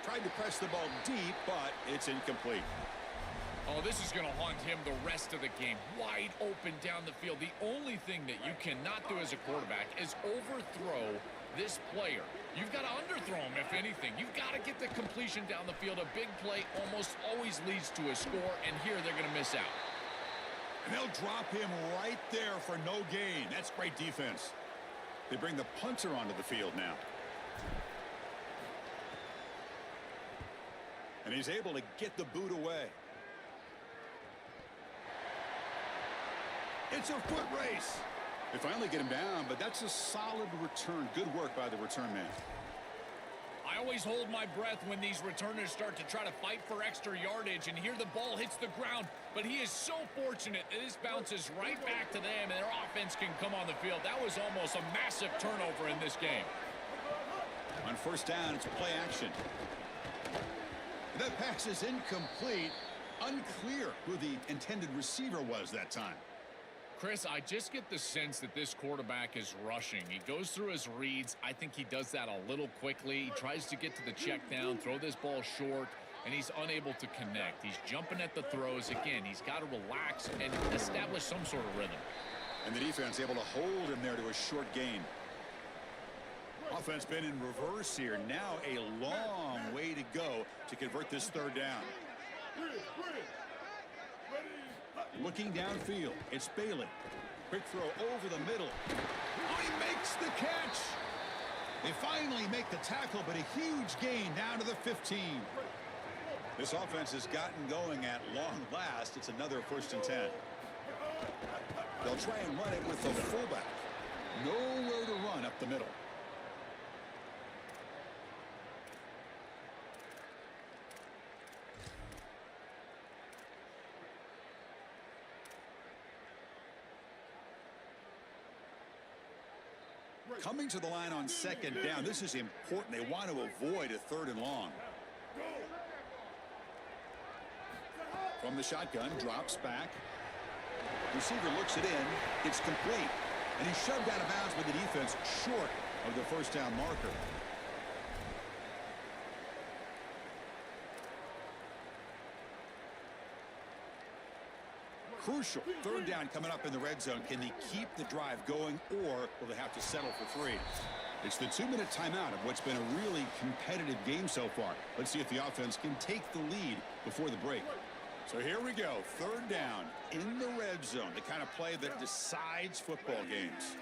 Tried to press the ball deep, but it's incomplete. Oh, this is going to haunt him the rest of the game. Wide open down the field. The only thing that you cannot do as a quarterback is overthrow this player. You've got to underthrow him, if anything. You've got to get the completion down the field. A big play almost always leads to a score, and here they're going to miss out. And they'll drop him right there for no gain. That's great defense. They bring the punter onto the field now. And he's able to get the boot away. It's a foot race. They finally get him down, but that's a solid return. Good work by the return man. I always hold my breath when these returners start to try to fight for extra yardage, and here the ball hits the ground, but he is so fortunate that this bounces right back to them, and their offense can come on the field. That was almost a massive turnover in this game. On first down, it's play action. That pass is incomplete. Unclear who the intended receiver was that time. Chris, I just get the sense that this quarterback is rushing. He goes through his reads. I think he does that a little quickly. He tries to get to the check down, throw this ball short, and he's unable to connect. He's jumping at the throws. Again, he's got to relax and establish some sort of rhythm. And the defense able to hold him there to a short gain. Offense been in reverse here. Now a long way to go to convert this third down. Looking downfield, it's Bailey. Quick throw over the middle. Oh, he makes the catch. They finally make the tackle, but a huge gain down to the 15. This offense has gotten going at long last. It's another 1st and 10. They'll try and run it with the fullback. Nowhere to run up the middle. Coming to the line on second down. This is important. They want to avoid a 3rd and long. From the shotgun, drops back. Receiver looks it in. It's complete. And he's shoved out of bounds with the defense short of the first down marker. Crucial. 3rd down coming up in the red zone. Can they keep the drive going, or will they have to settle for 3? It's the 2-minute timeout of what's been a really competitive game so far. Let's see if the offense can take the lead before the break. So here we go. 3rd down in the red zone. The kind of play that decides football games.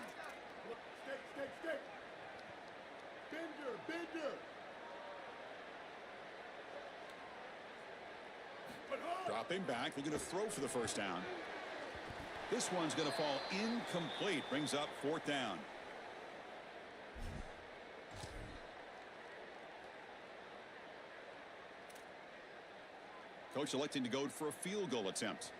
Dropping back, looking to throw for the 1st down. This one's going to fall incomplete. Brings up 4th down. Coach electing to go for a field goal attempt.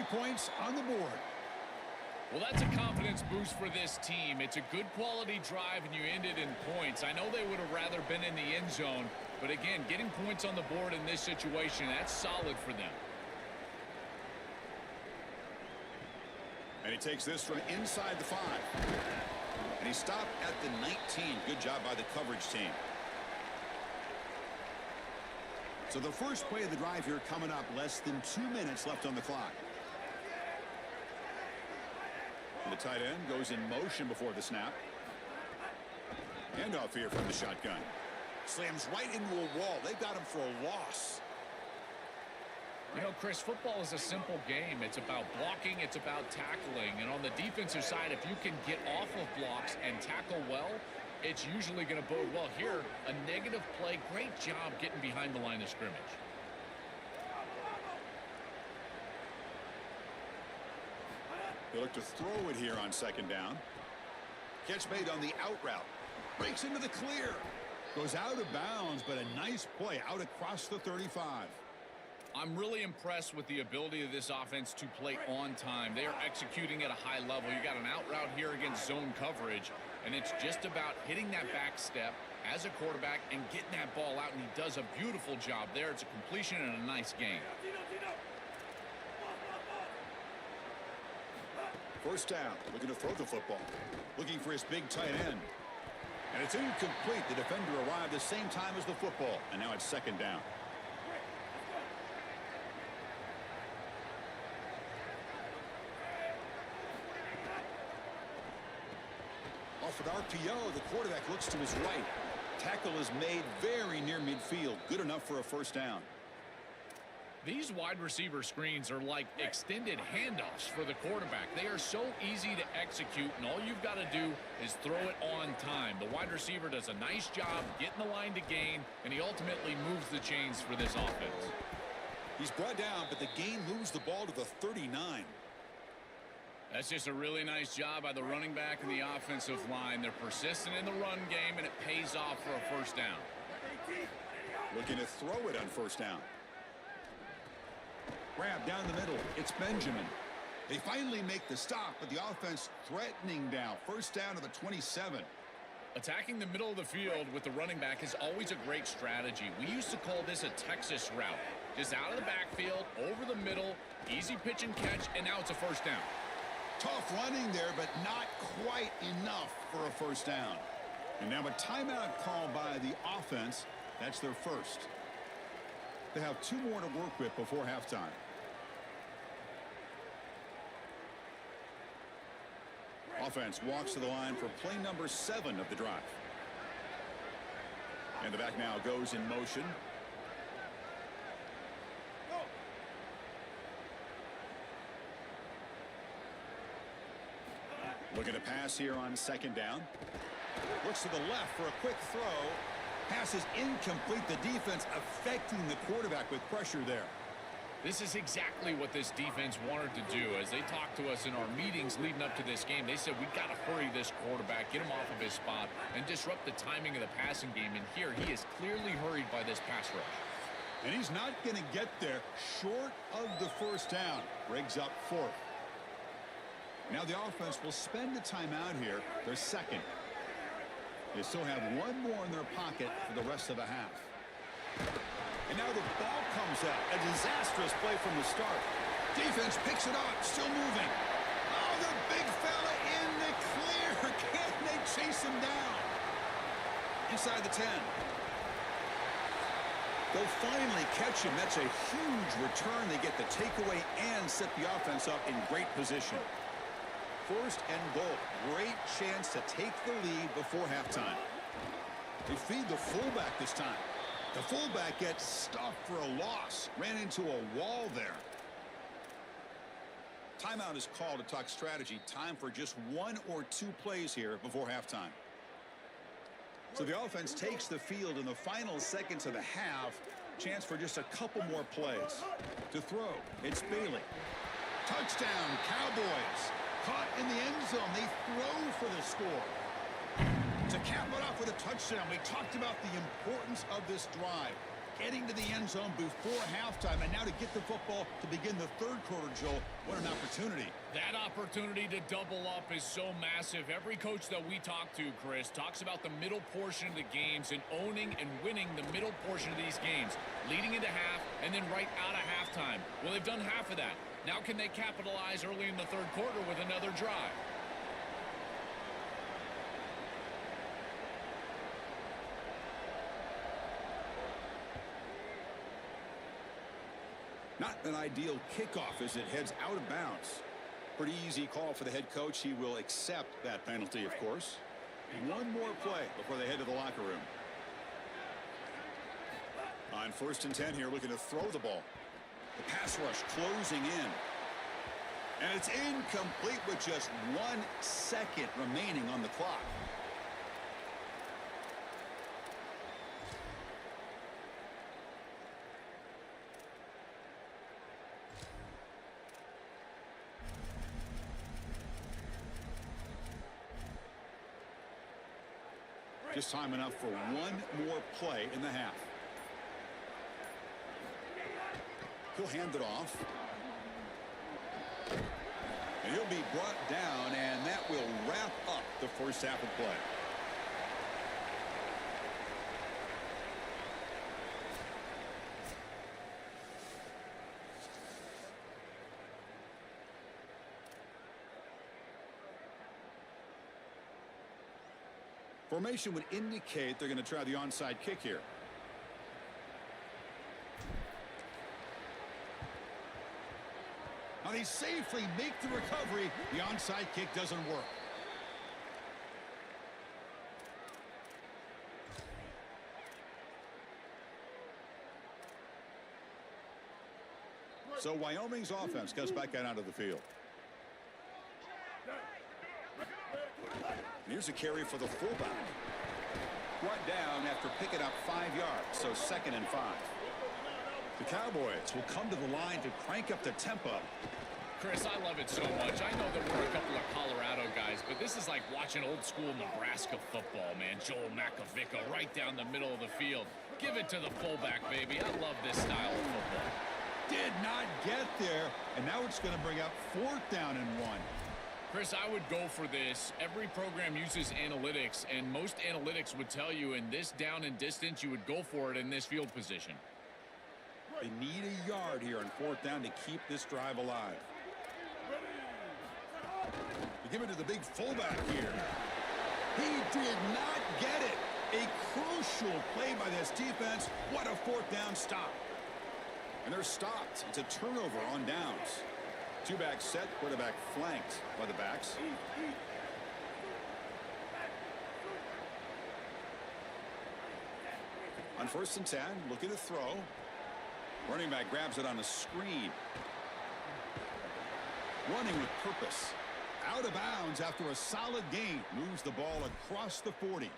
points on the board. Well, that's a confidence boost for this team. It's a good quality drive, and you ended in points. I know they would have rather been in the end zone, but again, getting points on the board in this situation, that's solid for them. And he takes this from inside the 5. And he stopped at the 19. Good job by the coverage team. So the first play of the drive here coming up, less than 2 minutes left on the clock. And the tight end goes in motion before the snap. Handoff here from the shotgun. Slams right into a wall. They got him for a loss. You know, Chris, football is a simple game. It's about blocking, it's about tackling. And on the defensive side, if you can get off of blocks and tackle well, it's usually going to bode well. Here, a negative play. Great job getting behind the line of scrimmage. They look to throw it here on second down. Catch made on the out route. Breaks into the clear. Goes out of bounds, but a nice play out across the 35. I'm really impressed with the ability of this offense to play on time. They are executing at a high level. You got an out route here against zone coverage, and it's just about hitting that back step as a quarterback and getting that ball out, and he does a beautiful job there. It's a completion and a nice game. First down, looking to throw the football. Looking for his big tight end. And it's incomplete. The defender arrived the same time as the football, and now it's second down. Off with RPO, the quarterback looks to his right. Tackle is made very near midfield. Good enough for a first down. These wide receiver screens are like extended handoffs for the quarterback. They are so easy to execute, and all you've got to do is throw it on time. The wide receiver does a nice job getting the line to gain, and he ultimately moves the chains for this offense. He's brought down, but the gain moves the ball to the 39. That's just a really nice job by the running back and the offensive line. They're persistent in the run game, and it pays off for a first down. Looking to throw it on first down. Grab down the middle. It's Benjamin. They finally make the stop, but the offense threatening now. First down to the 27. Attacking the middle of the field with the running back is always a great strategy. We used to call this a Texas route. Just out of the backfield, over the middle, easy pitch and catch, and now it's a first down. Tough running there, but not quite enough for a first down. And now a timeout call by the offense. That's their first. They have 2 more to work with before halftime. Offense walks to the line for play number 7 of the drive. And the back now goes in motion. Looking to pass here on second down. Looks to the left for a quick throw. Pass is incomplete. The defense affecting the quarterback with pressure there. This is exactly what this defense wanted to do. As they talked to us in our meetings leading up to this game, they said, we got to hurry this quarterback, get him off of his spot, and disrupt the timing of the passing game. And here, he is clearly hurried by this pass rush. And he's not going to get there short of the first down. Briggs up 4th. Now the offense will spend the timeout here, their second. They still have 1 more in their pocket for the rest of the half. And now the ball comes out. A disastrous play from the start. Defense picks it up, still moving. Oh, the big fella in the clear. Can they chase him down? Inside the 10. They'll finally catch him. That's a huge return. They get the takeaway and set the offense up in great position. First and goal. Great chance to take the lead before halftime. They feed the fullback this time. The fullback gets stuffed for a loss. Ran into a wall there. Timeout is called to talk strategy. Time for just 1 or 2 plays here before halftime. So the offense takes the field in the final seconds of the half. Chance for just a couple more plays. To throw, it's Bailey. Touchdown, Cowboys. Caught in the end zone. They throw for the score. To cap it off with a touchdown, we talked about the importance of this drive. getting to the end zone before halftime, and now to get the football to begin the third quarter, Joel. What an opportunity. That opportunity to double up is so massive. Every coach that we talk to, Chris, talks about the middle portion of the games and owning and winning the middle portion of these games, leading into half and then right out of halftime. Well, they've done half of that. Now can they capitalize early in the third quarter with another drive? Not an ideal kickoff as it heads out of bounds. Pretty easy call for the head coach. He will accept that penalty, of course. One more play before they head to the locker room. On 1st and 10 here, looking to throw the ball. The pass rush closing in. And it's incomplete with just 1 second remaining on the clock. Just time enough for one more play in the half. He'll hand it off. And he'll be brought down, and that will wrap up the first half of play. Formation would indicate they're going to try the onside kick here. Now they safely make the recovery. The onside kick doesn't work. So Wyoming's offense gets back out onto the field. Here's a carry for the fullback. Brought down after picking up 5 yards, so 2nd and 5. The Cowboys will come to the line to crank up the tempo. Chris, I love it so much. I know that we're a couple of Colorado guys, but this is like watching old school Nebraska football, man. Joel Makovica right down the middle of the field. Give it to the fullback, baby. I love this style of football. Did not get there, and now it's going to bring up 4th down and 1. Chris, I would go for this. Every program uses analytics, and most analytics would tell you in this down and distance, you would go for it in this field position. They need a yard here on 4th down to keep this drive alive. They give it to the big fullback here. He did not get it. A crucial play by this defense. What a 4th down stop. And they're stopped. It's a turnover on downs. 2-back set, quarterback flanked by the backs. On 1st and 10, looking to throw. Running back grabs it on the screen. Running with purpose. Out of bounds after a solid gain. Moves the ball across the 40.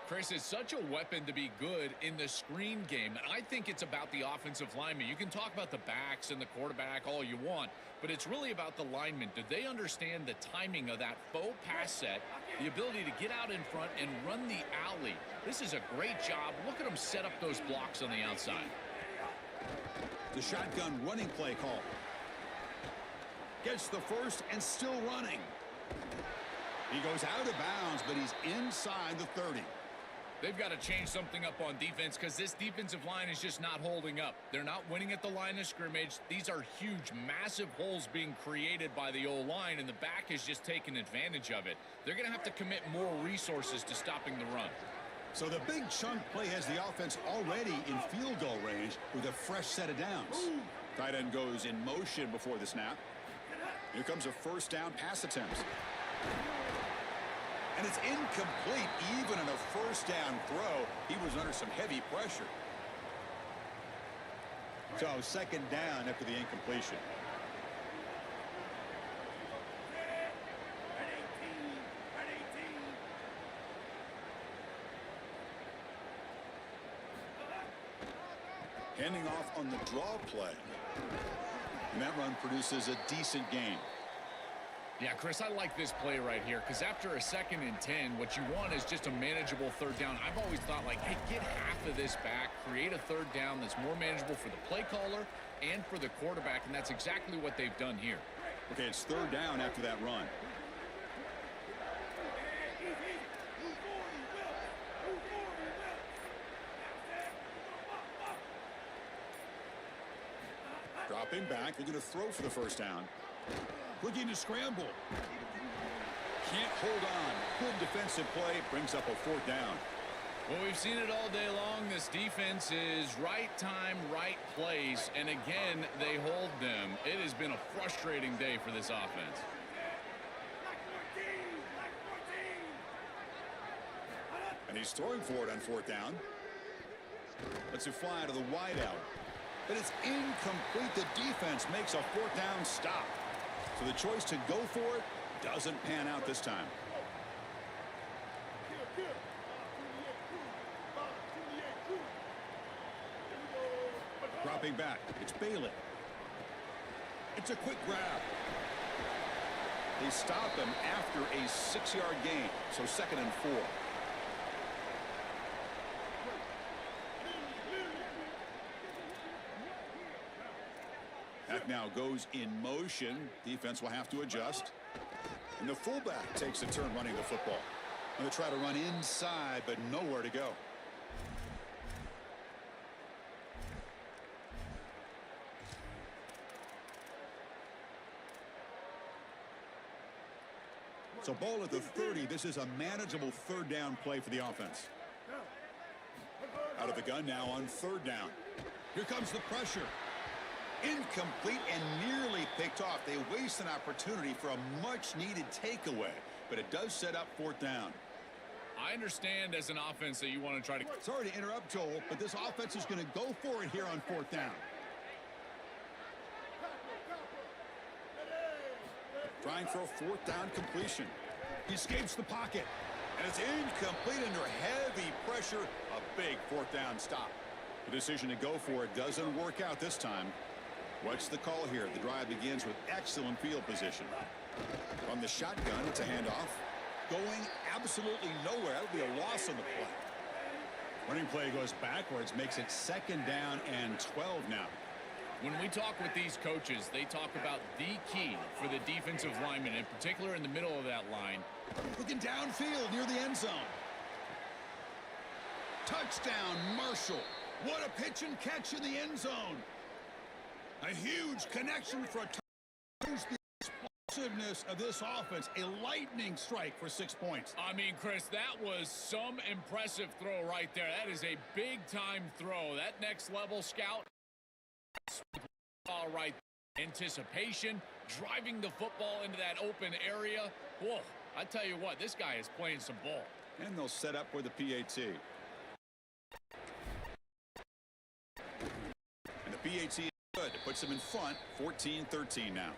Chris, it's such a weapon to be good in the screen game. And I think it's about the offensive lineman. You can talk about the backs and the quarterback all you want, but it's really about the linemen. Do they understand the timing of that faux pass set, the ability to get out in front and run the alley? This is a great job. Look at them set up those blocks on the outside. The shotgun running play call. Gets the first and still running. He goes out of bounds, but he's inside the 30. They've got to change something up on defense because this defensive line is just not holding up. They're not winning at the line of scrimmage. These are huge, massive holes being created by the O-line, and the back is just taking advantage of it. They're going to have to commit more resources to stopping the run. So the big chunk play has the offense already in field goal range with a fresh set of downs. Tight end goes in motion before the snap. Here comes a 1st down pass attempt. And it's incomplete. Even in a 1st down throw, he was under some heavy pressure. So 2nd down after the incompletion. Handing off on the draw play. And that run produces a decent gain. Yeah, Chris, I like this play right here because after a 2nd and 10, what you want is just a manageable 3rd down. I've always thought, like, hey, get half of this back, create a 3rd down that's more manageable for the play caller and for the quarterback, and that's exactly what they've done here. Okay, it's 3rd down after that run. Dropping back, they're going to throw for the 1st down. Looking to scramble. Can't hold on. Good defensive play. Brings up a 4th down. Well, we've seen it all day long. This defense is right time, right place. And again, they hold them. It has been a frustrating day for this offense. And he's throwing for it on 4th down. Lets it fly to the wideout. But it's incomplete. The defense makes a 4th down stop. So the choice to go for it doesn't pan out this time. Dropping back. It's Bailey. It's a quick grab. They stop him after a 6-yard gain. So 2nd and 4. That now goes in motion. Defense will have to adjust. And the fullback takes a turn running the football. Going to try to run inside, but nowhere to go. So ball at the 30. This is a manageable 3rd down play for the offense. Out of the gun now on 3rd down. Here comes the pressure. Incomplete and nearly picked off. They waste an opportunity for a much-needed takeaway, but it does set up 4th down. I understand as an offense that you want to try to... Sorry to interrupt, Joel, but this offense is going to go for it here on 4th down. Trying for a 4th down completion. He escapes the pocket, and it's incomplete under heavy pressure. A big 4th down stop. The decision to go for it doesn't work out this time. What's the call here? The drive begins with excellent field position. From the shotgun, it's a handoff. Going absolutely nowhere. That would be a loss on the play. Running play goes backwards, makes it 2nd down and 12 now. When we talk with these coaches, they talk about the key for the defensive lineman, in particular in the middle of that line. Looking downfield near the end zone. Touchdown, Marshall. What a pitch and catch in the end zone. A huge connection for a touchdown. The explosiveness of this offense, a lightning strike for 6 points. I mean, Chris, that was some impressive throw right there. That is a big-time throw. That next-level scout, all right, anticipation, driving the football into that open area. Whoa, I tell you what, this guy is playing some ball. And they'll set up for the PAT. And the PAT is good. Puts them in front, 14-13 now.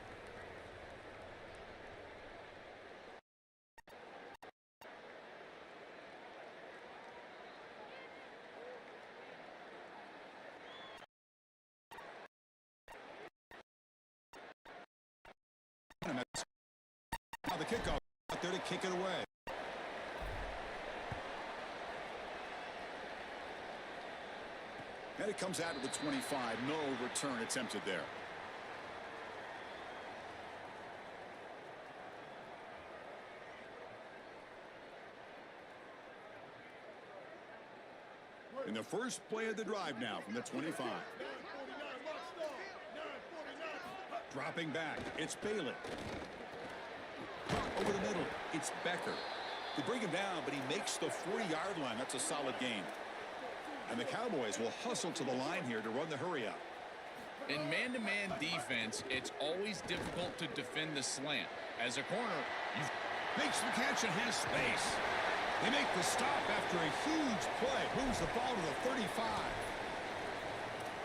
Now the kickoff out there to kick it away. And it comes out of the 25. No return attempted there. In the first play of the drive now from the 25. Dropping back, it's Bailey. Over the middle, it's Becker. They bring him down, but he makes the 40-yard line. That's a solid gain. And the Cowboys will hustle to the line here to run the hurry up. In man-to-man defense, it's always difficult to defend the slant. As a corner, you makes the catch and has space. They make the stop after a huge play. Moves the ball to the 35.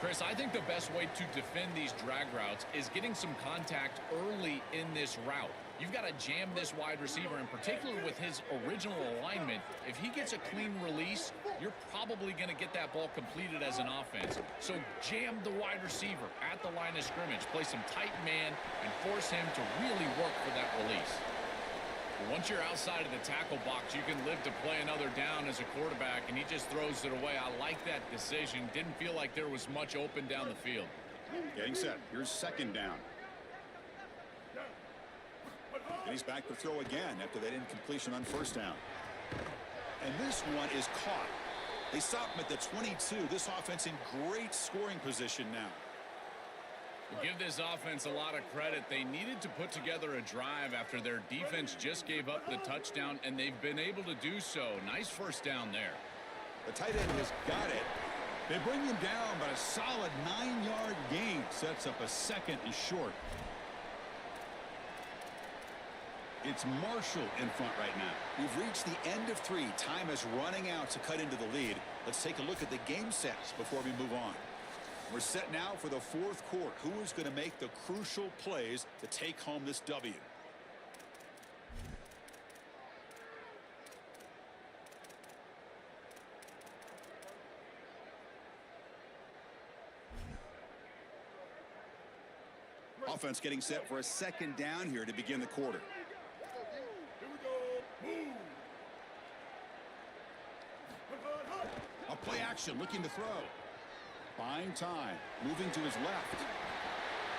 Chris, I think the best way to defend these drag routes is getting some contact early in this route. You've got to jam this wide receiver, in particular with his original alignment. If he gets a clean release, you're probably going to get that ball completed as an offense. So jam the wide receiver at the line of scrimmage, play some tight man, and force him to really work for that release. Once you're outside of the tackle box, you can live to play another down as a quarterback, and he just throws it away. I like that decision. Didn't feel like there was much open down the field. Getting set. Here's second down. And he's back to throw again after that incompletion on first down. And this one is caught. They stop him at the 22. This offense in great scoring position now. We'll give this offense a lot of credit. They needed to put together a drive after their defense just gave up the touchdown, and they've been able to do so. Nice first down there. The tight end has got it. They bring him down, but a solid 9-yard gain sets up a second and short. It's Marshall in front right now. We've reached the end of 3. Time is running out to cut into the lead. Let's take a look at the game sets before we move on. We're set now for the fourth quarter. Who is going to make the crucial plays to take home this W? Offense getting set for a second down here to begin the quarter. A play action, looking to throw. Buying time, moving to his left.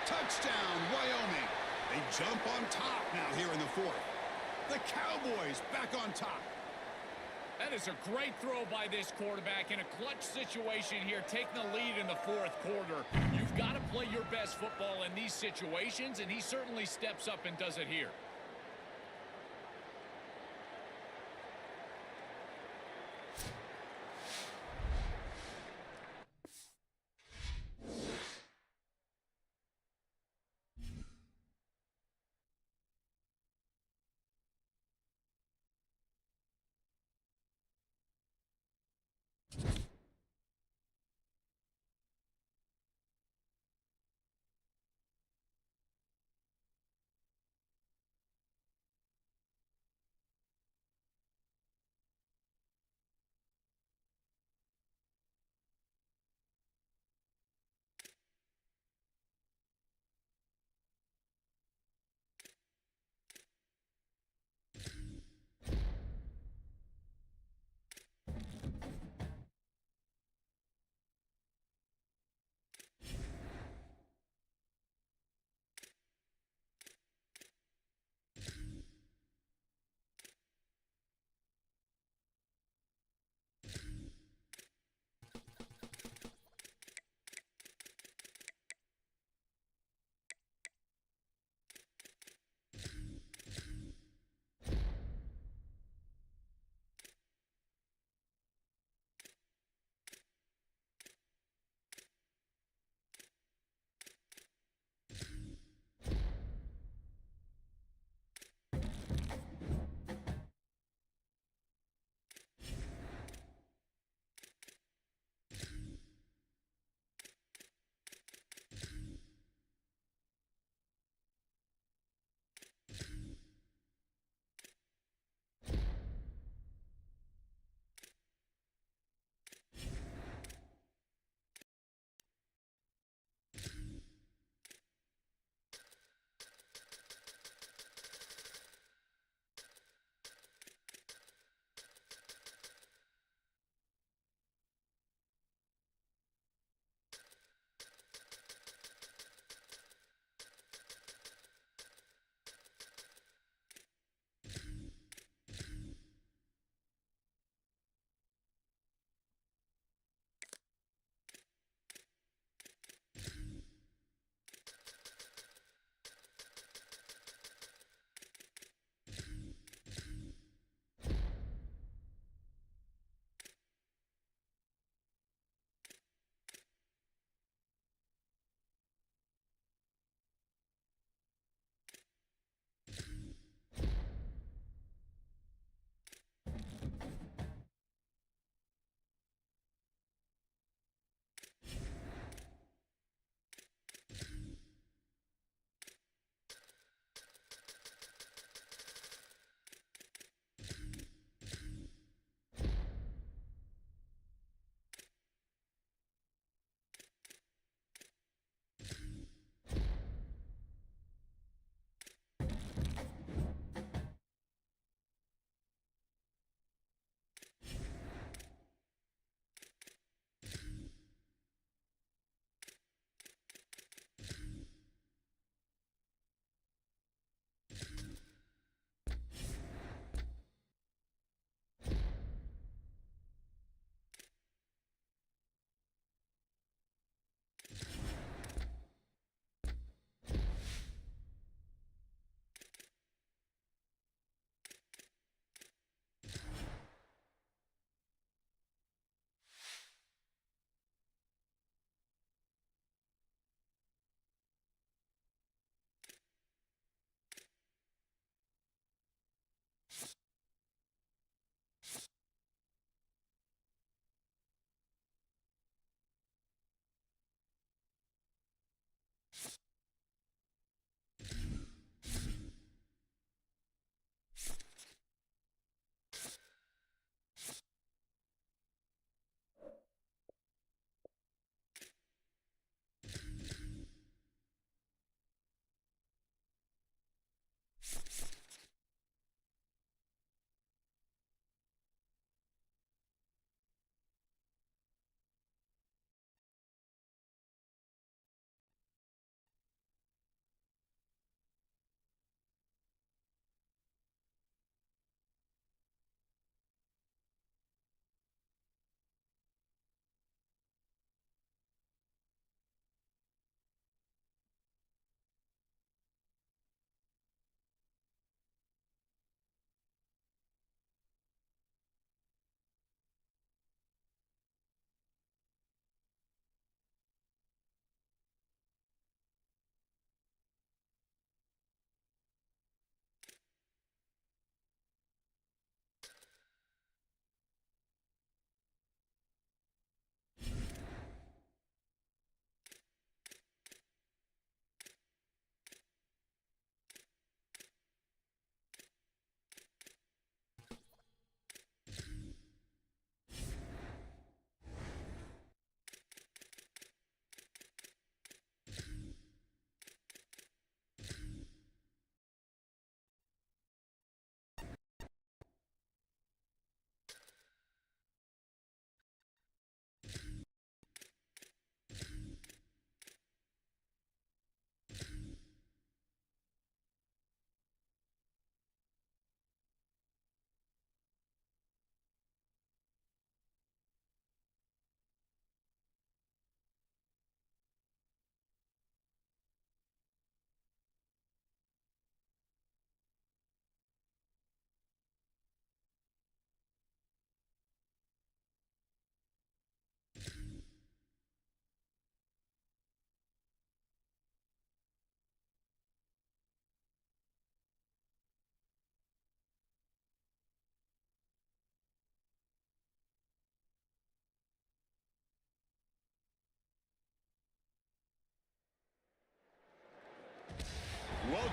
Touchdown, Wyoming. They jump on top now here in the fourth. The Cowboys back on top. That is a great throw by this quarterback in a clutch situation here, taking the lead in the fourth quarter. You've got to play your best football in these situations, and he certainly steps up and does it here.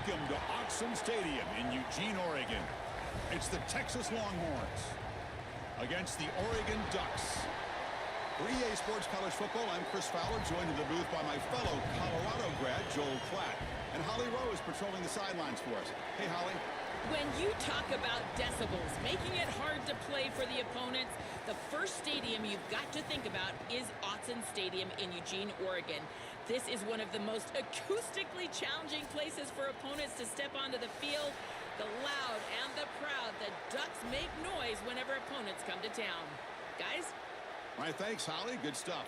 Welcome to Autzen Stadium in Eugene, Oregon. It's the Texas Longhorns against the Oregon Ducks. For EA Sports College Football, I'm Chris Fowler, joined in the booth by my fellow Colorado grad, Joel Klatt. And Holly Rowe is patrolling the sidelines for us. Hey, Holly. When you talk about decibels, making it hard to play for the opponents, the first stadium you've got to think about is Autzen Stadium in Eugene, Oregon. This is one of the most acoustically challenging places for opponents to step onto the field. The loud and the proud, the Ducks make noise whenever opponents come to town. Guys? All right, thanks, Holly. Good stuff.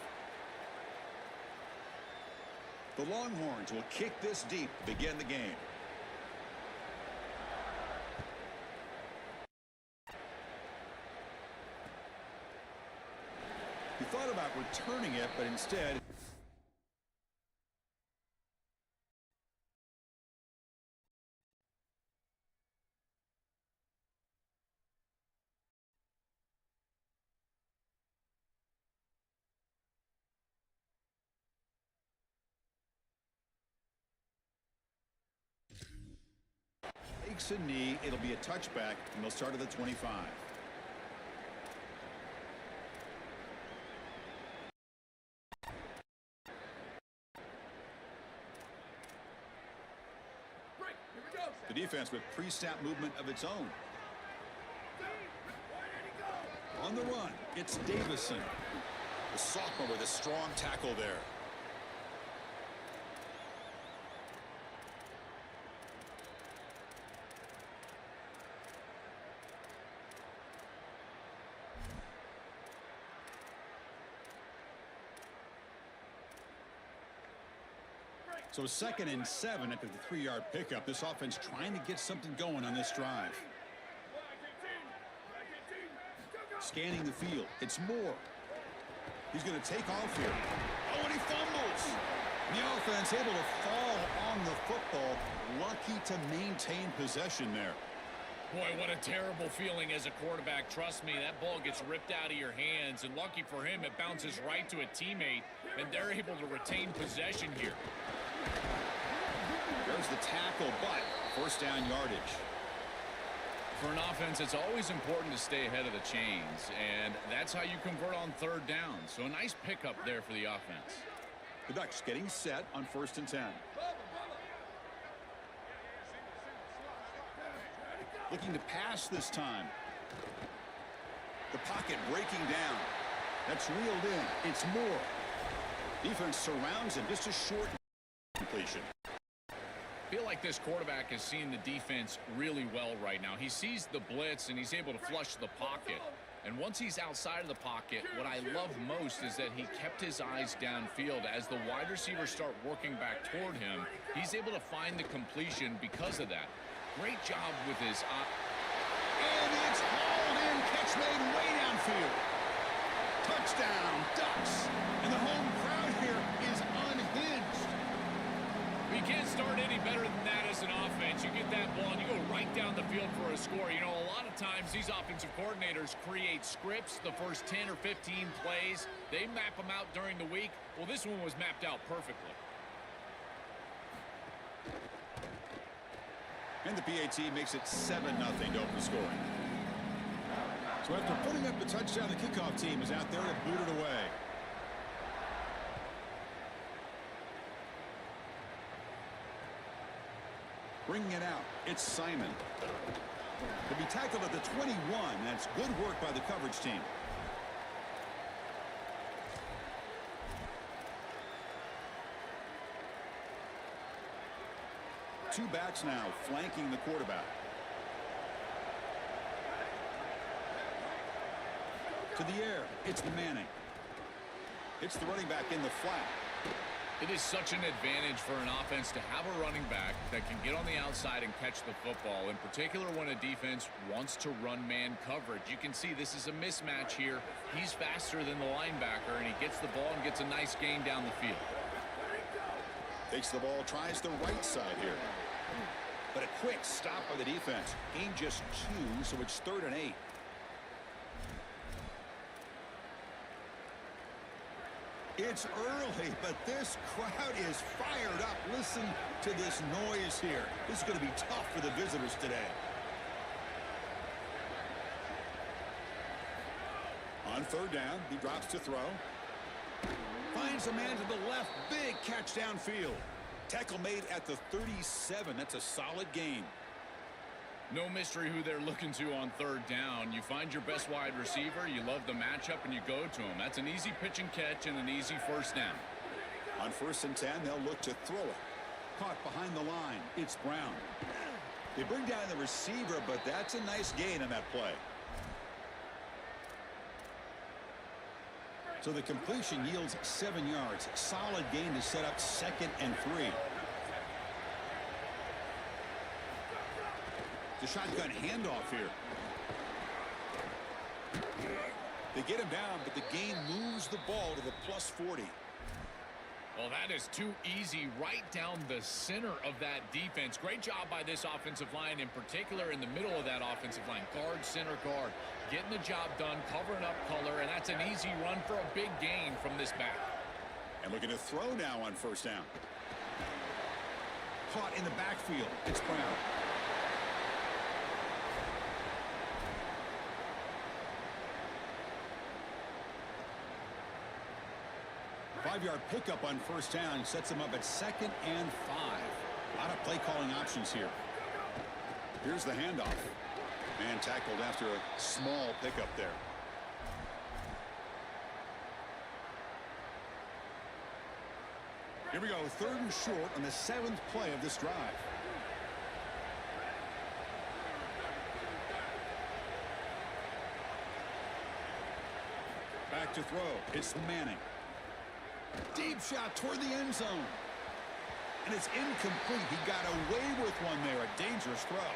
The Longhorns will kick this deep to begin the game. He thought about returning it, but instead... takes a knee. It'll be a touchback, and they'll start at the 25. The defense with pre-snap movement of its own. On the run, it's Davison. The sophomore with a strong tackle there. So 2nd and 7 after the 3-yard pickup. This offense trying to get something going on this drive. Scanning the field. It's Moore. He's going to take off here. Oh, and he fumbles. The offense able to fall on the football. Lucky to maintain possession there. Boy, what a terrible feeling as a quarterback. Trust me, that ball gets ripped out of your hands, and lucky for him, it bounces right to a teammate, and they're able to retain possession here. There's the tackle, but first down yardage. For an offense, it's always important to stay ahead of the chains, and that's how you convert on 3rd down. So a nice pickup there for the offense. The Ducks getting set on 1st and 10. Looking to pass this time. The pocket breaking down. That's reeled in. It's Moore. Defense surrounds him. Just a short completion. I feel like this quarterback is seeing the defense really well right now. He sees the blitz, and he's able to flush the pocket. And once he's outside of the pocket, what I love most is that he kept his eyes downfield. As the wide receivers start working back toward him, he's able to find the completion because of that. Great job with his eye. And it's hauled in. Catch made way downfield. Touchdown, Ducks. And the home crowd here is unhinged. You can't start any better than that as an offense. You get that ball and you go right down the field for a score. You know, a lot of times these offensive coordinators create scripts the first 10 or 15 plays. They map them out during the week. Well, this one was mapped out perfectly. And the PAT makes it 7-0 to open scoring. So after putting up the touchdown, the kickoff team is out there to boot it away. Bringing it out, it's Simon. He'll be tackled at the 21. That's good work by the coverage team. Two backs now flanking the quarterback. To the air, it's the Manning. It's the running back in the flat. It is such an advantage for an offense to have a running back that can get on the outside and catch the football, in particular when a defense wants to run man coverage. You can see this is a mismatch here. He's faster than the linebacker, and he gets the ball and gets a nice gain down the field. Takes the ball, tries the right side here. But a quick stop by the defense. Gain just 2, so it's 3rd and 8. It's early, but this crowd is fired up. Listen to this noise here. This is going to be tough for the visitors today. On third down, he drops to throw. Finds a man to the left. Big catch downfield. Tackle made at the 37. That's a solid gain. No mystery who they're looking to on third down. You find your best wide receiver, you love the matchup, and you go to him. That's an easy pitch and catch and an easy first down. On 1st and 10, they'll look to throw it. Caught behind the line. It's Brown. They bring down the receiver, but that's a nice gain on that play. So the completion yields 7 yards. Solid gain to set up 2nd and 3. The shotgun handoff here. They get him down, but the gain moves the ball to the +40. Well, that is too easy right down the center of that defense. Great job by this offensive line, in particular in the middle of that offensive line. Guard, center, guard. Getting the job done, covering up color, and that's an easy run for a big gain from this back. And looking to throw now on 1st down. Caught in the backfield. It's Brown. Five-yard pickup on 1st down sets them up at 2nd and 5. A lot of play calling options here. Here's the handoff. Man tackled after a small pickup there. Here we go, 3rd and short on the 7th play of this drive. Back to throw. It's Manning. Deep shot toward the end zone. And it's incomplete. He got away with one there. A dangerous throw.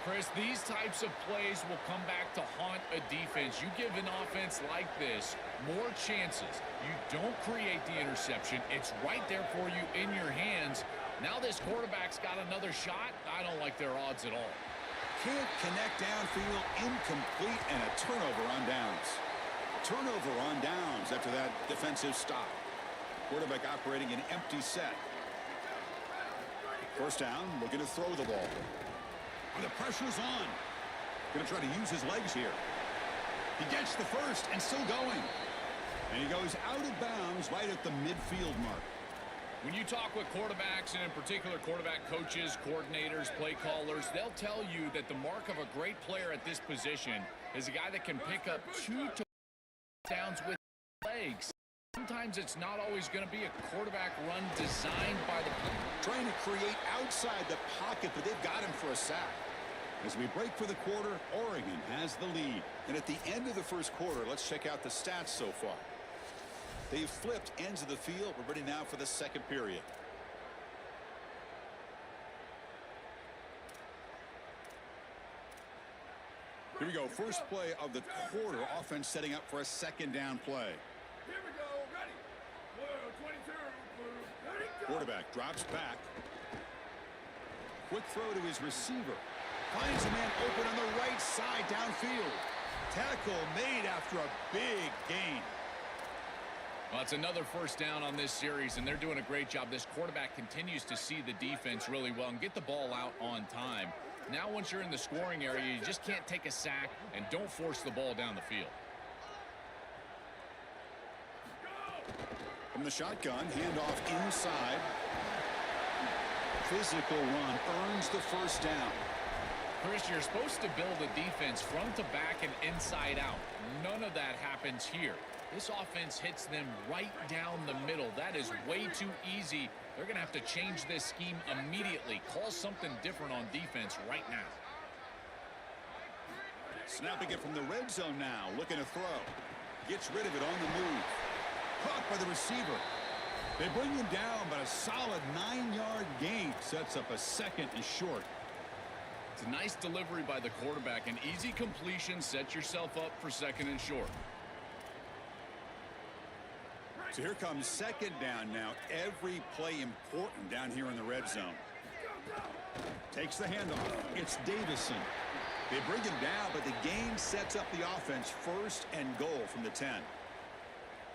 Chris, these types of plays will come back to haunt a defense. You give an offense like this more chances. You don't create the interception. It's right there for you in your hands. Now this quarterback's got another shot. I don't like their odds at all. Can't connect downfield. Incomplete, and a turnover on downs. Turnover on downs after that defensive stop. Quarterback operating an empty set. 1st down, looking to throw the ball. The pressure's on. Going to try to use his legs here. He gets the first and still going. And he goes out of bounds right at the midfield mark. When you talk with quarterbacks, and in particular quarterback coaches, coordinators, play callers, they'll tell you that the mark of a great player at this position is a guy that can pick up 2 touchdowns with legs. Sometimes it's not always going to be a quarterback run designed by the player. Trying to create outside the pocket, but they've got him for a sack. As we break for the quarter, Oregon has the lead. And at the end of the 1st quarter, let's check out the stats so far. They've flipped ends of the field. We're ready now for the 2nd period. Here we go. First play of the quarter. Offense setting up for a 2nd down play. Here we go. Ready. Blue 22. Blue. Ready, go. Quarterback drops back. Quick throw to his receiver. Finds a man open on the right side downfield. Tackle made after a big gain. Well, it's another 1st down on this series, and they're doing a great job. This quarterback continues to see the defense really well and get the ball out on time. Now, once you're in the scoring area, you just can't take a sack and don't force the ball down the field. From the shotgun, handoff inside. Physical run earns the 1st down. Chris, you're supposed to build a defense front to back and inside out. None of that happens here. This offense hits them right down the middle. That is way too easy. They're going to have to change this scheme immediately. Call something different on defense right now. Snapping it from the red zone now. Looking to throw. Gets rid of it on the move. Caught by the receiver. They bring him down, but a solid 9-yard gain sets up a 2nd and short. It's a nice delivery by the quarterback. An easy completion sets yourself up for 2nd and short. So here comes 2nd down now. Every play important down here in the red zone. Takes the handoff. It's Davison. They bring him down, but the gain sets up the offense. 1st and goal from the 10.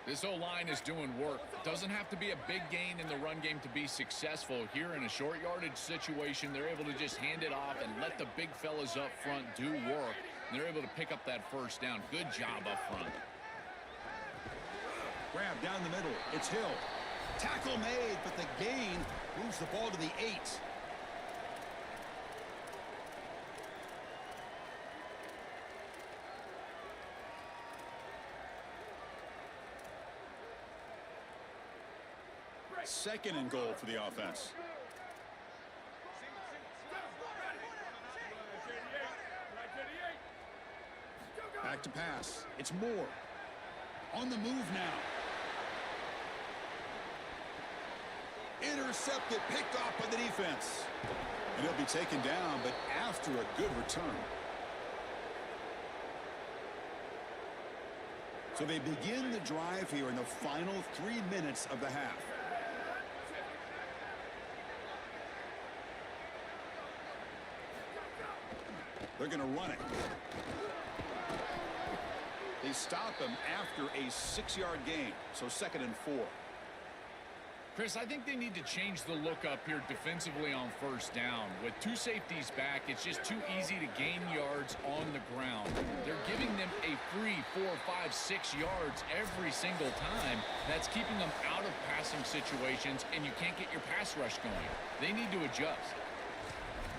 This O-line is doing work. Doesn't have to be a big gain in the run game to be successful. Here in a short yardage situation, they're able to just hand it off and let the big fellas up front do work. And they're able to pick up that first down. Good job up front. Grab down the middle. It's Hill. Tackle made, but the gain moves the ball to the 8. Second and goal for the offense. Back to pass. It's Moore. On the move now. Intercepted, picked off by the defense. And he'll be taken down, but after a good return. So they begin the drive here in the final 3 minutes of the half. They're going to run it. They stop him after a 6-yard gain, so 2nd and 4. Chris, I think they need to change the look up here defensively on first down. With 2 safeties back, it's just too easy to gain yards on the ground. They're giving them a free 4, 5, 6 yards every single time. That's keeping them out of passing situations, and you can't get your pass rush going. They need to adjust.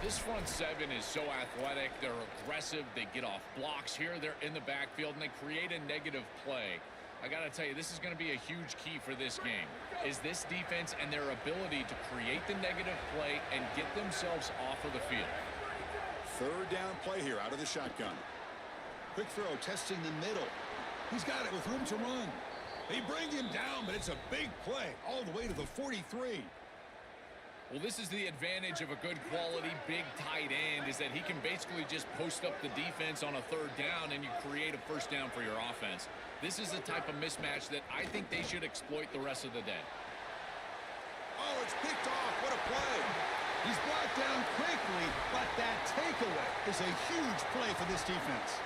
This front 7 is so athletic. They're aggressive. They get off blocks here. They're in the backfield, and they create a negative play. I got to tell you, this is going to be a huge key for this game, is this defense and their ability to create the negative play and get themselves off of the field. 3rd down play here out of the shotgun. Quick throw, testing the middle. He's got it with room to run. They bring him down, but it's a big play all the way to the 43. Well, this is the advantage of a good quality big tight end, is that he can basically just post up the defense on a 3rd down and you create a first down for your offense. This is the type of mismatch that I think they should exploit the rest of the day. Oh, it's picked off. What a play. He's brought down quickly, but that takeaway is a huge play for this defense.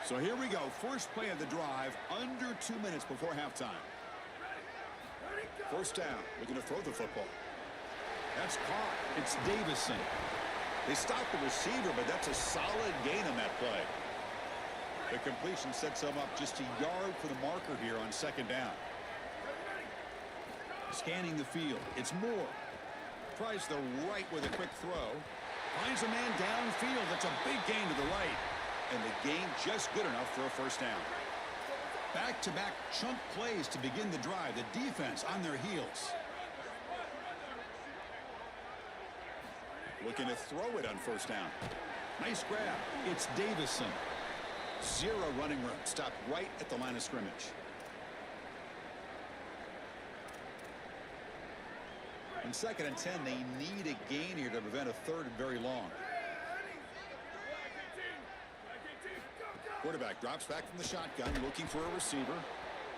So here we go. First play of the drive, under 2 minutes before halftime. First down. Looking to throw the football. That's caught. It's Davison. They stopped the receiver, but that's a solid gain on that play. The completion sets them up just a yard for the marker here on 2nd down. Scanning the field. It's Moore. Tries the right with a quick throw. Finds a man downfield. That's a big gain to the right. And the gain just good enough for a first down. Back-to-back chunk plays to begin the drive. The defense on their heels. Looking to throw it on first down. Nice grab. It's Davison. 0 running room. Stopped right at the line of scrimmage. On 2nd and 10, they need a gain here to prevent a 3rd and very long. Quarterback drops back from the shotgun, looking for a receiver.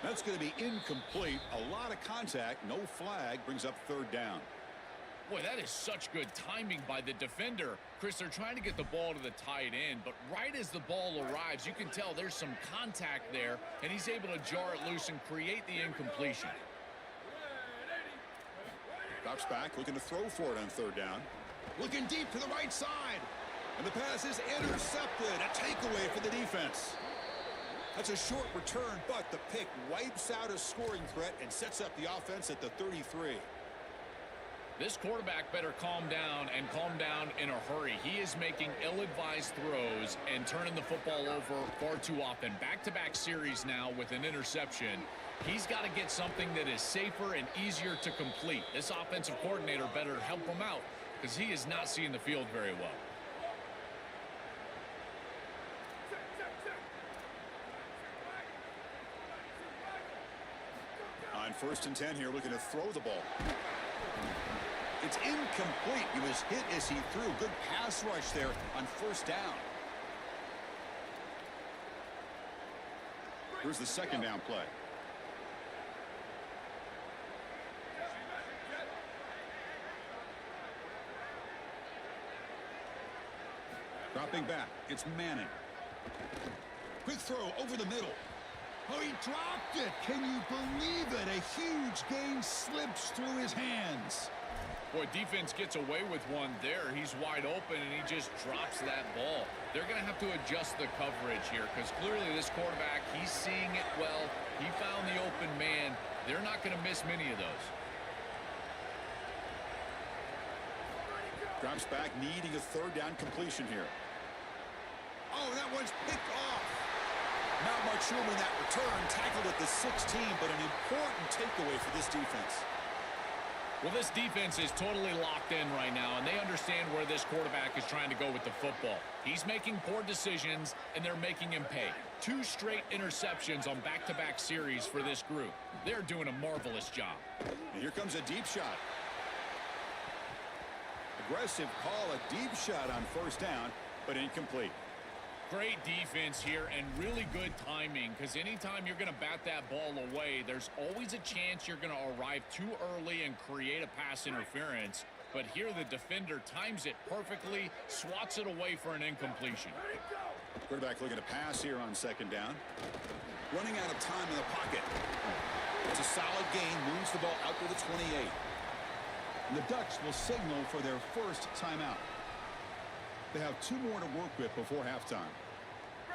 That's going to be incomplete. A lot of contact, no flag, brings up 3rd down. Boy, that is such good timing by the defender. Chris, they're trying to get the ball to the tight end, but right as the ball arrives, you can tell there's some contact there, and he's able to jar it loose and create the incompletion. Drops back, looking to throw for it on 3rd down. Looking deep to the right side. And the pass is intercepted. A takeaway for the defense. That's a short return, but the pick wipes out a scoring threat and sets up the offense at the 33. This quarterback better calm down and calm down in a hurry. He is making ill-advised throws and turning the football over far too often. Back-to-back series now with an interception. He's got to get something that is safer and easier to complete. This offensive coordinator better help him out because he is not seeing the field very well. On 1st and 10 here, looking to throw the ball. It's incomplete. He was hit as he threw. Good pass rush there on 1st down. Here's the 2nd down play. Dropping back, it's Manning. Quick throw over the middle. Oh, he dropped it. Can you believe it? A huge gain slips through his hands. Boy, defense gets away with one there. He's wide open, and he just drops that ball. They're going to have to adjust the coverage here because clearly this quarterback, he's seeing it well. He found the open man. They're not going to miss many of those. Drops back, needing a third down completion here. Oh, that one's picked off. Not much room in that return. Tackled at the 16, but an important takeaway for this defense. Well, this defense is totally locked in right now, and they understand where this quarterback is trying to go with the football. He's making poor decisions, and they're making him pay. 2 straight interceptions on back-to-back series for this group. They're doing a marvelous job. And here comes a deep shot. Aggressive call, a deep shot on first down, but incomplete. Great defense here and really good timing because anytime you're going to bat that ball away, there's always a chance you're going to arrive too early and create a pass interference. But here the defender times it perfectly, swats it away for an incompletion. Quarterback looking to pass here on second down. Running out of time in the pocket. It's a solid gain, moves the ball out to the 28. And the Ducks will signal for their first timeout. They have 2 more to work with before halftime.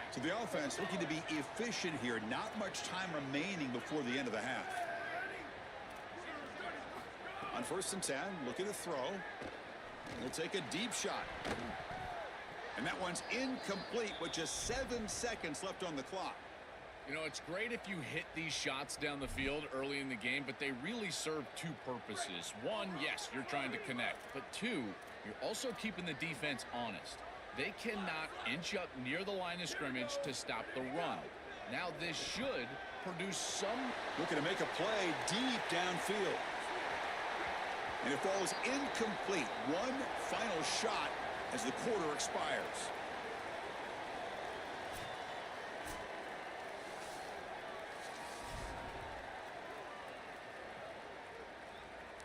So the offense looking to be efficient here. Not much time remaining before the end of the half. On first and 10, looking to throw. He'll take a deep shot. And that one's incomplete with just 7 seconds left on the clock. You know, it's great if you hit these shots down the field early in the game, but they really serve 2 purposes. 1, yes, you're trying to connect. But 2, you're also keeping the defense honest. They cannot inch up near the line of scrimmage to stop the run. Now this should produce some... Looking to make a play deep downfield. And it falls incomplete. One final shot as the quarter expires.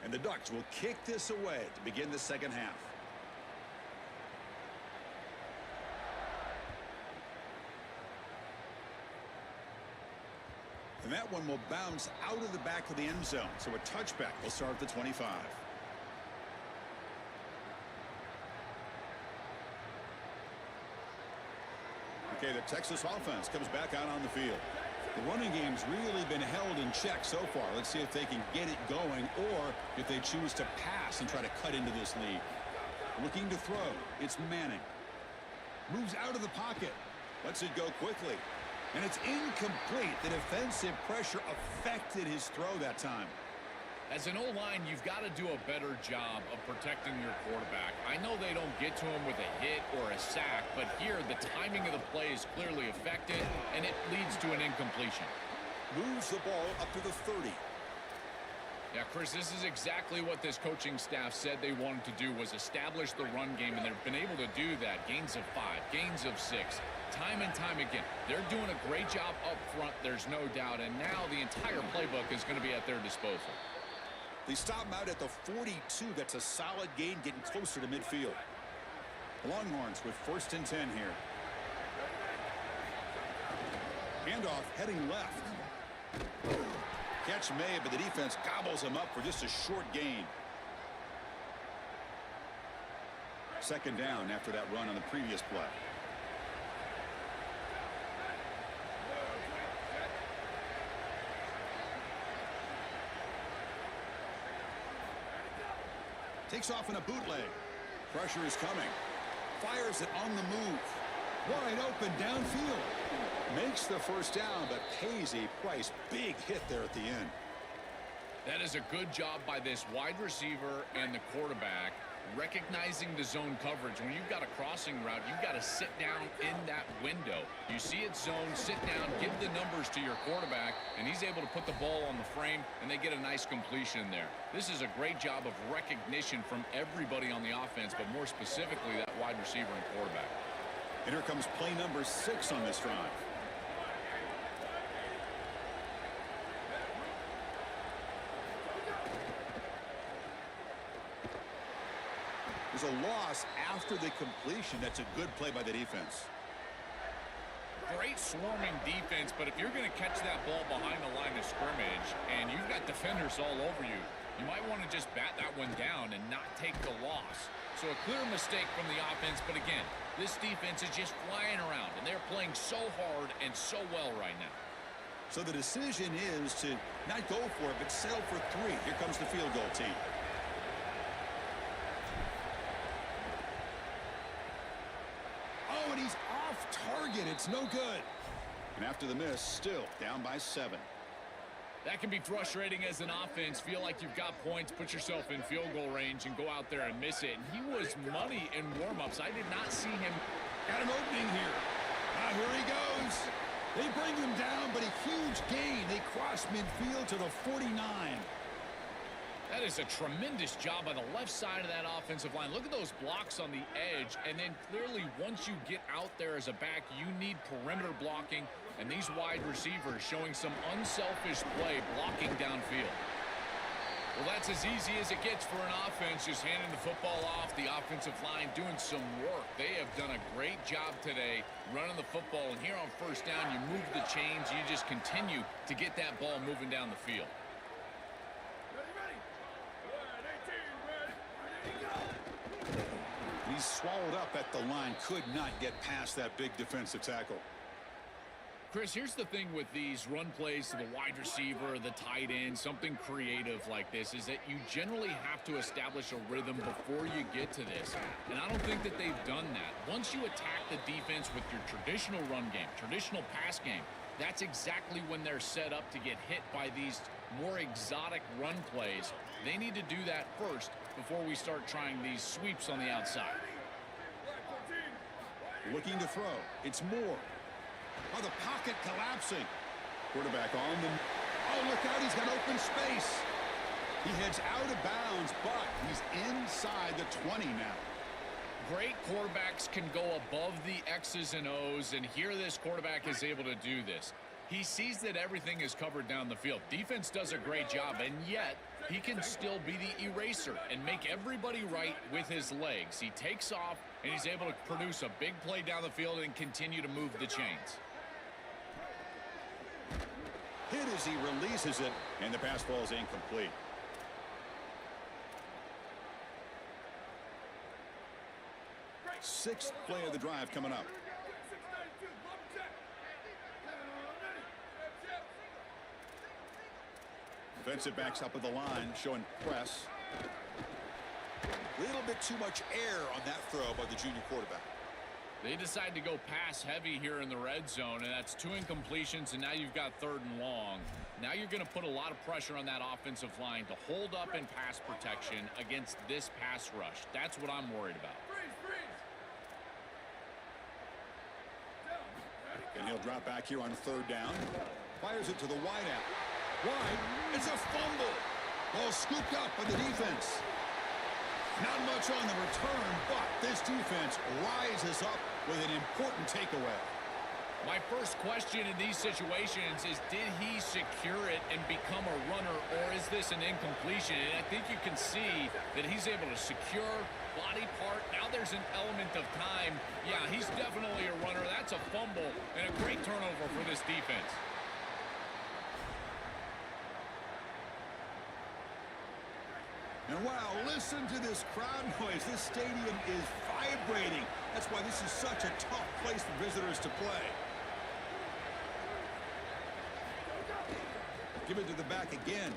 And the Ducks will kick this away to begin the second half. And that one will bounce out of the back of the end zone. So a touchback will start at the 25. Okay, the Texas offense comes back out on the field. The running game's really been held in check so far. Let's see if they can get it going or if they choose to pass and try to cut into this lead. Looking to throw. It's Manning. Moves out of the pocket. Lets it go quickly. And it's incomplete. The defensive pressure affected his throw that time. As an O-line, you've got to do a better job of protecting your quarterback. I know they don't get to him with a hit or a sack, but here the timing of the play is clearly affected, and it leads to an incompletion. Moves the ball up to the 30. Yeah, Chris, this is exactly what this coaching staff said they wanted to do, was establish the run game, and they've been able to do that. Gains of 5, gains of 6, time and time again. They're doing a great job up front, there's no doubt, and now the entire playbook is going to be at their disposal. They stop him out at the 42. That's a solid gain, getting closer to midfield. Longhorns with first and 10 here. Handoff heading left. Catch made, but the defense gobbles him up for just a short gain. Second down after that run on the previous play. Takes off in a bootleg. Pressure is coming. Fires it on the move. Wide open downfield. Makes the first down, but pays a price. Big hit there at the end. That is a good job by this wide receiver and the quarterback, recognizing the zone coverage. When you've got a crossing route, you've got to sit down in that window. You see it zone, sit down, give the numbers to your quarterback, and he's able to put the ball on the frame, and they get a nice completion there. This is a great job of recognition from everybody on the offense, but more specifically that wide receiver and quarterback. And here comes play number 6 on this drive. There's a loss after the completion. That's a good play by the defense. Great swarming defense, but if you're going to catch that ball behind the line of scrimmage and you've got defenders all over you, you might want to just bat that one down and not take the loss. So a clear mistake from the offense, but again, this defense is just flying around, and they're playing so hard and so well right now. So the decision is to not go for it, but settle for 3. Here comes the field goal team. Oh, and he's off target. It's no good. And after the miss, still down by 7. That can be frustrating as an offense. Feel like you've got points, put yourself in field goal range, and go out there and miss it. And he was money in warm-ups. I did not see him. Got an opening here. Here he goes. They bring him down, but a huge gain. They cross midfield to the 49. That is a tremendous job by the left side of that offensive line. Look at those blocks on the edge. And then clearly, once you get out there as a back, you need perimeter blocking. And these wide receivers showing some unselfish play blocking downfield. Well, that's as easy as it gets for an offense, just handing the football off. The offensive line doing some work. They have done a great job today running the football. And here on first down, you move the chains. You just continue to get that ball moving down the field. He's swallowed up at the line. Could not get past that big defensive tackle. Chris, here's the thing with these run plays to the wide receiver, the tight end, something creative like this, is that you generally have to establish a rhythm before you get to this. And I don't think that they've done that. Once you attack the defense with your traditional run game, traditional pass game, that's exactly when they're set up to get hit by these more exotic run plays. They need to do that first before we start trying these sweeps on the outside. Looking to throw. It's Moore. Oh, the pocket collapsing. Quarterback on the... Oh, look out. He's got open space. He heads out of bounds, but he's inside the 20 now. Great quarterbacks can go above the X's and O's, and here this quarterback is able to do this. He sees that everything is covered down the field. Defense does a great job, and yet he can still be the eraser and make everybody right with his legs. He takes off, and he's able to produce a big play down the field and continue to move the chains. Hit as he releases it, and the pass ball is incomplete. Sixth play of the drive coming up. Defensive backs up at the line, showing press. A little bit too much air on that throw by the junior quarterback. They decide to go pass heavy here in the red zone, and that's 2 incompletions, and now you've got 3rd and long. Now you're going to put a lot of pressure on that offensive line to hold up in pass protection against this pass rush. That's what I'm worried about. And he'll drop back here on 3rd down. Fires it to the wideout. Wide. It's a fumble. Ball scooped up by the defense. Not much on the return, but this defense rises up with an important takeaway. My first question in these situations is, did he secure it and become a runner, or is this an incompletion? And I think you can see that he's able to secure body part. Now there's an element of time. Yeah, he's definitely a runner. That's a fumble and a great turnover for this defense. And wow, listen to this crowd noise. This stadium is vibrating. That's why this is such a tough place for visitors to play. Give it to the back again.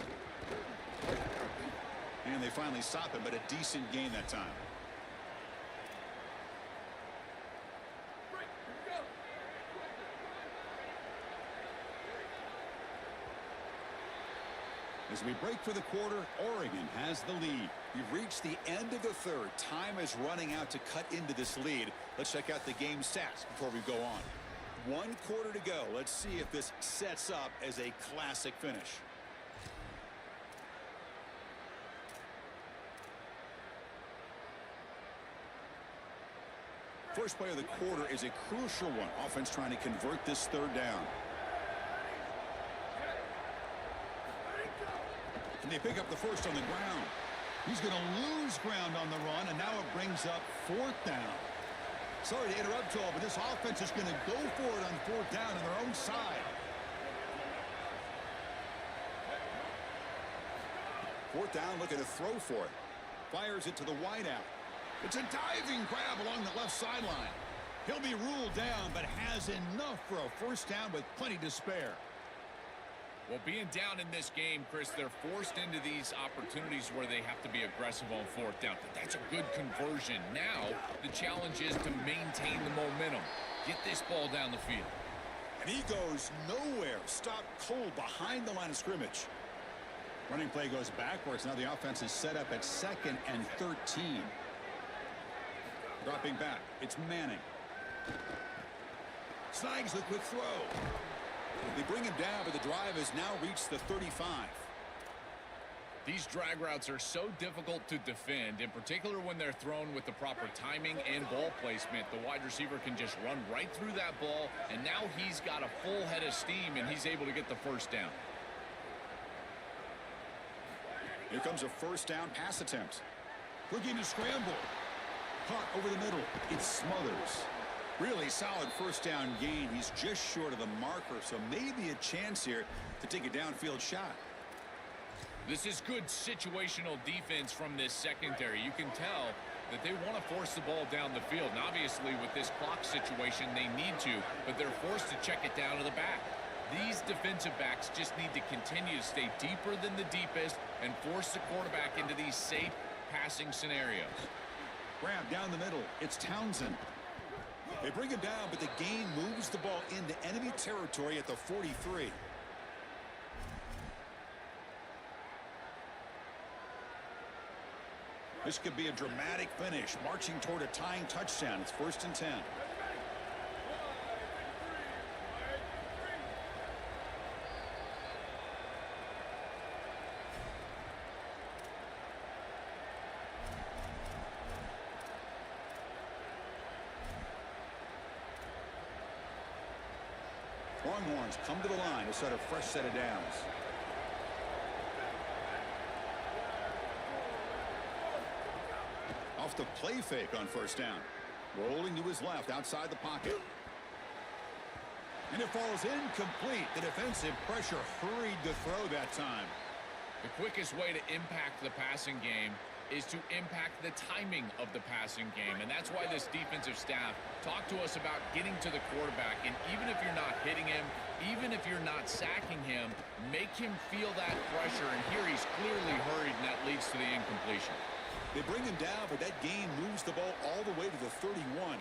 And they finally stop it, but a decent gain that time. As we break for the quarter, Oregon has the lead. We've reached the end of the 3rd. Time is running out to cut into this lead. Let's check out the game stats before we go on. 1 quarter to go. Let's see if this sets up as a classic finish. First play of the quarter is a crucial one. Offense trying to convert this 3rd down. And they pick up the first on the ground. He's going to lose ground on the run, and now it brings up 4th down. Sorry to interrupt, Joel, but this offense is going to go for it on 4th down on their own side. 4th down, looking to throw for it. Fires it to the wideout. It's a diving grab along the left sideline. He'll be ruled down, but has enough for a 1st down with plenty to spare. Well, being down in this game, Chris, they're forced into these opportunities where they have to be aggressive on 4th down. But that's a good conversion. Now, the challenge is to maintain the momentum. Get this ball down the field. And he goes nowhere. Stopped cold behind the line of scrimmage. Running play goes backwards. Now the offense is set up at 2nd and 13. Dropping back. It's Manning. Snags the quick throw. They bring him down, but the drive has now reached the 35. These drag routes are so difficult to defend, in particular when they're thrown with the proper timing and ball placement. The wide receiver can just run right through that ball, and now he's got a full head of steam, and he's able to get the 1st down. Here comes a 1st down pass attempt. Looking to scramble. Caught over the middle. It Smothers. Really solid 1st down gain. He's just short of the marker, so maybe a chance here to take a downfield shot. This is good situational defense from this secondary. You can tell that they want to force the ball down the field. And obviously, with this clock situation, they need to, but they're forced to check it down to the back. These defensive backs just need to continue to stay deeper than the deepest and force the quarterback into these safe passing scenarios. Grab down the middle. It's Townsend. They bring him down, but the gain moves the ball into enemy territory at the 43. This could be a dramatic finish, marching toward a tying touchdown. It's 1st and 10. Longhorns come to the line to set a fresh set of downs. Off the play fake on 1st down. Rolling to his left outside the pocket. And it falls incomplete. The defensive pressure hurried the throw that time. The quickest way to impact the passing game is to impact the timing of the passing game. And that's why this defensive staff talked to us about getting to the quarterback. And even if you're not hitting him, even if you're not sacking him, make him feel that pressure. And here he's clearly hurried, and that leads to the incompletion. They bring him down, but that gain moves the ball all the way to the 31.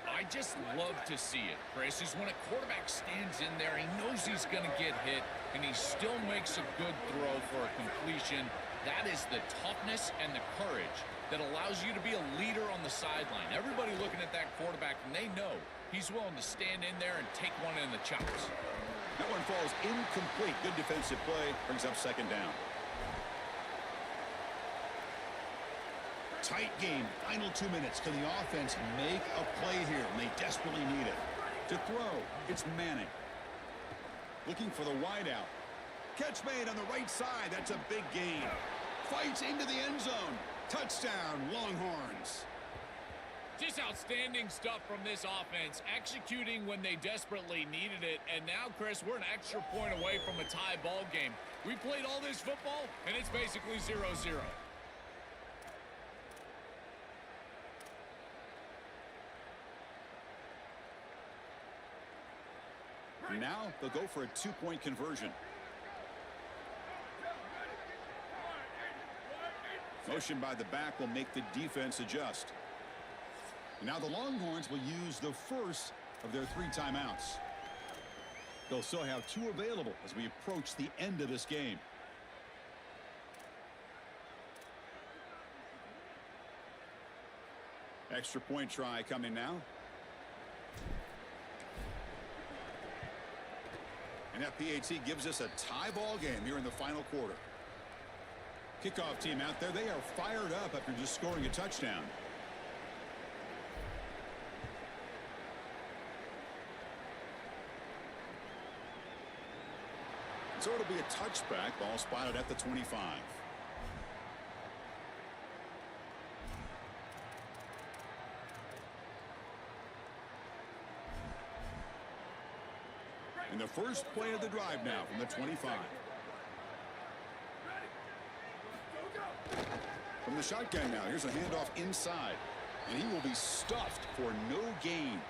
I just love to see it, Chris, is when a quarterback stands in there, he knows he's going to get hit, and he still makes a good throw for a completion. That is the toughness and the courage that allows you to be a leader on the sideline. Everybody looking at that quarterback, and they know he's willing to stand in there and take one in the chops. That one falls incomplete. Good defensive play. Brings up 2nd down. Tight game. Final 2 minutes. Can the offense make a play here? And they desperately need it. To throw, it's Manning. Looking for the wideout. Catch made on the right side. That's a big gain. Fights into the end zone. Touchdown, Longhorns. Just outstanding stuff from this offense, executing when they desperately needed it. And now, Chris, we're an extra point away from a tie ball game. We played all this football, and it's basically 0-0. Now they'll go for a 2-point conversion. Motion by the back will make the defense adjust. Now the Longhorns will use the first of their 3 timeouts. They'll still have 2 available as we approach the end of this game. Extra point try coming now. And that PAT gives us a tie ball game here in the final quarter. Kickoff team out there, they are fired up after just scoring a touchdown. So it'll be a touchback, ball spotted at the 25. And the first play of the drive now from the 25. From the shotgun now, here's a handoff inside. And he will be stuffed for no gain.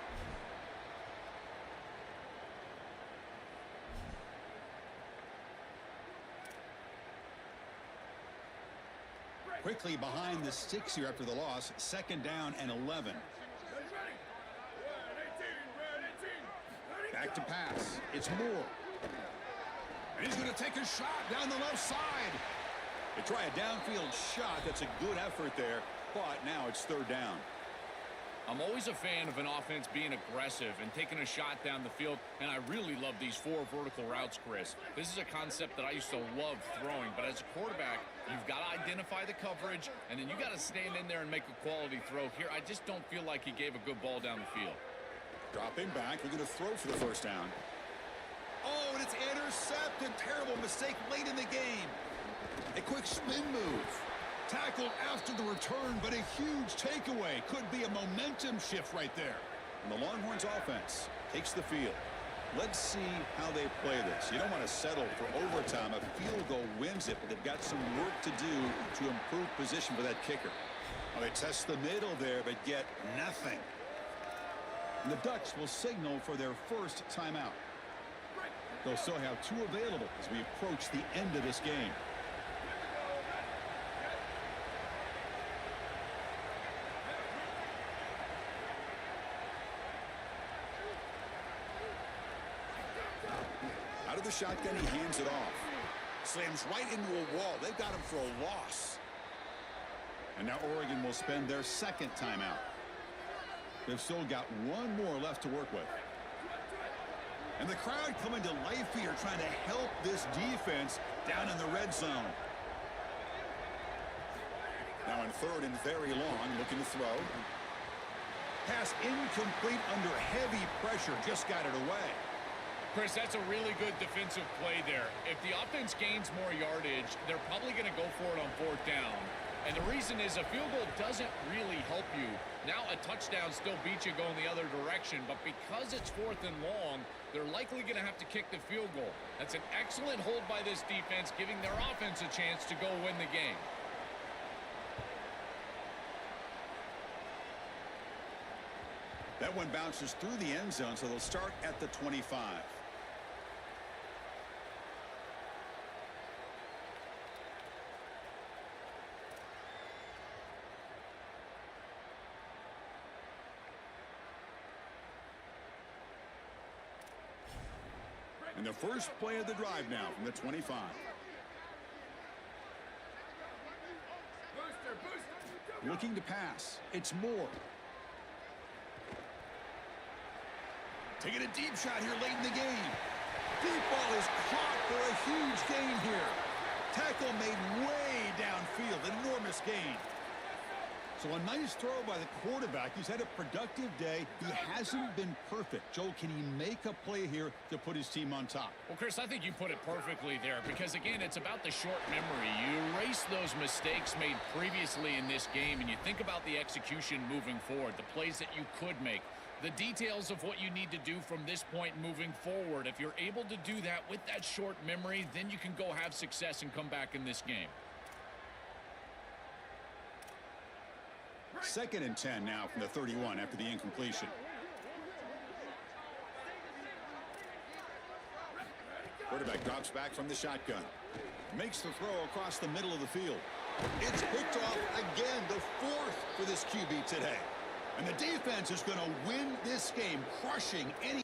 Quickly behind the 6 here after the loss. 2nd down and 11. Back to pass. It's Moore. And he's going to take a shot down the left side. They try a downfield shot. That's a good effort there. But now it's 3rd down. I'm always a fan of an offense being aggressive and taking a shot down the field, and I really love these 4 vertical routes, Chris. This is a concept that I used to love throwing, but as a quarterback, you've got to identify the coverage, and then you got to stand in there and make a quality throw. Here, I just don't feel like he gave a good ball down the field. Dropping back, we're going to throw for the 1st down. Oh, and it's intercepted. Terrible mistake late in the game. A quick spin move. Tackled after the return, but a huge takeaway. Could be a momentum shift right there. And the Longhorns offense takes the field. Let's see how they play this. You don't want to settle for overtime. A field goal wins it, but they've got some work to do to improve position for that kicker. Well, they test the middle there, but get nothing. And the Ducks will signal for their first timeout. They'll still have 2 available as we approach the end of this game. Out of the shotgun, he hands it off. Slams right into a wall. They've got him for a loss. And now Oregon will spend their 2nd timeout. They've still got 1 more left to work with. And the crowd coming to life here, trying to help this defense down in the red zone. Now in 3rd and very long, looking to throw. Pass incomplete under heavy pressure, just got it away. Chris, that's a really good defensive play there. If the offense gains more yardage, they're probably going to go for it on 4th down. And the reason is a field goal doesn't really help you. Now a touchdown still beats you going the other direction, but because it's 4th and long, they're likely going to have to kick the field goal. That's an excellent hold by this defense, giving their offense a chance to go win the game. That one bounces through the end zone, so they'll start at the 25. And the first play of the drive now from the 25. Looking to pass. It's Moore. Taking a deep shot here late in the game. Deep ball is caught for a huge gain here. Tackle made way downfield. Enormous gain. So a nice throw by the quarterback. He's had a productive day. He hasn't been perfect. Joe, can he make a play here to put his team on top? Well, Chris, I think you put it perfectly there because, again, it's about the short memory. You erase those mistakes made previously in this game, and you think about the execution moving forward, the plays that you could make, the details of what you need to do from this point moving forward. If you're able to do that with that short memory, then you can go have success and come back in this game. 2nd and 10 now from the 31 after the incompletion. Quarterback drops back from the shotgun. Makes the throw across the middle of the field. It's picked off again, the 4th for this QB today. And the defense is going to win this game, crushing any...